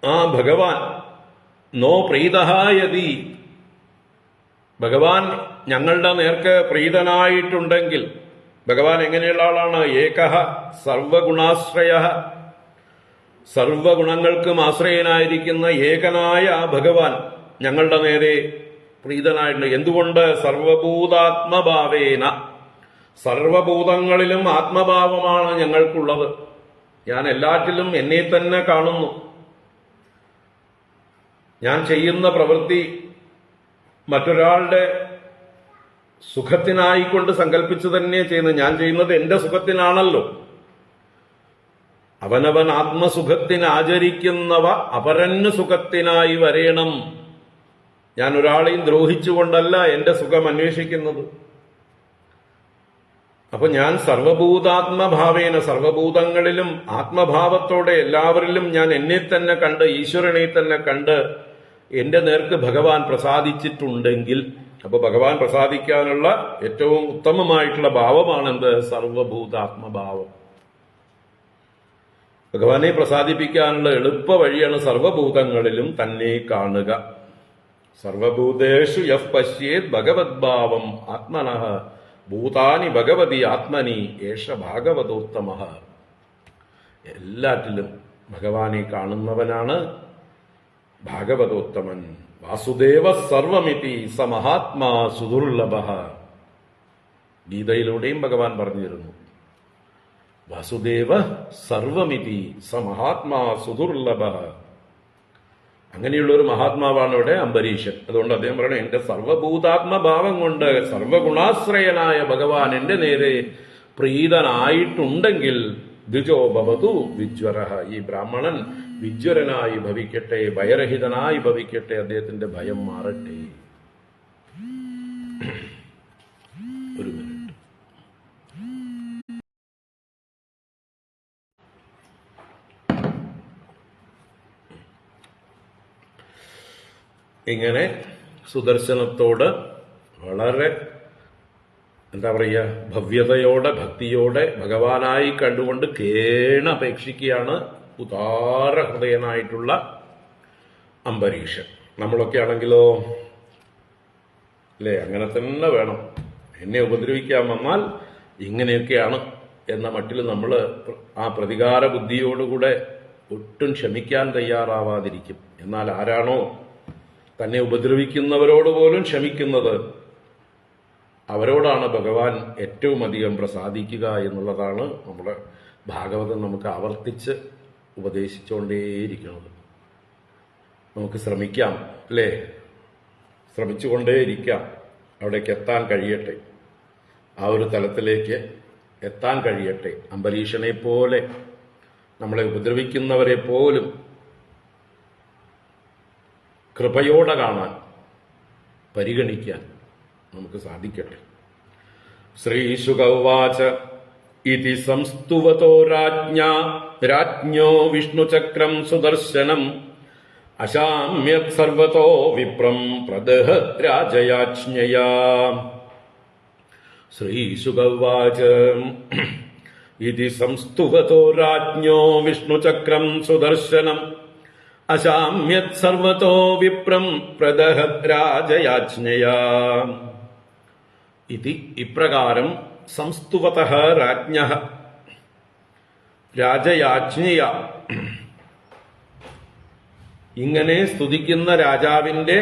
ആ ഭഗവാൻ നോ പ്രീതഃ യദി, ഭഗവാൻ ഞങ്ങളുടെ നേർക്ക് പ്രീതനായിട്ടുണ്ടെങ്കിൽ, ഭഗവാൻ എങ്ങനെയുള്ള ആളാണ്? ഏകഃ സർവഗുണാശ്രയഃ, സർവഗുണങ്ങൾക്കും ആശ്രയനായിരിക്കുന്ന ഏകനായ ആ ഭഗവാൻ ഞങ്ങളുടെ നേരെ പ്രീതനായിട്ടുണ്ട്. എന്തുകൊണ്ട്? സർവഭൂതാത്മഭാവേന, സർവഭൂതങ്ങളിലും ആത്മഭാവമാണ് ഞങ്ങൾക്കുള്ളത്. ഞാൻ എല്ലാറ്റിലും എന്നെ തന്നെ കാണുന്നു. ഞാൻ ചെയ്യുന്ന പ്രവൃത്തി മറ്റൊരാളുടെ സുഖത്തിനായിക്കൊണ്ട് സങ്കല്പിച്ചു തന്നെ ചെയ്യുന്നത്. ഞാൻ ചെയ്യുന്നത് എന്റെ സുഖത്തിനാണല്ലോ. അവനവൻ ആത്മസുഖത്തിന് ആചരിക്കുന്നവ അപരന് സുഖത്തിനായി വരേണം. ഞാൻ ഒരാളെയും ദ്രോഹിച്ചുകൊണ്ടല്ല എന്റെ സുഖം അന്വേഷിക്കുന്നത്. അപ്പൊ ഞാൻ സർവഭൂതാത്മഭാവേന, സർവഭൂതങ്ങളിലും ആത്മഭാവത്തോടെ എല്ലാവരിലും ഞാൻ എന്നെ തന്നെ കണ്ട്, ഈശ്വരനെ തന്നെ കണ്ട് എന്റെ നേർക്ക് ഭഗവാൻ പ്രസാദിച്ചിട്ടുണ്ടെങ്കിൽ, അപ്പൊ ഭഗവാൻ പ്രസാദിക്കാനുള്ള ഏറ്റവും ഉത്തമമായിട്ടുള്ള ഭാവമാണെന്ത്? സർവഭൂതാത്മഭാവം. ഭഗവാനെ പ്രസാദിപ്പിക്കാനുള്ള എളുപ്പ വഴിയാണ് സർവഭൂതങ്ങളിലും തന്നെ കാണുക. സർവഭൂതേഷു യഃ പശ്യേത് ഭഗവദ്ഭാവം ആത്മനഃ ഭൂതാനി ഭഗവതി ആത്മനി ഏഷ ഭാഗവതോത്തമഃ. എല്ലാറ്റിലും ഭഗവാനെ കാണുന്നവനാണ് ഭാഗവതോത്തമൻ. വാസുദേവ സർവമിതി സ മഹാത്മാ സുദുർലഭഃ. ഗീതയിലൂടെയും ഭഗവാൻ പറഞ്ഞു തരുന്നു, വാസുദേവ സർവമിതി സ മഹാത്മാ സുദുർലഭഃ. അങ്ങനെയുള്ള ഒരു മഹാത്മാവാണ് ഇവിടെ അംബരീഷൻ. അതുകൊണ്ട് അദ്ദേഹം പറയണേ, എന്റെ സർവഭൂതാത്മഭാവം കൊണ്ട് സർവഗുണാശ്രയനായ ഭഗവാൻ എന്റെ നേരെ പ്രീതനായിട്ടുണ്ടെങ്കിൽ ദ്വിജോ ഭവതു വിജ്വരഃ, ഈ ബ്രാഹ്മണൻ വിജ്വരനായി ഭവിക്കട്ടെ, ഭയരഹിതനായി ഭവിക്കട്ടെ, അദ്ദേഹത്തിന്റെ ഭയം മാറട്ടെ. ഒരു മിനിറ്റ്. ഇങ്ങനെ സുദർശനത്തോട് വളരെ എന്താ പറയുക, ഭവ്യതയോടെ ഭക്തിയോടെ ഭഗവാനായി കണ്ടുകൊണ്ട് കേണപേക്ഷിക്കുകയാണ് ഉദാര ഹൃദയനായിട്ടുള്ള അംബരീഷൻ. നമ്മളൊക്കെ ആണെങ്കിലോ, അല്ലേ, അങ്ങനെ തന്നെ വേണം. എന്നെ ഉപദ്രവിക്കാൻ വന്നാൽ ഇങ്ങനെയൊക്കെയാണ് എന്ന മട്ടിൽ നമ്മൾ ആ പ്രതികാര ബുദ്ധിയോടുകൂടെ ഒട്ടും ക്ഷമിക്കാൻ തയ്യാറാവാതിരിക്കും. എന്നാൽ ആരാണോ തന്നെ ഉപദ്രവിക്കുന്നവരോട് പോലും ക്ഷമിക്കുന്നത്, അവരോടാണ് ഭഗവാൻ ഏറ്റവും അധികം പ്രസാദിക്കുക എന്നുള്ളതാണ് നമ്മുടെ ഭാഗവതം നമുക്ക് ആവർത്തിച്ച് ഉപദേശിച്ചുകൊണ്ടേയിരിക്കുന്നത്. നമുക്ക് ശ്രമിക്കാം, അല്ലേ? ശ്രമിച്ചുകൊണ്ടേയിരിക്കാം. അവിടേക്ക് എത്താൻ കഴിയട്ടെ, ആ ഒരു തലത്തിലേക്ക് എത്താൻ കഴിയട്ടെ. അംബരീഷനെ പോലെ നമ്മളെ ഉപദ്രവിക്കുന്നവരെ പോലും കൃപയോടെ കാണാൻ, പരിഗണിക്കാൻ നമുക്ക് സാധിക്കട്ടെ. ശ്രീശുക ഉവാച ഇതി സംസ്തുവതോ രാജ്ഞോ വിഷ്ണുചക്രം സുദർശനം അശാമ്യത് സർവതോ വിപ്രം പ്രദഹത് രാജയാജ്ഞയാ. ശ്രീശുകവാച ഇതി സംസ്തുവതോ രാജ്ഞോ വിഷ്ണുചക്രം സുദർശനം അശാമ്യത് സർവതോ വിപ്രം പ്രദഹത് രാജയാജ്ഞയാ. ഇതി ഇപ്രകാരം സംസ്തുവതഃ രാജ്ഞഃ രാജയാജ്ഞയ, ഇങ്ങനെ സ്തുതിക്കുന്ന രാജാവിന്റെ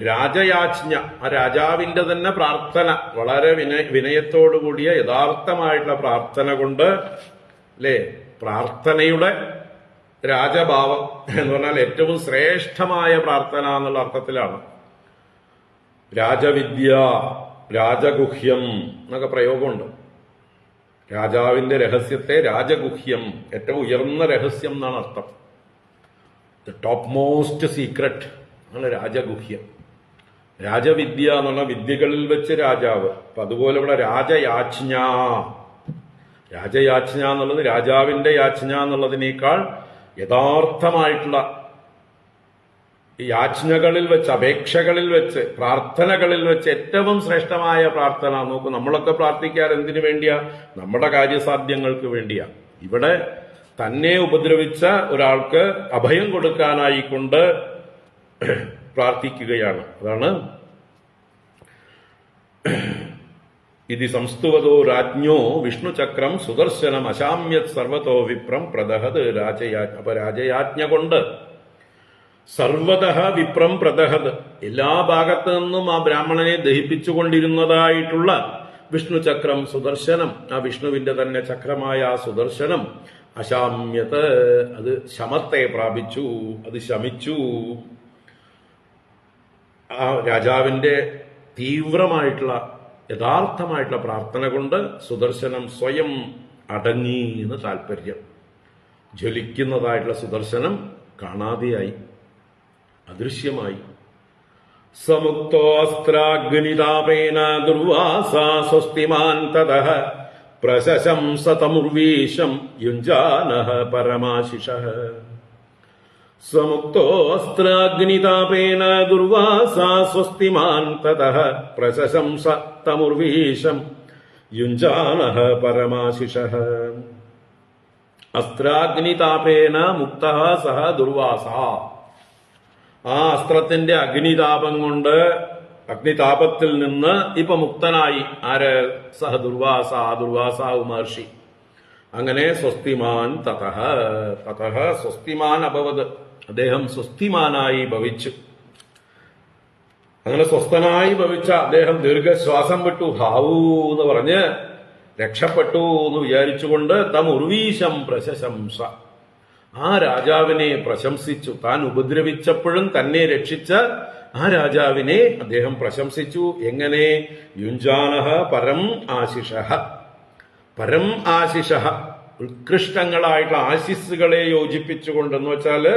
രാജയാജ്ഞ, ആ രാജാവിന്റെ തന്നെ പ്രാർത്ഥന, വളരെ വിനയത്തോടുകൂടിയ യഥാർത്ഥമായിട്ടുള്ള പ്രാർത്ഥന കൊണ്ട്, അല്ലേ, പ്രാർത്ഥനയുടെ രാജഭാവം എന്ന് പറഞ്ഞാൽ ഏറ്റവും ശ്രേഷ്ഠമായ പ്രാർത്ഥന എന്നുള്ള അർത്ഥത്തിലാണ്. രാജവിദ്യ, രാജഗുഹ്യം എന്നൊക്കെ പ്രയോഗമുണ്ട്. രാജാവിന്റെ രഹസ്യത്തെ രാജഗുഹ്യം, ഏറ്റവും ഉയർന്ന രഹസ്യം എന്നാണ് അർത്ഥം. ദ ടോപ്പ് മോസ്റ്റ് സീക്രട്ട് ആണ് രാജഗുഹ്യം. രാജവിദ്യ എന്നുള്ള വിദ്യകളിൽ വെച്ച് രാജാവ്. അപ്പൊ അതുപോലെ ഇവിടെ രാജയാജ്ഞ, രാജയാജ്ഞ എന്നുള്ളത് രാജാവിന്റെ യാജ്ഞ എന്നുള്ളതിനേക്കാൾ യഥാർത്ഥമായിട്ടുള്ള യാജ്ഞകളിൽ വെച്ച്, അപേക്ഷകളിൽ വെച്ച്, പ്രാർത്ഥനകളിൽ വെച്ച് ഏറ്റവും ശ്രേഷ്ഠമായ പ്രാർത്ഥന. നോക്കൂ, നമ്മളൊക്കെ പ്രാർത്ഥിക്കാറ് എന്തിനു വേണ്ടിയാ? നമ്മുടെ കാര്യസാധ്യങ്ങൾക്ക് വേണ്ടിയാ. ഇവിടെ തന്നെ ഉപദ്രവിച്ച ഒരാൾക്ക് അഭയം കൊടുക്കാനായിക്കൊണ്ട് പ്രാർത്ഥിക്കുകയാണ്. അതാണ് ഇതി സംസ്തുവതോ രാജ്ഞോ വിഷ്ണുചക്രം സുദർശനം അശാമ്യത് സർവതോ വിപ്രം പ്രദഹത് രാജയാജ്ഞ. അപ്പൊ രാജയാജ്ഞ കൊണ്ട് സർവതഃ വിപ്രം പ്രദഹത്, എല്ലാ ഭാഗത്തു നിന്നും ആ ബ്രാഹ്മണനെ ദഹിപ്പിച്ചുകൊണ്ടിരുന്നതായിട്ടുള്ള വിഷ്ണുചക്രം സുദർശനം, ആ വിഷ്ണുവിന്റെ തന്നെ ചക്രമായ ആ സുദർശനം അശാമ്യത്ത്, അത് ശമത്തെ പ്രാപിച്ചു, അത് ശമിച്ചു. ആ രാജാവിന്റെ തീവ്രമായിട്ടുള്ള യഥാർത്ഥമായിട്ടുള്ള പ്രാർത്ഥന കൊണ്ട് സുദർശനം സ്വയം അടങ്ങി എന്ന് താല്പര്യം. ജ്വലിക്കുന്നതായിട്ടുള്ള സുദർശനം കാണാതെയായി, അദൃശ്യമായി. സമുക്തോസ്ത്രാഗ്നിതാപേന ദുർവാസാ സ്വസ്തിമാൻ തതഃ പ്രശശംസ തമുർവീശം യുഞ്ജാനഃ പരമാശിഷഃ. സമുക്തോസ്ത്രാഗ്നിതാപേന ദുർവാസാ സ്വസ്തിമാൻ തതഃ പ്രശശംസ തമുർവീശം യുഞ്ജാനഃ പരമാശിഷഃ. അസ്ത്രാഗ്നിതാപേന മുക്തഃ സഹ ദുർവാസാ. ആ അസ്ത്രത്തിന്റെ അഗ്നിതാപം കൊണ്ട്, അഗ്നിതാപത്തിൽ നിന്ന് ഇപ്പൊ മുക്തനായി. ആര്? സഹ ദുർവാസ, ദുർവാസാവ് മഹർഷി. അങ്ങനെ സ്വസ്തിമാൻ തതഃ, തതഃ സ്വസ്തിമാൻ അഭവത്, അദ്ദേഹം സ്വസ്തിമാനായി ഭവിച്ചു. അങ്ങനെ സ്വസ്ഥനായി ഭവിച്ച അദ്ദേഹം ദീർഘശ്വാസം വിട്ടു, ഹാവൂ എന്ന് പറഞ്ഞ് രക്ഷപ്പെട്ടു എന്ന് വിചാരിച്ചുകൊണ്ട് തം ഉർവീശം പ്രശംസ, ആ രാജാവിനെ പ്രശംസിച്ചു. താൻ ഉപദ്രവിച്ചപ്പോഴും തന്നെ രക്ഷിച്ച ആ രാജാവിനെ അദ്ദേഹം പ്രശംസിച്ചു. എങ്ങനെ? യുഞ്ജാനഃ പരം ആശിഷഃ, പരം ആശിഷഃ, ഉത്കൃഷ്ടങ്ങളായിട്ടുള്ള ആശിസ്സുകളെ യോജിപ്പിച്ചുകൊണ്ടെന്ന് വെച്ചാല്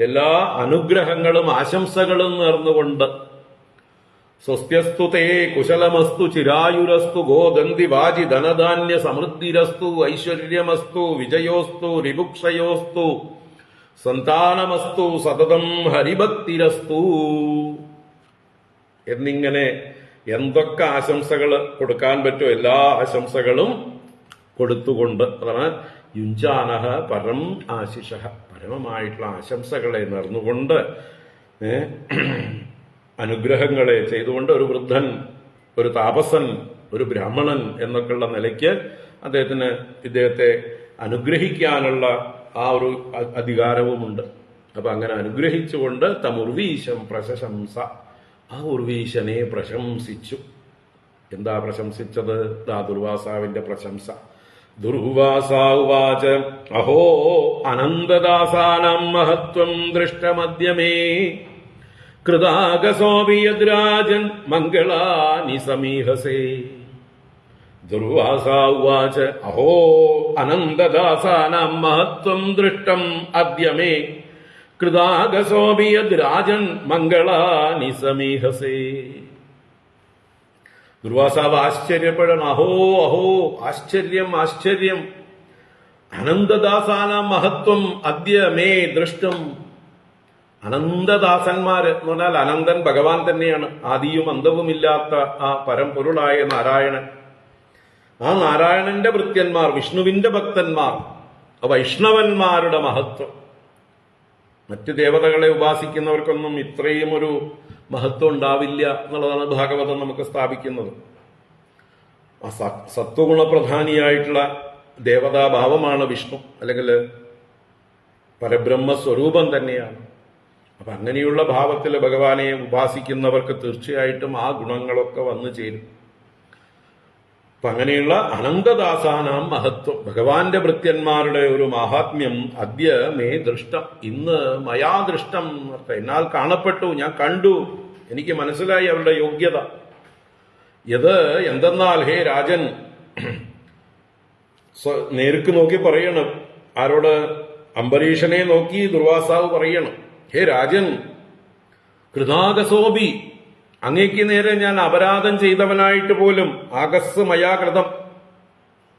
എല്ലാ അനുഗ്രഹങ്ങളും ആശംസകളും നേർന്നുകൊണ്ട്. സ്വസ്ത്യസ്തു തേ കുശലമസ്തു ചിരായുരസ്തു ഗോദന്തി വാജി ധനധാന്യ സമൃദ്ധിരസ്തു ഐശ്വര്യമസ്തു വിജയോസ്തു രിഭുക്ഷയോസ്തു സന്താനമസ്തു സതതം ഹരിഭക്തിരസ്തു എന്നിങ്ങനെ എന്തൊക്കെ ആശംസകൾ കൊടുക്കാൻ പറ്റുമോ എല്ലാ ആശംസകളും കൊടുത്തുകൊണ്ട്, അതാണ് യുഞ്ജാനഃ പരം ആശിഷഃ, പരമമായിട്ടുള്ള ആശംസകളെ നേർന്നുകൊണ്ട്, അനുഗ്രഹങ്ങളെ ചെയ്തുകൊണ്ട് ഒരു വൃദ്ധൻ, ഒരു താപസൻ, ഒരു ബ്രാഹ്മണൻ എന്നൊക്കെയുള്ള നിലയ്ക്ക് ഇദ്ദേഹത്തെ അനുഗ്രഹിക്കാനുള്ള ആ ഒരു അധികാരവുമുണ്ട്. അപ്പൊ അങ്ങനെ അനുഗ്രഹിച്ചുകൊണ്ട് തമുർവീശം പ്രശംസ, ആ ഉർവീശനെ പ്രശംസിച്ചു. എന്താ പ്രശംസിച്ചത്? ദുർവാസാവിന്റെ പ്രശംസ. ദുർവാസാ ഉവാച അഹോ അനന്തദാസാനാം മഹത്വം ദൃഷ്ടമദ്യമേ കൃതാഗസോപി യദ്രാജൻ മംഗളാനി സമീഹസേ. ദുർവാസാ ഉവാച അഹോ അനന്തദാസാനാം മഹത്വം ദൃഷ്ടം അദ്യമേ കൃതാഗസോപി യദ്രാജൻ മംഗളാനി സമീഹസേ. ദുർവാസാവ് ആശ്ചര്യപ്പെടണം. അഹോ അഹോ, ആശ്ചര്യം ആശ്ചര്യം. അനന്തദാസാനാം മഹത്വം അദ്യ മേ ദൃഷ്ടം. അനന്തദാസന്മാര് എന്ന് പറഞ്ഞാൽ അനന്തൻ ഭഗവാൻ തന്നെയാണ്. ആദിയും അന്തവുമില്ലാത്ത ആ പരമ്പൊരുളായ നാരായണൻ. ആ നാരായണന്റെ ഭൃത്യന്മാർ, വിഷ്ണുവിന്റെ ഭക്തന്മാർ, വൈഷ്ണവന്മാരുടെ മഹത്വം. മറ്റ് ദേവതകളെ ഉപാസിക്കുന്നവർക്കൊന്നും ഇത്രയും ഒരു മഹത്വം ഉണ്ടാവില്ല എന്നുള്ളതാണ് ഭാഗവതം നമുക്ക് സ്ഥാപിക്കുന്നത്. ആ സത്വഗുണപ്രധാനിയായിട്ടുള്ള ദേവതാഭാവമാണ് വിഷ്ണു, അല്ലെങ്കിൽ പരബ്രഹ്മസ്വരൂപം തന്നെയാണ്. അപ്പൊ അങ്ങനെയുള്ള ഭാവത്തിൽ ഭഗവാനെ ഉപാസിക്കുന്നവർക്ക് തീർച്ചയായിട്ടും ആ ഗുണങ്ങളൊക്കെ വന്നു ചേരും. അപ്പൊ അങ്ങനെയുള്ള അനന്തദാസാനാം മഹത്വം, ഭഗവാന്റെ ഭൃത്യന്മാരുടെ ഒരു മാഹാത്മ്യം അദ്യ മേ ദൃഷ്ടം, ഇന്ന് മയാ ദൃഷ്ടം, എന്നാൽ കാണപ്പെട്ടു, ഞാൻ കണ്ടു, എനിക്ക് മനസ്സിലായി അവരുടെ യോഗ്യത. ഇത് എന്തെന്നാൽ ഹേ രാജൻ, നേർക്ക് നോക്കി പറയണം. ആരോട്? അംബരീഷനെ നോക്കി ദുർവാസാവ് പറയണം, ഹേ രാജൻ, കൃതാകസോബി, അങ്ങേക്ക് നേരെ ഞാൻ അപരാധം ചെയ്തവനായിട്ട് പോലും, ആകസ് മയാകൃതം,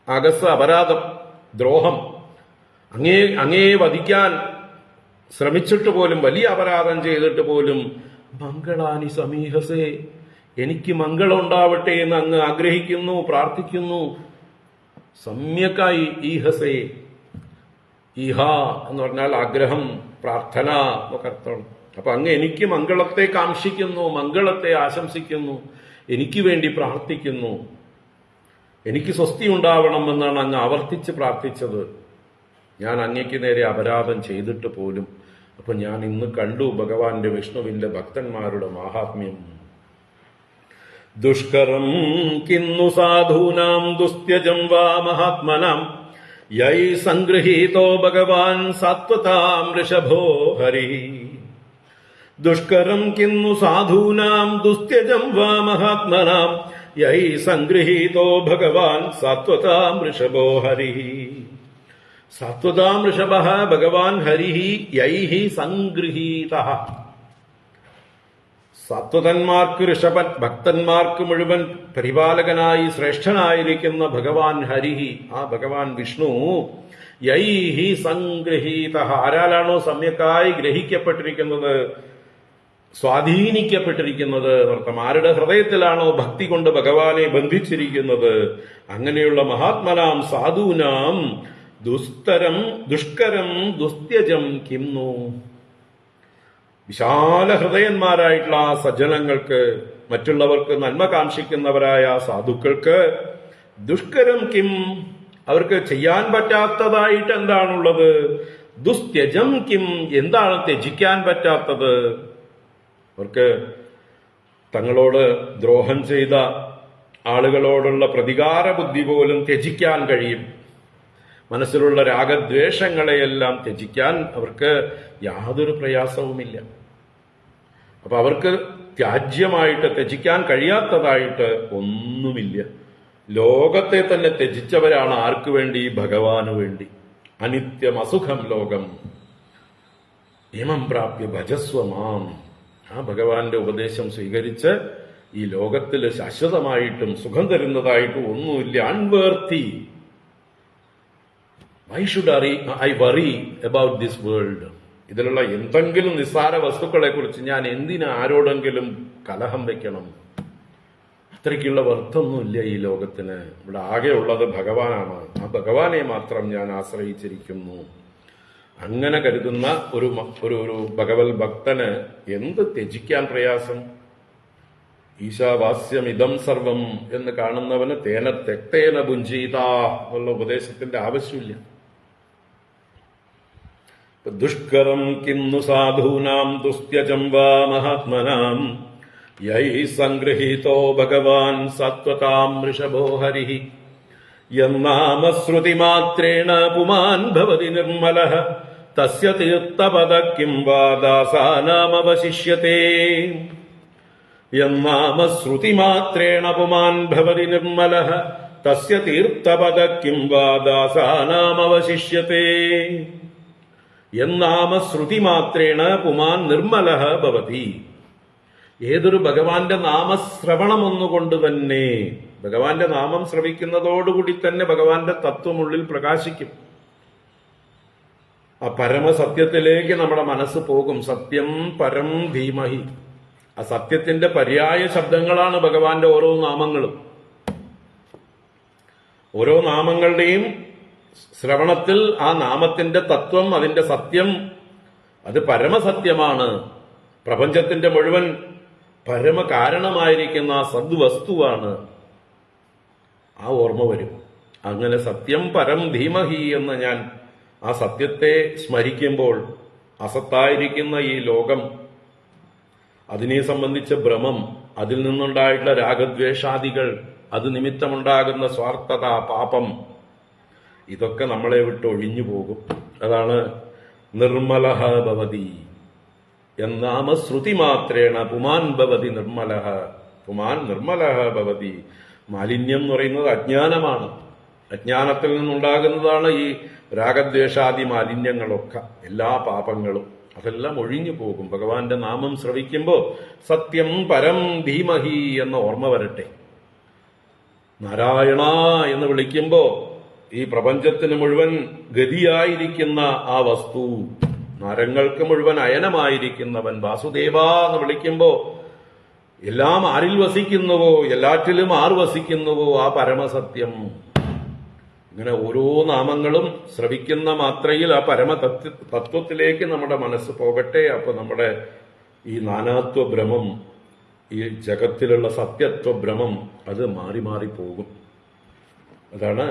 ആകസ് അപരാധം, ദ്രോഹം, അങ്ങേ വധിക്കാൻ ശ്രമിച്ചിട്ട് പോലും, വലിയ അപരാധം ചെയ്തിട്ട് പോലും, മംഗളാനി സമീഹസേ, എനിക്ക് മംഗളം ഉണ്ടാവട്ടെ എന്ന് അങ്ങ് ആഗ്രഹിക്കുന്നു, പ്രാർത്ഥിക്കുന്നു. സമ്യക്കായി ഈഹസേ, ഈഹ എന്ന് പറഞ്ഞാൽ ആഗ്രഹം, പ്രാർത്ഥന എന്നൊക്കെ അർത്ഥമാണ്. അപ്പൊ അങ്ങ് എനിക്ക് മംഗളത്തെ കാംക്ഷിക്കുന്നു, മംഗളത്തെ ആശംസിക്കുന്നു, എനിക്ക് വേണ്ടി പ്രാർത്ഥിക്കുന്നു, എനിക്ക് സ്വസ്തി ഉണ്ടാവണം എന്നാണ് അങ്ങ് ആവർത്തിച്ച് പ്രാർത്ഥിച്ചത്. ഞാൻ അങ്ങയ്ക്ക് നേരെ അപരാധം ചെയ്തിട്ട് പോലും. അപ്പൊ ഞാൻ ഇന്ന് കണ്ടു ഭഗവാന്റെ വിഷ്ണുവിന്റെ ഭക്തന്മാരുടെ മാഹാത്മ്യം. ദുഷ്കരം കിന്നു സാധൂനാം ദുസ്ത്യജം വാ മഹാത്മനാം യൈ സംഗൃഹീതോ ഭഗവാൻ സാത്വതാം ഋഷഭോ ഹരി. ദുഷ്കരം കിന്നു സാധൂനാം ദുസ്ത്യജം വാ മഹാത്മനാം യൈ സംഗൃഹീതോ ഭഗവാൻ സാത്വതാം ഋഷഭോ ഹരി. സാത്വതാം ഋഷഭ ഭഗവാൻ ഹരി യൈ സംഗൃഹീതഃ. സാത്വതന്മാർക്ക് ഋഷഭൻ, ഭക്തന്മാർക്ക് മുഴുവൻ പരിപാലകനായി ശ്രേഷ്ഠനായിരിക്കുന്ന ഭഗവാൻ ഹരിഹി, ആ ഭഗവാൻ വിഷ്ണു, യൈഹി സംഗ്രഹീത, ആരാലാണോ സമ്യക്കായി ഗ്രഹിക്കപ്പെട്ടിരിക്കുന്നത്, സ്വാധീനിക്കപ്പെട്ടിരിക്കുന്നത് എന്നർത്ഥം. ആരുടെ ഹൃദയത്തിലാണോ ഭക്തി കൊണ്ട് ഭഗവാനെ ബന്ധിച്ചിരിക്കുന്നത്, അങ്ങനെയുള്ള മഹാത്മനാം സാധൂനാം ദുഷ്കരം ദുസ്ത്യജം കിംനു. വിശാല ഹൃദയന്മാരായിട്ടുള്ള ആ സജ്ജനങ്ങൾക്ക്, മറ്റുള്ളവർക്ക് നന്മ കാംക്ഷിക്കുന്നവരായ സാധുക്കൾക്ക്, ദുഷ്കരം കിം, അവർക്ക് ചെയ്യാൻ പറ്റാത്തതായിട്ട് എന്താണുള്ളത്, ദുസ്ത്യജം കിം, എന്താണ് ത്യജിക്കാൻ പറ്റാത്തത്. അവർക്ക് തങ്ങളോട് ദ്രോഹം ചെയ്ത ആളുകളോടുള്ള പ്രതികാര ബുദ്ധി പോലും ത്യജിക്കാൻ കഴിയും. മനസ്സിലുള്ള രാഗദ്വേഷങ്ങളെയെല്ലാം ത്യജിക്കാൻ അവർക്ക് യാതൊരു പ്രയാസവുമില്ല. അപ്പൊ അവർക്ക് ത്യാജ്യമായിട്ട് ത്യജിക്കാൻ കഴിയാത്തതായിട്ട് ഒന്നുമില്ല. ലോകത്തെ തന്നെ ത്യജിച്ചവരാണ് ആർക്കു വേണ്ടി? ഭഗവാന് വേണ്ടി. അനിത്യം അസുഖം ലോകം ഇമം പ്രാപ്യ ഭജസ്വമാം. ആ ഭഗവാന്റെ ഉപദേശം സ്വീകരിച്ച് ഈ ലോകത്തിൽ ശാശ്വതമായിട്ടും സുഖം തരുന്നതായിട്ടും ഒന്നുമില്ല. Unworthy. Why should I worry about this world? ഇതിലുള്ള എന്തെങ്കിലും നിസ്സാര വസ്തുക്കളെ കുറിച്ച് ഞാൻ എന്തിന് ആരോടെങ്കിലും കലഹം വെക്കണം? അത്രയ്ക്കുള്ള അർത്ഥമൊന്നുമില്ല ഈ ലോകത്തിന്. ഇവിടെ ആകെ ഉള്ളത് ഭഗവാനാണ്. ആ ഭഗവാനെ മാത്രം ഞാൻ ആശ്രയിച്ചിരിക്കുന്നു. അങ്ങനെ കരുതുന്ന ഒരു ഭഗവത് ഭക്തന് എന്ത് ത്യജിക്കാൻ പ്രയാസം? ഈശാവാസ്യമിതം സർവം എന്ന് കാണുന്നവന് തേന തെക്തേന ഭുഞ്ചീത എന്നുള്ള ഉപദേശത്തിന്റെ ആവശ്യമില്ല. ദുഷ്കരം കിന്നു സാധൂനാം ദുസ്ത്യജം വാ മഹാത്മനാം യൈ സംഗൃഹീതോ ഭഗവാൻ സത്വതാം ഋഷഭോ ഹരി. യന്നാമശ്രുതിമാത്രേണ പുമാൻ ഭവതി നിർമ്മലഃ തസ്യ തീർത്ഥപദ കിം വാ ദാസാനാമവശിഷ്യതേ. യന്നാമശ്രുതിമാത്രേണ പുമാൻ ഭവതി നിർമ്മലഃ തസ്യ തീർത്ഥപദ കിം വാ ദാസാനാമവശിഷ്യതേ. എന്നാമശ്രുതിമാത്രേണ പുമാൻ നിർമ്മലഃ ഭവതി. ഏതൊരു ഭഗവാന്റെ നാമശ്രവണം ഒന്നുകൊണ്ട് തന്നെ, ഭഗവാന്റെ നാമം ശ്രവിക്കുന്നതോടുകൂടി തന്നെ ഭഗവാന്റെ തത്വമുള്ളിൽ പ്രകാശിക്കും. ആ പരമസത്യത്തിലേക്ക് നമ്മുടെ മനസ്സ് പോകും. സത്യം പരം ധീമഹി. ആ സത്യത്തിന്റെ പര്യായ ശബ്ദങ്ങളാണ് ഭഗവാന്റെ ഓരോ നാമങ്ങളും. ഓരോ നാമങ്ങളുടെയും ശ്രവണത്തിൽ ആ നാമത്തിന്റെ തത്വം, അതിന്റെ സത്യം, അത് പരമസത്യമാണ്. പ്രപഞ്ചത്തിന്റെ മുഴുവൻ പരമകാരണമായിരിക്കുന്ന ആ സദ്വസ്തുവാണ്. ആ ഓർമ്മ വരും. അങ്ങനെ സത്യം പരം ധീമഹി എന്ന് ഞാൻ ആ സത്യത്തെ സ്മരിക്കുമ്പോൾ അസത്തായിരിക്കുന്ന ഈ ലോകം, അതിനെ സംബന്ധിച്ച ഭ്രമം, അതിൽ നിന്നുണ്ടായിട്ടുള്ള രാഗദ്വേഷാദികൾ, അത് നിമിത്തമുണ്ടാകുന്ന സ്വാർത്ഥത, പാപം, ഇതൊക്കെ നമ്മളെ വിട്ട് ഒഴിഞ്ഞു പോകും. അതാണ് നിർമ്മലഃ ഭവതി എന്നാമശ്രുതി മാത്രേണ പുമാൻ ഭവതി നിർമ്മലഃ. പുമാൻ നിർമ്മലഃ ഭവതി. മാലിന്യം എന്ന് പറയുന്നത് അജ്ഞാനമാണ്. അജ്ഞാനത്തിൽ നിന്നുണ്ടാകുന്നതാണ് ഈ രാഗദ്വേഷാദി മാലിന്യങ്ങളൊക്കെ, എല്ലാ പാപങ്ങളും. അതെല്ലാം ഒഴിഞ്ഞു പോകും ഭഗവാന്റെ നാമം ശ്രവിക്കുമ്പോൾ. സത്യം പരം ധീമഹി എന്ന ഓർമ്മ വരട്ടെ. നാരായണ എന്ന് വിളിക്കുമ്പോ ഈ പ്രപഞ്ചത്തിന് മുഴുവൻ ഗതിയായിരിക്കുന്ന ആ വസ്തു, നരങ്ങൾക്ക് മുഴുവൻ അയനമായിരിക്കുന്നവൻ വാസുദേവ എന്ന് വിളിക്കുമ്പോ എല്ലാം ആരിൽ വസിക്കുന്നുവോ, എല്ലാറ്റിലും ആർ വസിക്കുന്നുവോ ആ പരമസത്യം. ഇങ്ങനെ ഓരോ നാമങ്ങളും ശ്രവിക്കുന്ന മാത്രയിൽ ആ തത്വത്തിലേക്ക് നമ്മുടെ മനസ്സ് പോകട്ടെ. അപ്പൊ നമ്മുടെ ഈ നാനാത്വ ഭ്രമം, ഈ ജഗത്തിലുള്ള സത്യത്വ ഭ്രമം, അത് മാറി മാറി പോകും. അതാണ്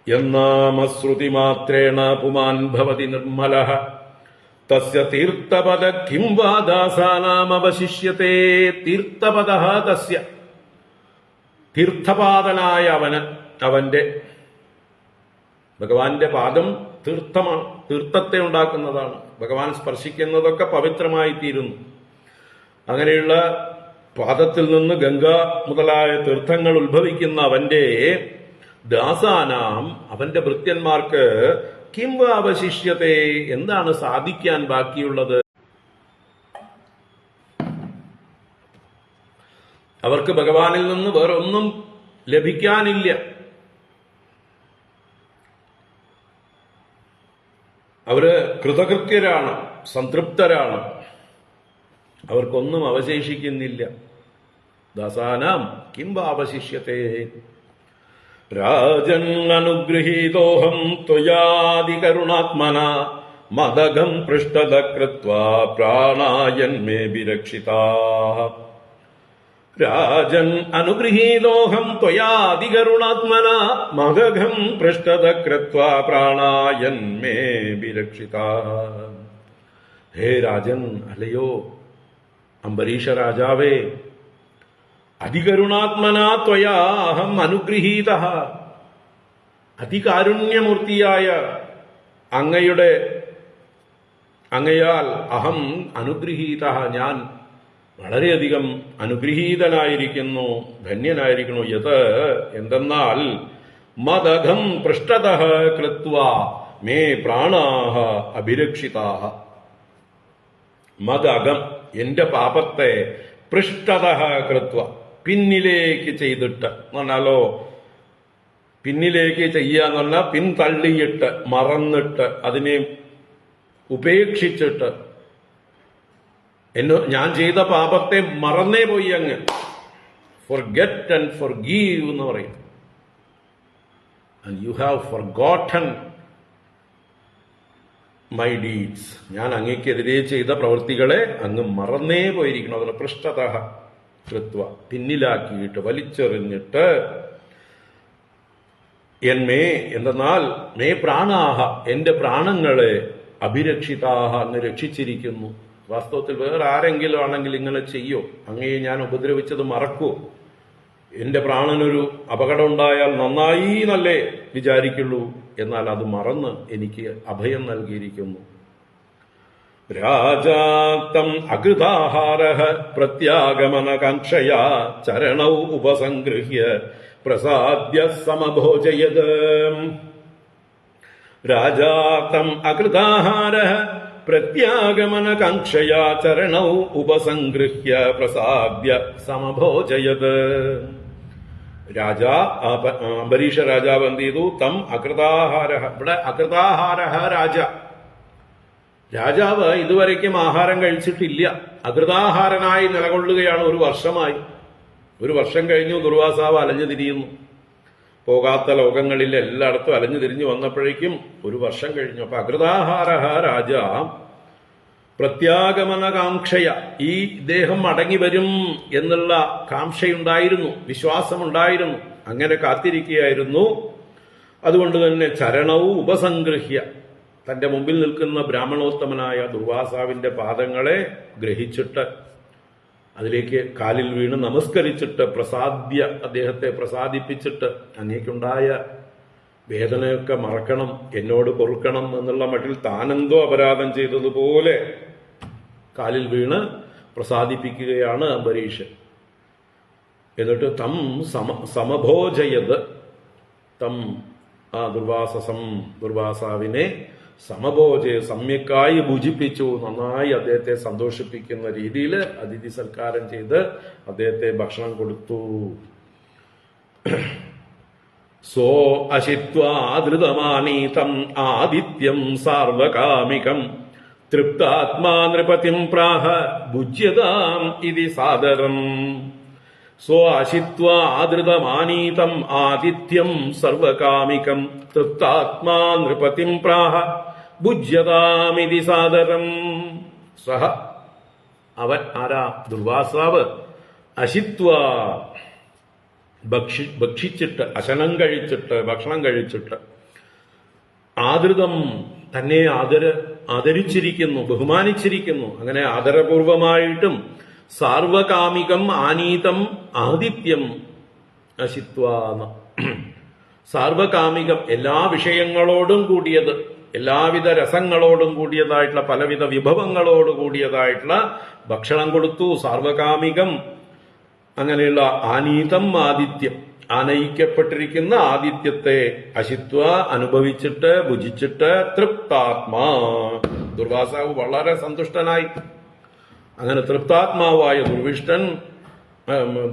എന്നാമശ്രുതി മാത്രേണ പുമാൻ ഭവതി നിർമ്മലഃ തസ്യ തീർത്ഥപദ കിം വാ ദാസാനാമവശിഷ്യത്തെ. തീർത്ഥപദഃ തസ്യ, തീർത്ഥപാദനായ അവന്റെ ഭഗവാന്റെ പാദം തീർത്ഥമാണ്, തീർത്ഥത്തെ ഉണ്ടാക്കുന്നതാണ്. ഭഗവാൻ സ്പർശിക്കുന്നതൊക്കെ പവിത്രമായി തീരുന്നു. അങ്ങനെയുള്ള പാദത്തിൽ നിന്ന് ഗംഗ മുതലായ തീർത്ഥങ്ങൾ ഉത്ഭവിക്കുന്ന അവന്റെ ദാസാനാം, അവന്റെ ഭൃത്യന്മാർക്ക് കിം വാ അവശിഷ്യത്തെ, എന്താണ് സാധിക്കാൻ ബാക്കിയുള്ളത്? അവർക്ക് ഭഗവാനിൽ നിന്ന് വേറൊന്നും ലഭിക്കാനില്ല. അവര് കൃതകൃത്യരാണ്, സംതൃപ്തരാണ്. അവർക്കൊന്നും അവശേഷിക്കുന്നില്ല. ദാസാനാം കിം വാ അവശിഷ്യത്തെ. രാജൻ അനുഗൃഹീതോഹം ത്വയാദി കരുണാത്മന മദഗം പൃഷ്ഠത കൃത്വാ പ്രാണായൻ മേ വിരക്ഷിതാഃ. രാജൻ അനുഗൃഹീതോഹം ത്വയാദി കരുണാത്മന മദഗം പൃഷ്ഠത കൃത്വാ പ്രാണായൻ മേ വിരക്ഷിതാഃ. ഹേ രാജൻ, അല്ലയോ അംബരീഷ രാജാവേ, അതികരുണാത്മനാ ത്വയാ അഹം അനുഗൃഹീതഃ. അതികാരുണ്യമൂർത്തിയായ അങ്ങയാൽ അഹം അനുഗൃഹീതഃ, ഞാൻ വളരെയധികം അനുഗൃഹീതനായിരിക്കുന്നു, ധന്യനായിരിക്കുന്നു. യത്, എന്തെന്നാൽ മദഘം പൃഷ്ഠതഃ കൃത്വാ മേ പ്രാണാഃ അഭിരക്ഷിതാഃ. മദകം, എന്റെ പാപത്തെ, പൃഷ്ഠതഃ കൃത്വ, പിന്നിലേക്ക് ചെയ്തിട്ട് എന്ന് പറഞ്ഞാലോ, പിന്നിലേക്ക് ചെയ്യാന്ന് പറഞ്ഞാൽ പിന്തള്ളിയിട്ട്, മറന്നിട്ട്, അതിനെ ഉപേക്ഷിച്ചിട്ട്, ഞാൻ ചെയ്ത പാപത്തെ മറന്നേ പോയി അങ്ങ്. forget and forgive എന്ന് പറയും. and you have forgotten my deeds. ഞാൻ അങ്ങേക്കെതിരെ ചെയ്ത പ്രവൃത്തികളെ അങ്ങ് മറന്നേ പോയിരിക്കണം. അതിന് പൃഷ്ഠതഃ കൃത്വ, പിന്നിലാക്കിയിട്ട്, വലിച്ചെറിഞ്ഞിട്ട്. എന്മേ, എന്തെന്നാൽ മേ പ്രാണാഹ, എന്റെ പ്രാണങ്ങളെ, അഭിരക്ഷിതാഹ, അങ്ങ് രക്ഷിച്ചിരിക്കുന്നു. വാസ്തവത്തിൽ വേറെ ആരെങ്കിലും ആണെങ്കിൽ ഇങ്ങനെ ചെയ്യോ? അങ്ങയെ ഞാൻ ഉപദ്രവിച്ചത് മറക്കൂ? എന്റെ പ്രാണനൊരു അപകടം ഉണ്ടായാൽ നന്നായി നല്ലേ വിചാരിക്കുള്ളൂ. എന്നാൽ അത് മറന്ന് എനിക്ക് അഭയം നൽകിയിരിക്കുന്നു. രാജാത്തം അകൃതാഹാരഃ പ്രത്യാഗമനകാംക്ഷയാ ചരണൗ ഉപസംഗൃഹ്യ പ്രസാദ്യ സമഭോജയത്. രാജാത്തം അകൃതാഹാരഃ പ്രത്യാഗമനകാംക്ഷയാ ചരണൗ ഉപസംഗൃഹ്യ പ്രസാദ്യ സമഭോജയത്. രാജാ, അംബരീഷ രാജാവ് എന്ത് ചെയ്തു? തം അകൃതാഹാരഃ, ഇവിടെ അകൃതാഹാരഃ രാജ, രാജാവ് ഇതുവരയ്ക്കും ആഹാരം കഴിച്ചിട്ടില്ല. അകൃതാഹാരനായി നിലകൊള്ളുകയാണ്. 1 വർഷമായി. 1 വർഷം കഴിഞ്ഞു. ദുർവാസാവ് അലഞ്ഞു തിരിയുന്നു. പോകാത്ത ലോകങ്ങളിൽ എല്ലായിടത്തും അലഞ്ഞു തിരിഞ്ഞു വന്നപ്പോഴേക്കും 1 വർഷം കഴിഞ്ഞു. അപ്പൊ അകൃതാഹാര രാജ പ്രത്യാഗമന കാംക്ഷയ, ഈ ഇദ്ദേഹം മടങ്ങി വരും എന്നുള്ള കാംക്ഷയുണ്ടായിരുന്നു, വിശ്വാസമുണ്ടായിരുന്നു. അങ്ങനെ കാത്തിരിക്കുകയായിരുന്നു. അതുകൊണ്ട് തന്നെ ചരണവും ഉപസംഗൃഹ്യ, തന്റെ മുമ്പിൽ നിൽക്കുന്ന ബ്രാഹ്മണോത്തമനായ ദുർവാസാവിന്റെ പാദങ്ങളെ ഗ്രഹിച്ചിട്ട് അതിലേക്ക് കാലിൽ വീണ് നമസ്കരിച്ചിട്ട് പ്രസാദ്യ അദ്ദേഹത്തെ പ്രസാദിപ്പിച്ചിട്ട് അങ്ങേക്കുണ്ടായ വേദനയൊക്കെ മറക്കണം, എന്നോട് പൊറുക്കണം എന്നുള്ള മട്ടിൽ താനെന്തോ അപരാധം ചെയ്തതുപോലെ കാലിൽ വീണ് പ്രസാദിപ്പിക്കുകയാണ് അംബരീഷൻ. എന്നിട്ട് തം സമഭോജയത്, തം ആ ദുർവാസാവിനെ സമഭോജയെ സമ്യക്കായി ഭുജിപ്പിച്ചു. നന്നായി അദ്ദേഹത്തെ സന്തോഷിപ്പിക്കുന്ന രീതിയിൽ അതിഥി സൽക്കാരം ചെയ്ത് അദ്ദേഹത്തെ ഭക്ഷണം കൊടുത്തു. സോ അശിത്വാധൃതമാനീതം ആദിത്യം സാർവകാമികം തൃപ്താത്മാ നൃപതിം പ്രാഹ ഭുജ്യതാം ഇതി സാദരം. സോ അശിത്വാ ആദൃതമാനീതം ആദിത്യം സർവകാമികം തൃപ്താത്മാ നൃപതിം പ്രാഹ ഭുജ്യതാമിതി സാദരം. സഹ അവൻ, ആരാ? ദുർവാസാവ്. അശിത്വാ ഭക്ഷിച്ചിട്ട്, അശനം കഴിച്ചിട്ട്, ഭക്ഷണം കഴിച്ചിട്ട്, ആദൃതം തന്നെ ആദരിച്ചിരിക്കുന്നു, ബഹുമാനിച്ചിരിക്കുന്നു. അങ്ങനെ ആദരപൂർവമായിട്ടും സാർവകാമികം ആനീതം ആദിത്യം അശിത്വാന്ന്. സാർവകാമികം, എല്ലാ വിഷയങ്ങളോടും കൂടിയത്, എല്ലാവിധ രസങ്ങളോടും കൂടിയതായിട്ടുള്ള, പലവിധ വിഭവങ്ങളോട് കൂടിയതായിട്ടുള്ള ഭക്ഷണം കൊടുത്തു. സാർവകാമികം, അങ്ങനെയുള്ള ആനീതം ആദിത്യം, ആനയിക്കപ്പെട്ടിരിക്കുന്ന ആദിത്യത്തെ അശിത്വ അനുഭവിച്ചിട്ട് ഭുജിച്ചിട്ട് തൃപ്താത്മാ, ദുർവാസാവ് വളരെ സന്തുഷ്ടനായി. അങ്ങനെ തൃപ്താത്മാവായ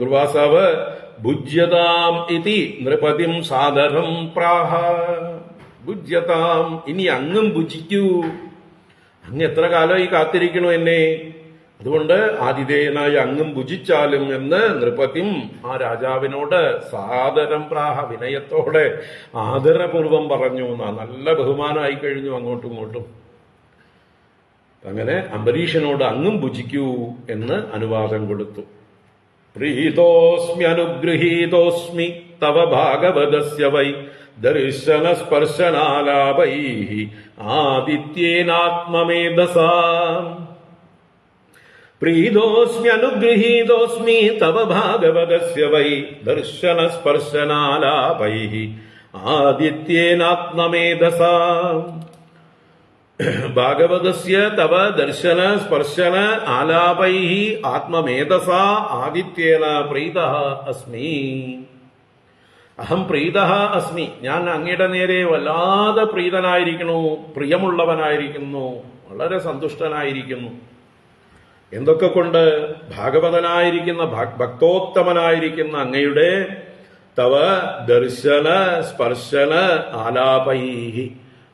ദുർവാസാവ് ഭുജ്യതാം ഇതി നൃപതിം സാദരം പ്രാഹ. ഭുജ്യതാം, ഇനി അങ്ങും ഭുജിക്കൂ, അങ്ങ് എത്ര കാലമായി കാത്തിരിക്കണു എന്നെ, അതുകൊണ്ട് ആതിഥേയനായി അങ്ങും ഭുജിച്ചാലും എന്ന് നൃപതിം, ആ രാജാവിനോട് സാദരം പ്രാഹ, വിനയത്തോടെ ആദരപൂർവം പറഞ്ഞു. നല്ല ബഹുമാനമായി കഴിഞ്ഞു അങ്ങോട്ടും ഇങ്ങോട്ടും. അങ്ങനെ അംബരീഷനോട് അങ്ങും ഭുജിക്കൂ എന്ന് അനുവാദം കൊടുത്തു. പ്രീതോസ്മി അനുഗൃഹീതോസ്മി തവ ഭാഗവതസ്യ വൈ ദർശന സ്പർശനാലാപൈ ആദിത്യേനാത്മമേധസാ. പ്രീതോസ്മി അനുഗൃഹീതോസ്മി തവ ഭാഗവതസ്യ വൈ ദർശന സ്പർശനാലാപൈ ആദിത്യേനാത്മമേധസാ. ഭാഗവതസ്യ തവ ദർശന സ്പർശന ആലാപൈഃ ആത്മമേധസാ ആദിത്യേന പ്രീതഃ അസ്മി. അഹം പ്രീതഃ അസ്മി, ഞാൻ അങ്ങയുടെ നേരെ വല്ലാതെ പ്രീതനായിരിക്കുന്നു, പ്രിയമുള്ളവനായിരിക്കുന്നു, വളരെ സന്തുഷ്ടനായിരിക്കുന്നു. എന്തൊക്കെ കൊണ്ട്? ഭാഗവതനായിരിക്കുന്ന, ഭക്തോത്തമനായിരിക്കുന്ന അങ്ങയുടെ തവ ദർശന സ്പർശന ആലാപൈഃ,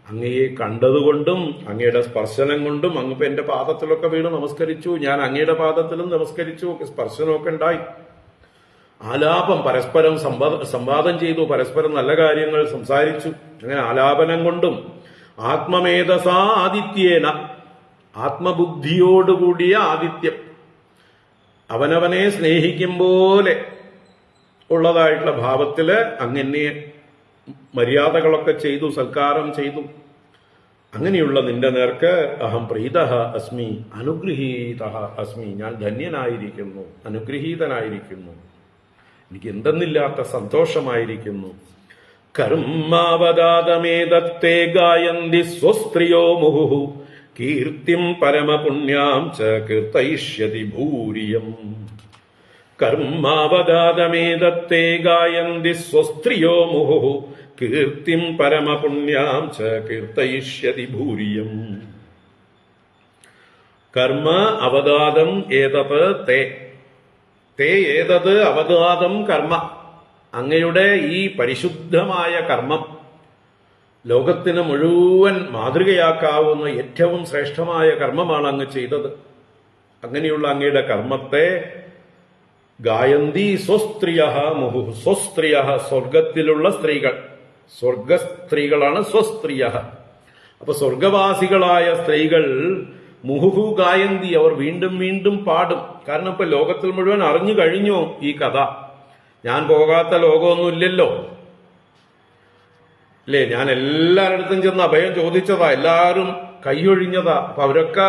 അങ്ങയെ കണ്ടതുകൊണ്ടും അങ്ങയുടെ സ്പർശനം കൊണ്ടും. അങ്ങിപ്പോ എന്റെ പാദത്തിലൊക്കെ വീണ് നമസ്കരിച്ചു, ഞാൻ അങ്ങയുടെ പാദത്തിലും നമസ്കരിച്ചു, സ്പർശനമൊക്കെ ഉണ്ടായി. ആലാപം, പരസ്പരം സംവാദം ചെയ്തു, പരസ്പരം നല്ല കാര്യങ്ങൾ സംസാരിച്ചു. അങ്ങനെ ആലാപനം കൊണ്ടും ആത്മമേധസാ ആദിത്യേന, ആത്മബുദ്ധിയോടുകൂടിയ ആദിത്യം, അവനവനെ സ്നേഹിക്കും പോലെ ഉള്ളതായിട്ടുള്ള ഭാവത്തില് അങ്ങനെ മര്യാദകളൊക്കെ ചെയ്തു, സൽക്കാരം ചെയ്തു. അങ്ങനെയുള്ള നിന്റെ നേർക്ക് അഹം പ്രീതഃ അസ്മി അനുഗൃഹീതഃ അസ്മി, ഞാൻ ധന്യനായിരിക്കുന്നു, അനുഗൃഹീതനായിരിക്കുന്നു, എനിക്ക് എന്തെന്നില്ലാത്ത സന്തോഷമായിരിക്കുന്നു. കർമാവതാതമേതത്തെ ഗായന്തി സ്വസ്ത്രിയോ മുഹുഃ കീർത്തിം പരമപുണ്യാം ച കീർത്തയിഷ്യതി ഭൂരിയം. കർമാവതാതമേതത്തെ ഗായന്തി സ്വസ്ത്രിയോ മുഹുഃ കീർത്തിം പരമപുണ്യാം ച കീർത്തയിഷ്യതി ഭൂരിയം. കർമ്മ അവതാദം ഏതത് തേ, തേ ഏതത് അവതാദം കർമ്മ, അങ്ങയുടെ ഈ പരിശുദ്ധമായ കർമ്മം, ലോകത്തിന് മുഴുവൻ മാതൃകയാക്കാവുന്ന ഏറ്റവും ശ്രേഷ്ഠമായ കർമ്മമാണ് അങ്ങ് ചെയ്തത്. അങ്ങനെയുള്ള അങ്ങയുടെ കർമ്മത്തെ ഗായന്തി സ്വസ്ത്രീയ മുഹു. സ്വസ്ത്രീയ സ്വർഗത്തിലുള്ള സ്ത്രീകൾ, സ്വർഗസ്ത്രീകളാണ് സ്വസ്ത്രീയ. അപ്പൊ സ്വർഗവാസികളായ സ്ത്രീകൾ മുഹുഹു ഗായന്തി, അവർ വീണ്ടും വീണ്ടും പാടും. കാരണം ഇപ്പൊ ലോകത്തിൽ മുഴുവൻ അറിഞ്ഞു കഴിഞ്ഞു ഈ കഥ. ഞാൻ പോകാത്ത ലോകമൊന്നുമില്ലല്ലോ അല്ലേ? ഞാൻ എല്ലാവരുടെ ചെന്ന് അഭയം ചോദിച്ചതാ, എല്ലാവരും കൈയൊഴിഞ്ഞതാ. അപ്പൊ അവരൊക്കെ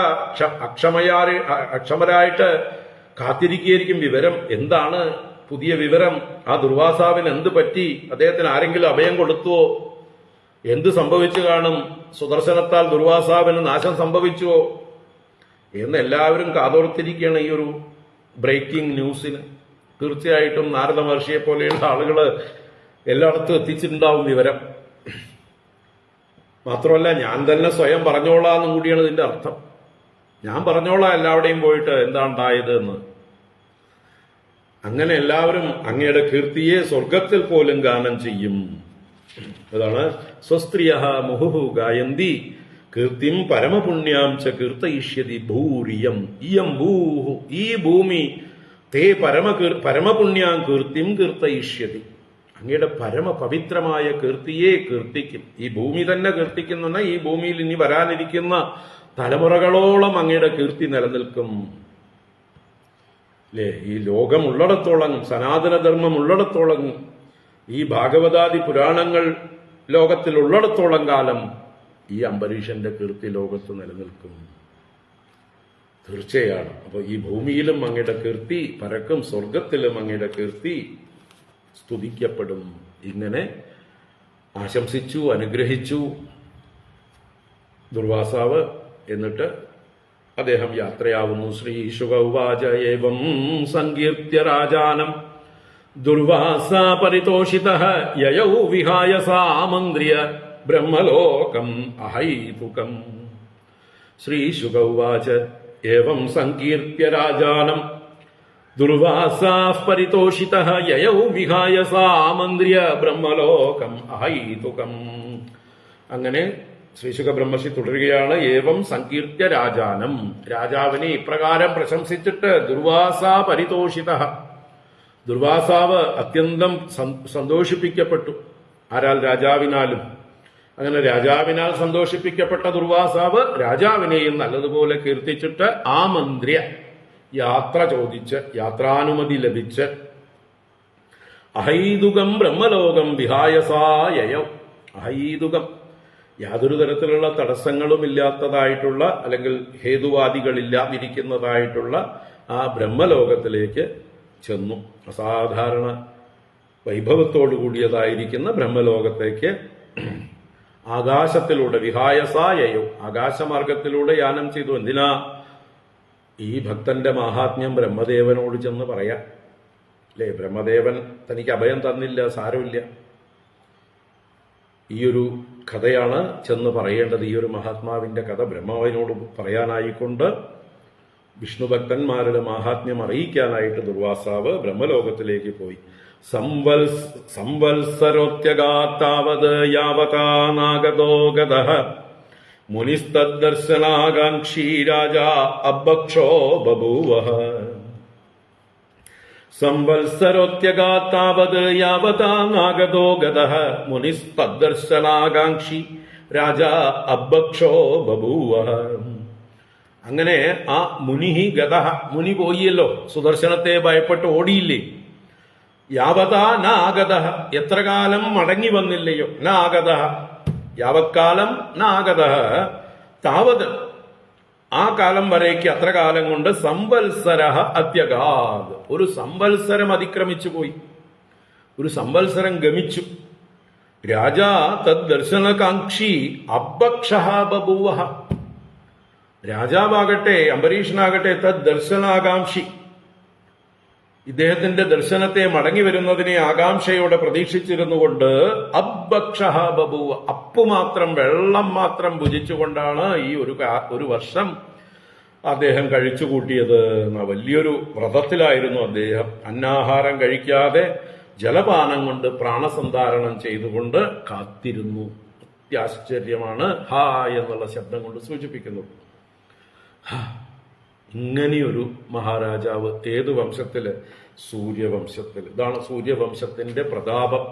അക്ഷമരായിട്ട് കാത്തിരിക്കുകയായിരിക്കും. വിവരം എന്താണ്? പുതിയ വിവരം. ആ ദുർവാസാവിന് എന്ത് പറ്റി? അദ്ദേഹത്തിന് ആരെങ്കിലും അഭയം കൊടുത്തുവോ? എന്ത് സംഭവിച്ചു കാണും? സുദർശനത്താൽ ദുർവാസാവിന് നാശം സംഭവിച്ചുവോ എന്ന് എല്ലാവരും കാതോർത്തിരിക്കുകയാണ് ഈ ഒരു ബ്രേക്കിംഗ് ന്യൂസിന്. തീർച്ചയായിട്ടും നാരദ മഹർഷിയെ പോലെയുള്ള ആളുകൾ എല്ലായിടത്തും എത്തിച്ചിട്ടുണ്ടാവും വിവരം. മാത്രമല്ല ഞാൻ തന്നെ സ്വയം പറഞ്ഞോളാന്നും കൂടിയാണ് ഇതിന്റെ അർത്ഥം. ഞാൻ പറഞ്ഞോളാം എല്ലാവരുടെയും പോയിട്ട് എന്താണ്ടായത് എന്ന്. അങ്ങനെ എല്ലാവരും അങ്ങയുടെ കീർത്തിയെ സ്വർഗത്തിൽ പോലും ഗാനം ചെയ്യും. അതാണ് സ്വസ്ത്രീയ മുഹുഹു ഗായന്തി കീർത്തിം പരമപുണ്യാം ച കീർത്തയിഷ്യതി ഭൂരിയം. ഇയം ഭൂഹു, ഈ ഭൂമി തേ പരമപുണ്യാം കീർത്തിം കീർത്തയിഷ്യതി. അങ്ങയുടെ പരമപവിത്രമായ കീർത്തിയെ കീർത്തിക്കും. ഈ ഭൂമി തന്നെ കീർത്തിക്കുന്ന, ഈ ഭൂമിയിൽ ഇനി വരാനിരിക്കുന്ന തലമുറകളോളം അങ്ങയുടെ കീർത്തി നിലനിൽക്കും അല്ലേ? ഈ ലോകം ഉള്ളിടത്തോളം, സനാതനധർമ്മം ഉള്ളിടത്തോളം, ഈ ഭാഗവതാദി പുരാണങ്ങൾ ലോകത്തിൽ ഉള്ളിടത്തോളം കാലം ഈ അംബരീഷന്റെ കീർത്തി ലോകത്ത് നിലനിൽക്കും. തീർച്ചയാണ്. അപ്പൊ ഈ ഭൂമിയിലും അങ്ങയുടെ കീർത്തി പരക്കും, സ്വർഗത്തിലും അങ്ങയുടെ കീർത്തി സ്തുതിക്കപ്പെടും. ഇങ്ങനെ ആശംസിച്ചു, അനുഗ്രഹിച്ചു ദുർവാസാവ്. എന്നിട്ട് അദ്ദേഹം യാത്രയാവുന്നു. ശ്രീ ശുക ഉവാച ഏവം സങ്കീർത്യ രാജാനം ദുർവാസ പരിതോഷിതഃ യയൗ വിഹായ സാമന്ത്ര്യ ബ്രഹ്മലോകം അഹൈതുകം. ശ്രീ ശുക ഉവാച ഏവം സങ്കീർത്യ രാജാനം ദുർവാസാഃ പരിതോഷിതഃ യയൗ വിഹായ സാമന്ത്ര്യ ബ്രഹ്മലോകം അഹൈതുകം. അങ്ങനെ ശ്രീശുക ബ്രഹ്മർഷി തുടരുകയാണ്. ഏവം സങ്കീർത്യ രാജാനം, രാജാവിനെ ഇപ്രകാരം പ്രശംസിച്ചിട്ട് ദുർവാസ പരിതോഷിതഃ, ദുർവാസാവ് അത്യന്തം സന്തോഷിപ്പിക്കപ്പെട്ടു. ആരാൽ? രാജാവിനാലും. അങ്ങനെ രാജാവിനാൽ സന്തോഷിപ്പിക്കപ്പെട്ട ദുർവാസാവ് രാജാവിനെയും നല്ലതുപോലെ കീർത്തിച്ചിട്ട് ആമന്ത്ര്യ, യാത്ര ചോദിച്ച്, യാത്രാനുമതി ലഭിച്ച് അഹൈതുകം ബ്രഹ്മലോകം വിഹായസായയോ. അഹൈതുകം, യാതൊരു തരത്തിലുള്ള തടസ്സങ്ങളും ഇല്ലാത്തതായിട്ടുള്ള, അല്ലെങ്കിൽ ഹേതുവാദികളില്ലാതിരിക്കുന്നതായിട്ടുള്ള ആ ബ്രഹ്മലോകത്തിലേക്ക് ചെന്നു. അസാധാരണ വൈഭവത്തോടു കൂടിയതായിരിക്കുന്ന ബ്രഹ്മലോകത്തേക്ക് ആകാശത്തിലൂടെ, വിഹായസായയോ, ആകാശമാർഗത്തിലൂടെ യാനം ചെയ്തു. എന്തിനാ? ഈ ഭക്തന്റെ മാഹാത്മ്യം ബ്രഹ്മദേവനോട് ചെന്ന് പറയാം അല്ലേ? ബ്രഹ്മദേവൻ തനിക്ക് അഭയം തന്നില്ല, സാരമില്ല. ഈയൊരു കഥയാണ് ചെന്ന് പറയേണ്ടത്. ഈ ഒരു മഹാത്മാവിന്റെ കഥ ബ്രഹ്മാവിനോട് പറയാനായിക്കൊണ്ട് വിഷ്ണുഭക്തന്മാരുടെ മാഹാത്മ്യം അറിയിക്കാനായിട്ട് ദുർവാസാവ് ബ്രഹ്മലോകത്തിലേക്ക് പോയി. സംവത്സരോത്യഗാത്താവത് യാവതാ നാഗതോ ഗതഃ മുനിസ്തദ്ദർശനാകാംക്ഷീ രാജാ അബ്ബക്ഷോ ബഭൂവഃ. സംവത്സരോത്യഗാത്താവത് യാവതാ നാഗതോ ഗതഃ മുനിസ്തദ്ദർശനാകാംക്ഷി രാജാ അബ്ബക്ഷോ ബഭൂവഃ. അങ്ങനെ ആ മുനിഹി ഗതഃ, മുനി പോയില്ലോ, സുദർശനത്തെ ഭയപ്പെട്ട് ഓടിയില്ലേ. യാവതാ നാഗതഃ, എത്ര കാലം മടങ്ങി വന്നില്ലയോ. നാഗതഃ, യാവത്കാലം നാഗതഃ താവത്, ആ കാലം വരേക്ക്, അത്ര കാലം കൊണ്ട് സംവത്സരഃ അത്യഗാത്, ഒരു സംവത്സരം അതിക്രമിച്ചു പോയി, ഒരു സംവത്സരം ഗമിച്ചു. രാജാ തദ്ദർശനകാംക്ഷി അബ്ബക്ഷഃ ബഭൂവഃ. രാജാവാകട്ടെ, അംബരീഷനാകട്ടെ, തദ്ദർശനാകാംക്ഷി, ഇദ്ദേഹത്തിന്റെ ദർശനത്തെ മടങ്ങി വരുന്നതിനെ ആകാംക്ഷയോടെ പ്രതീക്ഷിച്ചിരുന്നുകൊണ്ട് അബ്ബക്ഷഃ ബഭൂവ, അപ്പുമാത്രം, വെള്ളം മാത്രം ഭുജിച്ചുകൊണ്ടാണ് ഈ ഒരു വർഷം അദ്ദേഹം കഴിച്ചുകൂട്ടിയത്. വലിയൊരു വ്രതത്തിലായിരുന്നു അദ്ദേഹം. അന്നാഹാരം കഴിക്കാതെ ജലപാനം കൊണ്ട് പ്രാണസന്ധാരണം ചെയ്തുകൊണ്ട് കാത്തിരുന്നു. അത്യാശ്ചര്യമാണ് ഹാ എന്നുള്ള ശബ്ദം കൊണ്ട് സൂചിപ്പിക്കുന്നത്. ഇങ്ങനെയൊരു മഹാരാജാവ് ഏത് വംശത്തില്? സൂര്യവംശത്തിൽ. ഇതാണ് സൂര്യവംശത്തിന്റെ പ്രതാപം.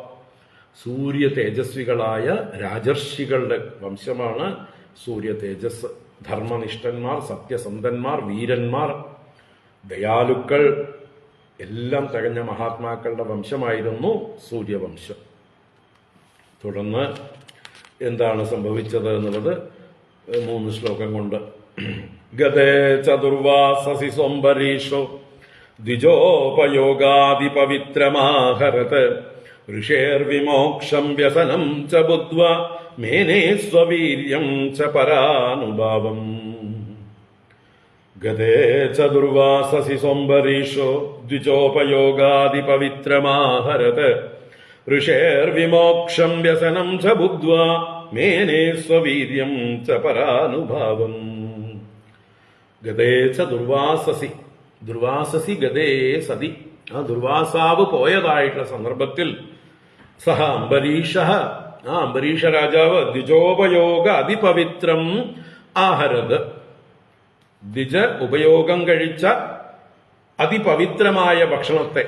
സൂര്യ തേജസ്വികളായ രാജർഷികളുടെ വംശമാണ് സൂര്യ തേജസ്. ധർമ്മനിഷ്ഠന്മാർ, സത്യസന്ധന്മാർ, വീരന്മാർ, ദയാലുക്കൾ എല്ലാം തികഞ്ഞ മഹാത്മാക്കളുടെ വംശമായിരുന്നു സൂര്യവംശം. തുടർന്ന് എന്താണ് സംഭവിച്ചത് എന്നുള്ളത് 3 ശ്ലോകം കൊണ്ട്. ഗതേ ചതുർവാസസി സ്വംബരീഷോ ദ്വിജോപയോഗാദിപവിത്രമാഹരത് ഋഷേർവിമോക്ഷം വ്യസനം ച ബുദ്ധ്വ മേനേ സ്വവീര്യം ച പരാനുഭാവം. ഗതേ ചതുർവാസസി സ്വംബരീഷോ ദ്വിജോപയോഗാദിപവിത്രമാഹരത് ഋഷേർവിമോക്ഷം വ്യസനം ച ബുദ്ധ്വ മേനേ സ്വവീര്യം ച പരാനുഭാവം. ഗതേ ച ദുർവാസസി. ദുർവാസസി ഗതേ സതി. ആ ദുർവാസാവ് പോയതായിട്ടുള്ള സന്ദർഭത്തിൽ സഹ അംബരീഷ, ആ അംബരീഷ രാജാവ് ദ്വിജോപയോഗ അതിപവിത്രം ആഹരത്. ദ്വിജ ഉപയോഗം കഴിച്ച അതിപവിത്രമായ ഭക്ഷണത്തെ,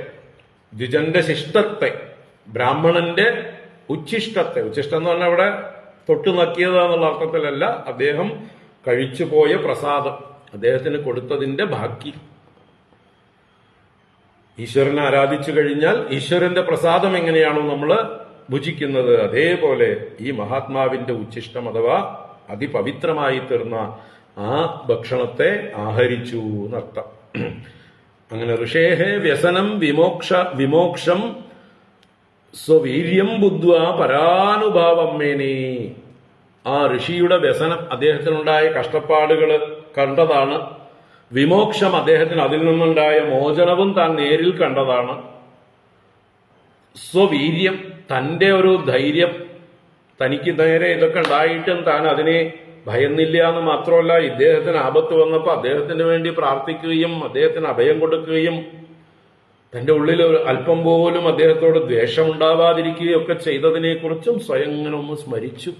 ദ്വിജന്റെ ശിഷ്ടത്തെ, ബ്രാഹ്മണന്റെ ഉച്ഛിഷ്ടത്തെ, ഉച്ഛിഷ്ടം എന്ന് പറഞ്ഞാൽ അവിടെ തൊട്ടു നക്കിയതെന്നുള്ള അർത്ഥത്തിലല്ല, അദ്ദേഹം കഴിച്ചുപോയ പ്രസാദം, അദ്ദേഹത്തിന് കൊടുത്തതിന്റെ ബാക്കി. ഈശ്വരനെ ആരാധിച്ചു കഴിഞ്ഞാൽ ഈശ്വരന്റെ പ്രസാദം എങ്ങനെയാണോ നമ്മൾ ഭുജിക്കുന്നത്, അതേപോലെ ഈ മഹാത്മാവിന്റെ ഉച്ഛിഷ്ടം അഥവാ അതിപവിത്രമായി തീർന്ന ആ ഭക്ഷണത്തെ ആഹരിച്ചു എന്നർത്ഥം. അങ്ങനെ ഋഷേഹേ വ്യസനം വിമോക്ഷം സ്വവീര്യം ബുദ്ധ്വ പരാനുഭാവം മേനേ. ആ ഋഷിയുടെ വ്യസനം, അദ്ദേഹത്തിനുണ്ടായ കഷ്ടപ്പാടുകൾ കണ്ടതാണ്. വിമോക്ഷം, അദ്ദേഹത്തിന് അതിൽ നിന്നുണ്ടായ മോചനവും താൻ നേരിൽ കണ്ടതാണ്. സ്വവീര്യം, തന്റെ ഒരു ധൈര്യം, തനിക്ക് നേരെ ഇതൊക്കെ ഉണ്ടായിട്ടും താൻ അതിനെ ഭയന്നില്ല എന്ന് മാത്രമല്ല, ഇദ്ദേഹത്തിന് ആപത്ത് വന്നപ്പോൾ അദ്ദേഹത്തിന് വേണ്ടി പ്രാർത്ഥിക്കുകയും അദ്ദേഹത്തിന് അഭയം കൊടുക്കുകയും തന്റെ ഉള്ളിൽ അല്പം പോലും അദ്ദേഹത്തോട് ദ്വേഷം ഉണ്ടാവാതിരിക്കുകയും ഒക്കെ ചെയ്തതിനെ കുറിച്ചും സ്വയം ഇങ്ങനെ ഒന്ന് സ്മരിച്ചു.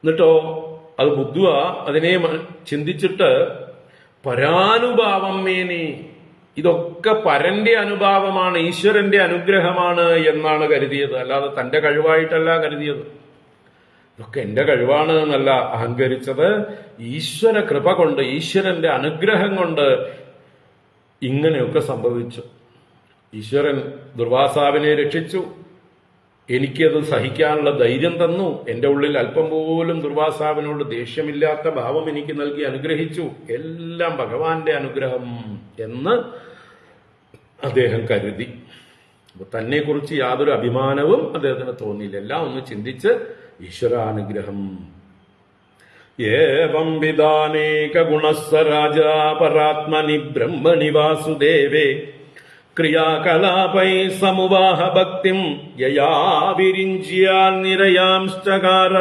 എന്നിട്ടോ അത് ബുദ്ധ്വ, അതിനെ ചിന്തിച്ചിട്ട് പരാനുഭാവം മേനി, ഇതൊക്കെ പരന്റെ അനുഭാവമാണ്, ഈശ്വരന്റെ അനുഗ്രഹമാണ് എന്നാണ് കരുതിയത്. അല്ലാതെ തന്റെ കഴിവായിട്ടല്ല കരുതിയത്. ഇതൊക്കെ എന്റെ കഴിവാണ് എന്നല്ല അഹങ്കരിച്ചത്. ഈശ്വര കൃപ കൊണ്ട്, ഈശ്വരന്റെ അനുഗ്രഹം കൊണ്ട് ഇങ്ങനെയൊക്കെ സംഭവിച്ചു. ഈശ്വരൻ ദുർവാസാവിനെ രക്ഷിച്ചു, എനിക്കത് സഹിക്കാനുള്ള ധൈര്യം തന്നു, എന്റെ ഉള്ളിൽ അല്പം പോലും ദുർവാസാവിനോട് ദേഷ്യമില്ലാത്ത ഭാവം എനിക്ക് നൽകി അനുഗ്രഹിച്ചു, എല്ലാം ഭഗവാന്റെ അനുഗ്രഹം എന്ന് അദ്ദേഹം കരുതി. തന്നെ കുറിച്ച് യാതൊരു അഭിമാനവും അദ്ദേഹത്തിന് തോന്നിയില്ല. എല്ലാം ഒന്ന് ചിന്തിച്ച് ഈശ്വരാനുഗ്രഹം. ഏവം വിധാനേക ഗുണസ്സ രാജാ പരാത്മനി ബ്രഹ്മണി വാസുദേവേ ക്രിയാകലാപൈ സമുവാഹ ഭക്തിം യയാ വിരിഞ്ച്യാൽ നിരയാംശ്ചകാര.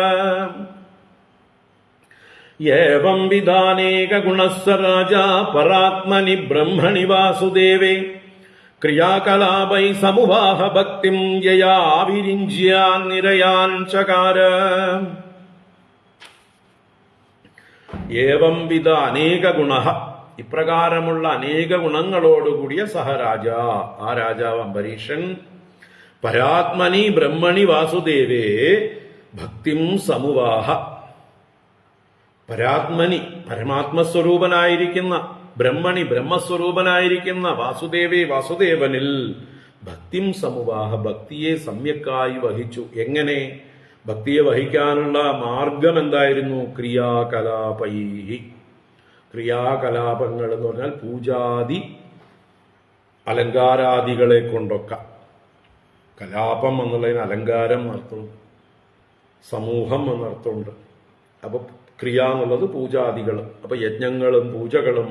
ഏവം വിധാനേക ഗുണസ്സ രാജാ പരാത്മനി ബ്രഹ്മണി വാസുദേവേ ക്രിയാകലാപൈ സമുവാഹ ഭക്തിം യയാ വിരിഞ്ച്യാൽ നിരയാംശ്ചകാര. ഏവം വിധ അനേക ഗുണഃ, ഇപ്രകാരമുള്ള അനേക ഗുണങ്ങളോടുകൂടിയ സഹരാജ, ആ രാജാവ് അംബരീഷൻ, പരാത്മനി ബ്രഹ്മണി വാസുദേവേ ഭക്തിം സമുവാഹ, പരാത്മനി പരമാത്മസ്വരൂപനായിരിക്കുന്ന, ബ്രഹ്മണി ബ്രഹ്മസ്വരൂപനായിരിക്കുന്ന, വാസുദേവേ വാസുദേവനിൽ ഭക്തിം സമുവാഹ, ഭക്തിയെ സമ്യക്കായി വഹിച്ചു. എങ്ങനെ ഭക്തിയെ വഹിക്കാനുള്ള മാർഗം എന്തായിരുന്നു? ക്രിയാകലാപൈഹി, ക്രിയാകലാപങ്ങൾ എന്ന് പറഞ്ഞാൽ പൂജാതി അലങ്കാരാദികളെ കൊണ്ടൊക്കെ. കലാപം എന്നുള്ളതിന് അലങ്കാരം എന്നർത്ഥമുണ്ട്, സമൂഹം എന്നർത്ഥമുണ്ട്. അപ്പൊ ക്രിയ എന്നുള്ളത് പൂജാദികൾ. അപ്പൊ യജ്ഞങ്ങളും പൂജകളും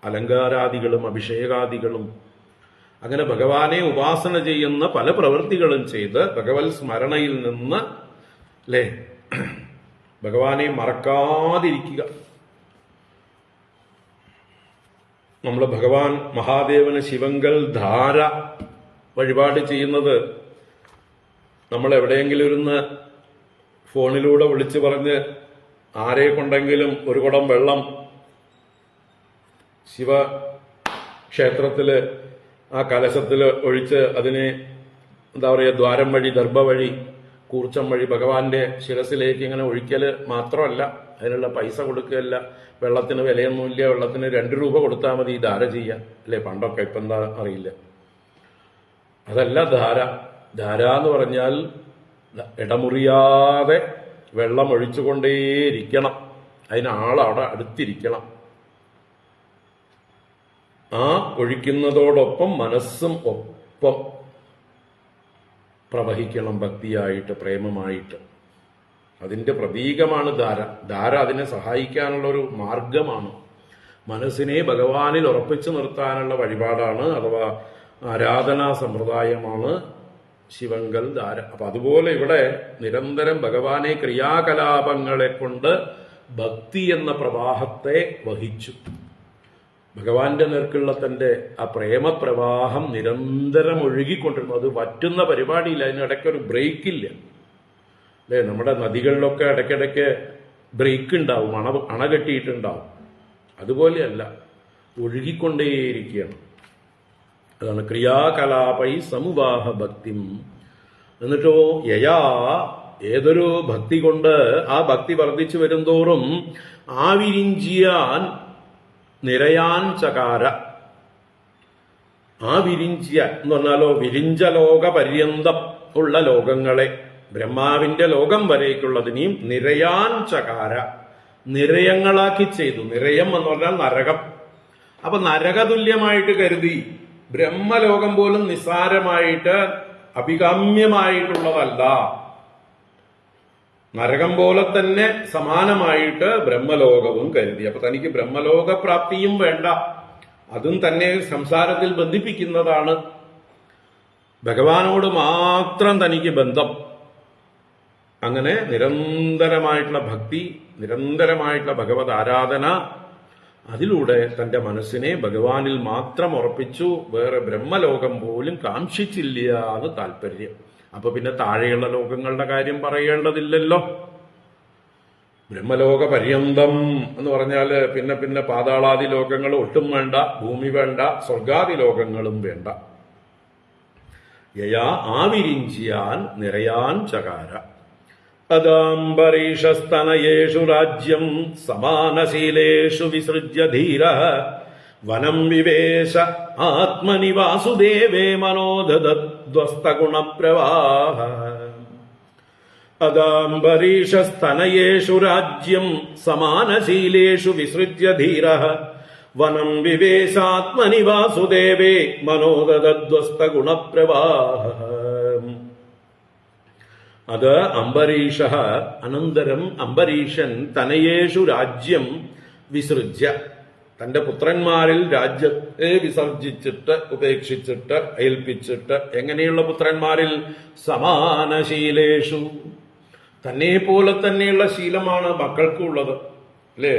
അലങ്കാരാദികളും അഭിഷേകാദികളും അങ്ങനെ ഭഗവാനെ ഉപാസന ചെയ്യുന്ന പല പ്രവൃത്തികളും ചെയ്ത് ഭഗവത് സ്മരണയിൽ നിന്ന് അല്ലേ ഭഗവാനെ മറക്കാതിരിക്കുക. നമ്മൾ ഭഗവാൻ മഹാദേവന് ശിവങ്കൽ ധാര വഴിപാട് ചെയ്യുന്നത് നമ്മൾ എവിടെയെങ്കിലും ഇരുന്ന് ഫോണിലൂടെ വിളിച്ചു പറഞ്ഞ് ആരെ കൊണ്ടെങ്കിലും ഒരു കുടം വെള്ളം ശിവക്ഷേത്രത്തില് ആ കലശത്തില് ഒഴിച്ച് അതിനെ എന്താ പറയുക, ദ്വാരം വഴി, ദർഭ വഴി, കൂർച്ചം വഴി ഭഗവാന്റെ ശിരസിലേക്ക് ഇങ്ങനെ ഒഴിക്കല് മാത്രമല്ല, അതിനുള്ള പൈസ കൊടുക്കുകയല്ല. വെള്ളത്തിന് വിലയൊന്നുമില്ല, വെള്ളത്തിന് 2 രൂപ കൊടുത്താൽ മതി ധാര ചെയ്യാൻ, അല്ലേ? പണ്ടൊക്കെ, ഇപ്പം എന്താ അറിയില്ല. അതല്ല ധാര. ധാര എന്ന് പറഞ്ഞാൽ ഇടമുറിയാതെ വെള്ളം ഒഴിച്ചുകൊണ്ടേയിരിക്കണം. അതിന് ആളവിടെ അടുത്തിരിക്കണം. ആ ഒഴിക്കുന്നതോടൊപ്പം മനസ്സും ഒപ്പം പ്രവഹിക്കണം, ഭക്തിയായിട്ട്, പ്രേമമായിട്ട്. അതിന്റെ പ്രതീകമാണ് ധാര. ധാര അതിനെ സഹായിക്കാനുള്ള ഒരു മാർഗമാണ്. മനസ്സിനെ ഭഗവാനിൽ ഉറപ്പിച്ചു നിർത്താനുള്ള വഴിപാടാണ്, അഥവാ ആരാധനാ സമ്പ്രദായമാണ് ശിവങ്കൽ ധാര. അപ്പൊ അതുപോലെ ഇവിടെ നിരന്തരം ഭഗവാനെ ക്രിയാകലാപങ്ങളെ കൊണ്ട് ഭക്തി എന്ന പ്രവാഹത്തെ വഹിച്ചു. ഭഗവാന്റെ നേർക്കുള്ള തന്റെ ആ പ്രേമപ്രവാഹം നിരന്തരം ഒഴുകിക്കൊണ്ടിരുന്നു. അത് വറ്റുന്ന പരിപാടിയില്ല, അതിനിടയ്ക്കൊരു ബ്രേക്കില്ല, അല്ലേ? നമ്മുടെ നദികളിലൊക്കെ ഇടയ്ക്കിടയ്ക്ക് ബ്രേക്ക് ഉണ്ടാവും, അണ കെട്ടിയിട്ടുണ്ടാവും. അതുപോലെയല്ല, ഒഴുകിക്കൊണ്ടേയിരിക്കുകയാണ്. അതാണ് ക്രിയാകലാപൈ സമുവാഹ ഭക്തിം. എന്നിട്ടോ യയാ, ഏതൊരു ഭക്തി കൊണ്ട് ആ ഭക്തി വർദ്ധിച്ചു വരുംതോറും ആവിരിഞ്ചിയാൻ നിരയാൻ ചകാര. ആ വിരിഞ്ചിയ എന്ന് പറഞ്ഞാലോ, വിരിഞ്ച ലോക പര്യന്തം ഉള്ള ലോകങ്ങളെ, ബ്രഹ്മാവിന്റെ ലോകം വരേക്കുള്ളതിനെയും നിരയാൻ ചകാര, നിരയങ്ങളാക്കി ചെയ്തു. നിരയം എന്ന് പറഞ്ഞാൽ നരകം. അപ്പൊ നരകതുല്യമായിട്ട് കരുതി. ബ്രഹ്മലോകം പോലും നിസ്സാരമായിട്ട് അഭികാമ്യമായിട്ടുള്ളതല്ല. നരകം പോലെ തന്നെ സമാനമായിട്ട് ബ്രഹ്മലോകവും കരുതി. അപ്പൊ തനിക്ക് ബ്രഹ്മലോക പ്രാപ്തിയും വേണ്ട, അതും തന്നെ സംസാരത്തിൽ ബന്ധിപ്പിക്കുന്നതാണ്. ഭഗവാനോട് മാത്രം തനിക്ക് ബന്ധം. അങ്ങനെ നിരന്തരമായിട്ടുള്ള ഭക്തി, നിരന്തരമായിട്ടുള്ള ഭഗവത് ആരാധന, അതിലൂടെ തന്റെ മനസ്സിനെ ഭഗവാനിൽ മാത്രം ഉറപ്പിച്ചു. വേറെ ബ്രഹ്മലോകം പോലും കാക്ഷിച്ചില്ല എന്ന് താല്പര്യം. അപ്പൊ പിന്നെ താഴെയുള്ള ലോകങ്ങളുടെ കാര്യം പറയേണ്ടതില്ലല്ലോ. ബ്രഹ്മലോക പര്യന്തം എന്ന് പറഞ്ഞാല് പിന്നെ പാതാളാദി ലോകങ്ങൾ ഒട്ടും വേണ്ട, ഭൂമി വേണ്ട, സ്വർഗാദി ലോകങ്ങളും വേണ്ട. യയാ ആവിരിഞ്ചിയാൻ നിറയാൻ ചകാര. അദാംബരീഷസ്തനയേഷു രാജ്യം സമാനശീലേഷു വിസൃജ്യ ധീര വനം വിവേശ ആത്മനി വാസുദേവേ മനോദദ്വസ്തഗുണപ്രവാഹ. അദാംബരീഷസ്തനയേഷു രാജ്യം സമാനശീലേഷു വിസൃജ്യ ധീര വനം വിവേശാത്മനി വാസുദേവേ മനോദദ്വസ്തഗുണപ്രവാഹ. അത് അംബരീഷ, അനന്തരം അംബരീഷൻ തനയേഷു രാജ്യം വിസൃജ്യ, തന്റെ പുത്രന്മാരിൽ രാജ്യത്തെ വിസർജിച്ചിട്ട്, ഉപേക്ഷിച്ചിട്ട്, ഏൽപ്പിച്ചിട്ട്. എങ്ങനെയുള്ള പുത്രന്മാരിൽ? സമാനശീലേഷു, തന്നെ പോലെ തന്നെയുള്ള ശീലമാണ് മക്കൾക്കുള്ളത്, അല്ലേ?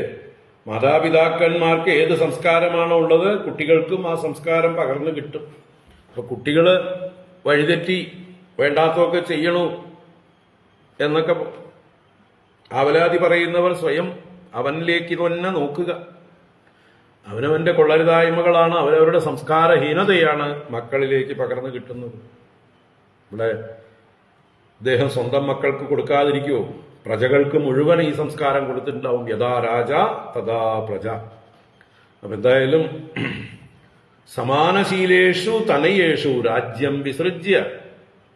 മാതാപിതാക്കന്മാർക്ക് ഏത് സംസ്കാരമാണോ ഉള്ളത്, കുട്ടികൾക്കും ആ സംസ്കാരം പകർന്നു കിട്ടും. അപ്പൊ കുട്ടികള് വഴിതെറ്റി വേണ്ടാത്തൊക്കെ ചെയ്യണു എന്നൊക്കെ അവലാതി പറയുന്നവർ സ്വയം അവനിലേക്ക് തന്നെ നോക്കുക. അവനവന്റെ കൊള്ളരുതായ്മകളാണ്, അവരവരുടെ സംസ്കാരഹീനതയാണ് മക്കളിലേക്ക് പകർന്നു കിട്ടുന്നത്. ഇവിടെ അദ്ദേഹം സ്വന്തം മക്കൾക്ക് കൊടുക്കാതിരിക്കുമോ? പ്രജകൾക്ക് മുഴുവൻ ഈ സംസ്കാരം കൊടുത്തിട്ടുണ്ടാവും. യഥാ രാജ തഥാ പ്രജ. അപ്പൊ എന്തായാലും സമാനശീലേഷു തനയേഷു രാജ്യം വിസൃജ്യ,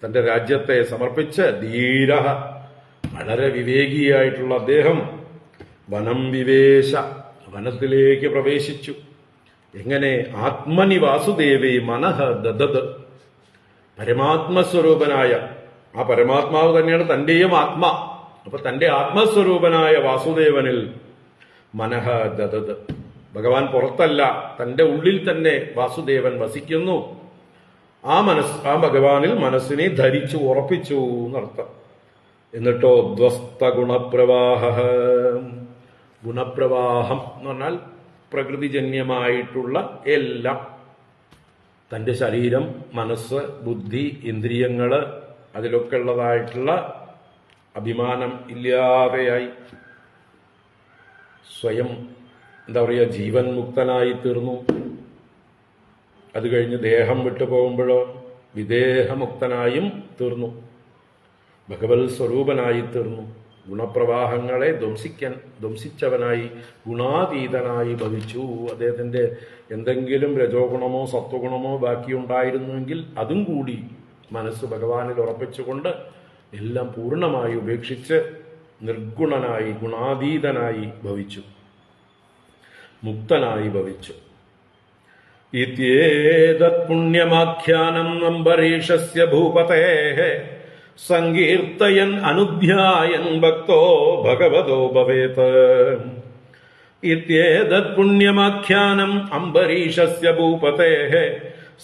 തന്റെ രാജ്യത്തെ സമർപ്പിച്ച് ധീര, വളരെ വിവേകിയായിട്ടുള്ള അദ്ദേഹം വനം വിവേശ, വനത്തിലേക്ക് പ്രവേശിച്ചു. എങ്ങനെ? ആത്മനി വാസുദേവേ മനഃ ദദത്, പരമാത്മസ്വരൂപനായ ആ പരമാത്മാവ് തന്നെയാണ് തന്റെയും ആത്മ. അപ്പൊ തന്റെ ആത്മസ്വരൂപനായ വാസുദേവനിൽ മനഃ ദദത്, ഭഗവാൻ പുറത്തല്ല, തന്റെ ഉള്ളിൽ തന്നെ വാസുദേവൻ വസിക്കുന്നു. ആ ഭഗവാനിൽ മനസ്സിനെ ധരിച്ചു, ഉറപ്പിച്ചു എന്നർത്ഥം. എന്നിട്ടോ ധ്വസ്ത ഗുണപ്രവാഹ, ഗുണപ്രവാഹം എന്ന് പറഞ്ഞാൽ പ്രകൃതിജന്യമായിട്ടുള്ള എല്ലാം, തന്റെ ശരീരം, മനസ്സ്, ബുദ്ധി, ഇന്ദ്രിയങ്ങള്, അതിലൊക്കെ ഉള്ളതായിട്ടുള്ള അഭിമാനം ഇല്ലാതെയായി, സ്വയം എന്താ പറയുക, ജീവൻ മുക്തനായി തീർന്നു. അത് കഴിഞ്ഞ് ദേഹം വിട്ടു പോകുമ്പോഴോ വിദേഹമുക്തനായും തീർന്നു, ഭഗവത് സ്വരൂപനായി തീർന്നു. ഗുണപ്രവാഹങ്ങളെ ധ്വംസിച്ചവനായി ഗുണാതീതനായി ഭവിച്ചു. അദ്ദേഹത്തിന്റെ എന്തെങ്കിലും രജോ ഗുണമോ സത്വഗുണമോ ബാക്കിയുണ്ടായിരുന്നുവെങ്കിൽ അതും കൂടി മനസ്സ് ഭഗവാനിൽ ഉറപ്പിച്ചുകൊണ്ട് എല്ലാം പൂർണ്ണമായി ഉപേക്ഷിച്ച് നിർഗുണനായി ഗുണാതീതനായി ഭവിച്ചു, മുക്തനായി ഭവിച്ചു. ഇത്യേതത് പുണ്യമാഖ്യാനം അംബരീഷസ്യ ഭൂപതേഃ സങ്കീർത്തയൻ അനുധ്യായൻ ഭക്തോ ഭഗവതോ ഭവേത്. ഇത്യേതത് പുണ്യമാഖ്യാനം അംബരീഷസ്യ ഭൂപതേഃ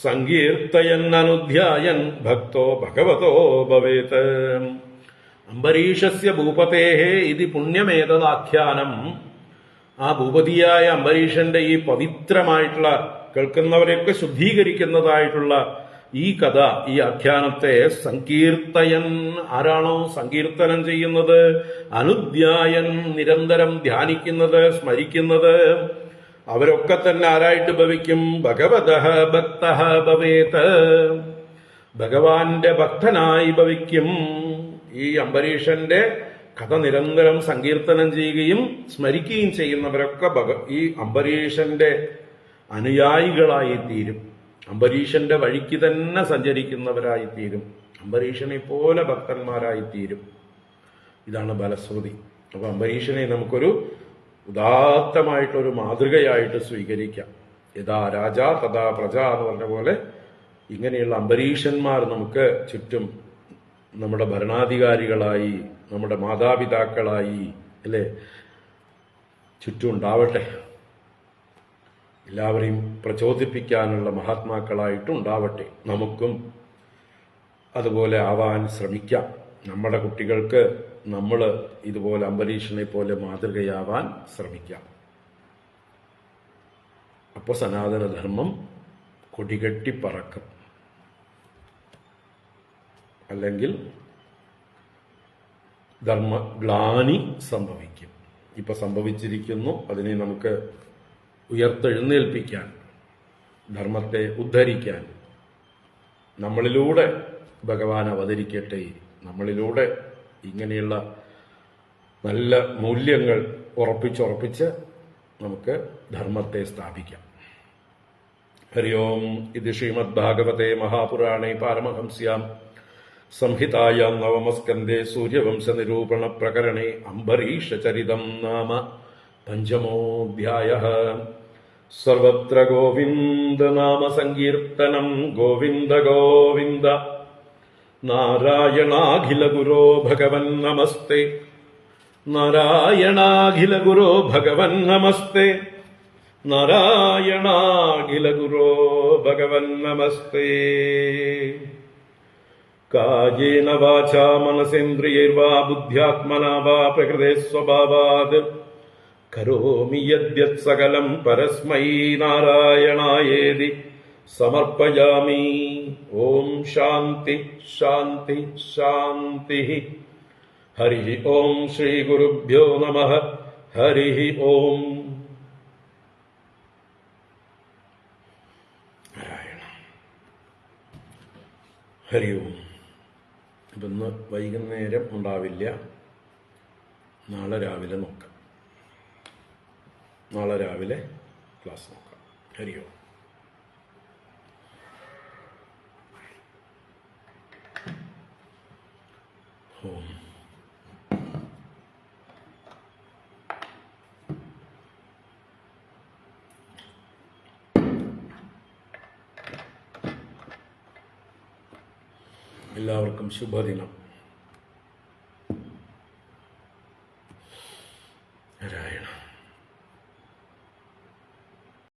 സങ്കീർത്തയൻ അനുധ്യായൻ ഭക്തോ ഭഗവതോ ഭവേത്. അംബരീഷസ്യ ഭൂപതേഃ ഇതി പുണ്യമേതദാഖ്യാനം. ആ ഭൂപതിയായ അംബരീഷന്റെ ഈ പവിത്രമായിട്ടുള്ള, കേൾക്കുന്നവരെയൊക്കെ ശുദ്ധീകരിക്കുന്നതായിട്ടുള്ള ഈ കഥ, ഈ ആഖ്യാനത്തെ സങ്കീർത്തയൻ, ആരാണോ സങ്കീർത്തനം ചെയ്യുന്നത്, അനുധ്യായൻ നിരന്തരം ധ്യാനിക്കുന്നത്, സ്മരിക്കുന്നത്, അവരൊക്കെ തന്നെ ആരായിട്ട് ഭവിക്കും? ഭഗവതഃ ഭക്തഃ ഭവേത്, ഭഗവാന്റെ ഭക്തനായി ഭവിക്കും. ഈ അംബരീഷന്റെ കഥ നിരന്തരം സങ്കീർത്തനം ചെയ്യുകയും സ്മരിക്കുകയും ചെയ്യുന്നവരൊക്കെ ഈ അംബരീഷന്റെ അനുയായികളായി തീരും, അംബരീഷന്റെ വഴിക്ക് തന്നെ സഞ്ചരിക്കുന്നവരായി തീരും, അംബരീഷനെ പോലെ ഭക്തന്മാരായി തീരും. ഇതാണ് ഫലശ്രുതി. അപ്പൊ അംബരീഷനെ നമുക്കൊരു ഉദാത്തമായിട്ടൊരു മാതൃകയായിട്ട് സ്വീകരിക്കാം. യഥാ രാജാ തഥാ പ്രജ എന്ന് പറഞ്ഞ പോലെ ഇങ്ങനെയുള്ള അംബരീഷന്മാർ നമുക്ക് ചുറ്റും നമ്മുടെ ഭരണാധികാരികളായി, നമ്മുടെ മാതാപിതാക്കളായി അല്ലേ ചുറ്റും ഉണ്ടാവട്ടെ. എല്ലാവരെയും പ്രചോദിപ്പിക്കാനുള്ള മഹാത്മാക്കളായിട്ടും ഉണ്ടാവട്ടെ. നമുക്കും അതുപോലെ ആവാൻ ശ്രമിക്കാം. നമ്മുടെ കുട്ടികൾക്ക് നമ്മൾ ഇതുപോലെ അംബരീഷനെ പോലെ മാതൃകയാവാൻ ശ്രമിക്കാം. അപ്പോൾ സനാതനധർമ്മം കൊടികെട്ടി പറക്കും. അല്ലെങ്കിൽ ധർമ്മഗ്ലാനി സംഭവിക്കും. ഇപ്പൊ സംഭവിച്ചിരിക്കുന്നു. അതിനെ നമുക്ക് ഉയർത്തെഴുന്നേൽപ്പിക്കാൻ, ധർമ്മത്തെ ഉദ്ധരിക്കാൻ നമ്മളിലൂടെ ഭഗവാൻ അവതരിക്കട്ടെ. നമ്മളിലൂടെ ഇങ്ങനെയുള്ള നല്ല മൂല്യങ്ങൾ ഉറപ്പിച്ച് നമുക്ക് ധർമ്മത്തെ സ്ഥാപിക്കാം. ഹരി ഓം. ഇത് ശ്രീമദ് ഭാഗവതേ മഹാപുരാണേ പാരമഹംസ്യാം സംഹിതായാം നവമസ്കന്ധേ സൂര്യവംശ നിരൂപണ പ്രകരണേ അംബരീഷചരിതം നാമ പഞ്ചമോऽധ്യായഃ. സർവത്ര ഗോവിന്ദ നാമ സങ്കീർത്തനം. ഗോവിന്ദ ഗോവിന്ദ. നാരായണാഖില ഗുരോ ഭഗവൻ നമസ്തേ. നാരായണാഖില ഗുരോ ഭഗവൻ നമസ്തേ. നാരായണാഖില ഗുരോ ഭഗവൻ നമസ്തേ. കായേന വാചാ മനസേന്ദ്രിയൈർവാ ബുദ്ധ്യാത്മനാ വാ പ്രകൃതേ സ്വഭാവാത് കരോമി യദ്യത് സകലം പരസ്മൈ നാരായണായേതി സമർപ്പയാമി. ഓം ശാന്തി ശാന്തി ശാന്തി. ഹരി ഓം. ശ്രീ ഗുരുഭ്യോ നമഃ. ഹരി ഓം. ഹരി ഓം. ഇന്ന് വൈകുന്നേരം ഉണ്ടാവില്ല, നാളെ രാവിലെ നോക്കാം. നാളെ രാവിലെ ക്ലാസ് നോക്കാം. ഹരി ഓം. ഓം. എല്ലാവർക്കും ശുഭദിനം.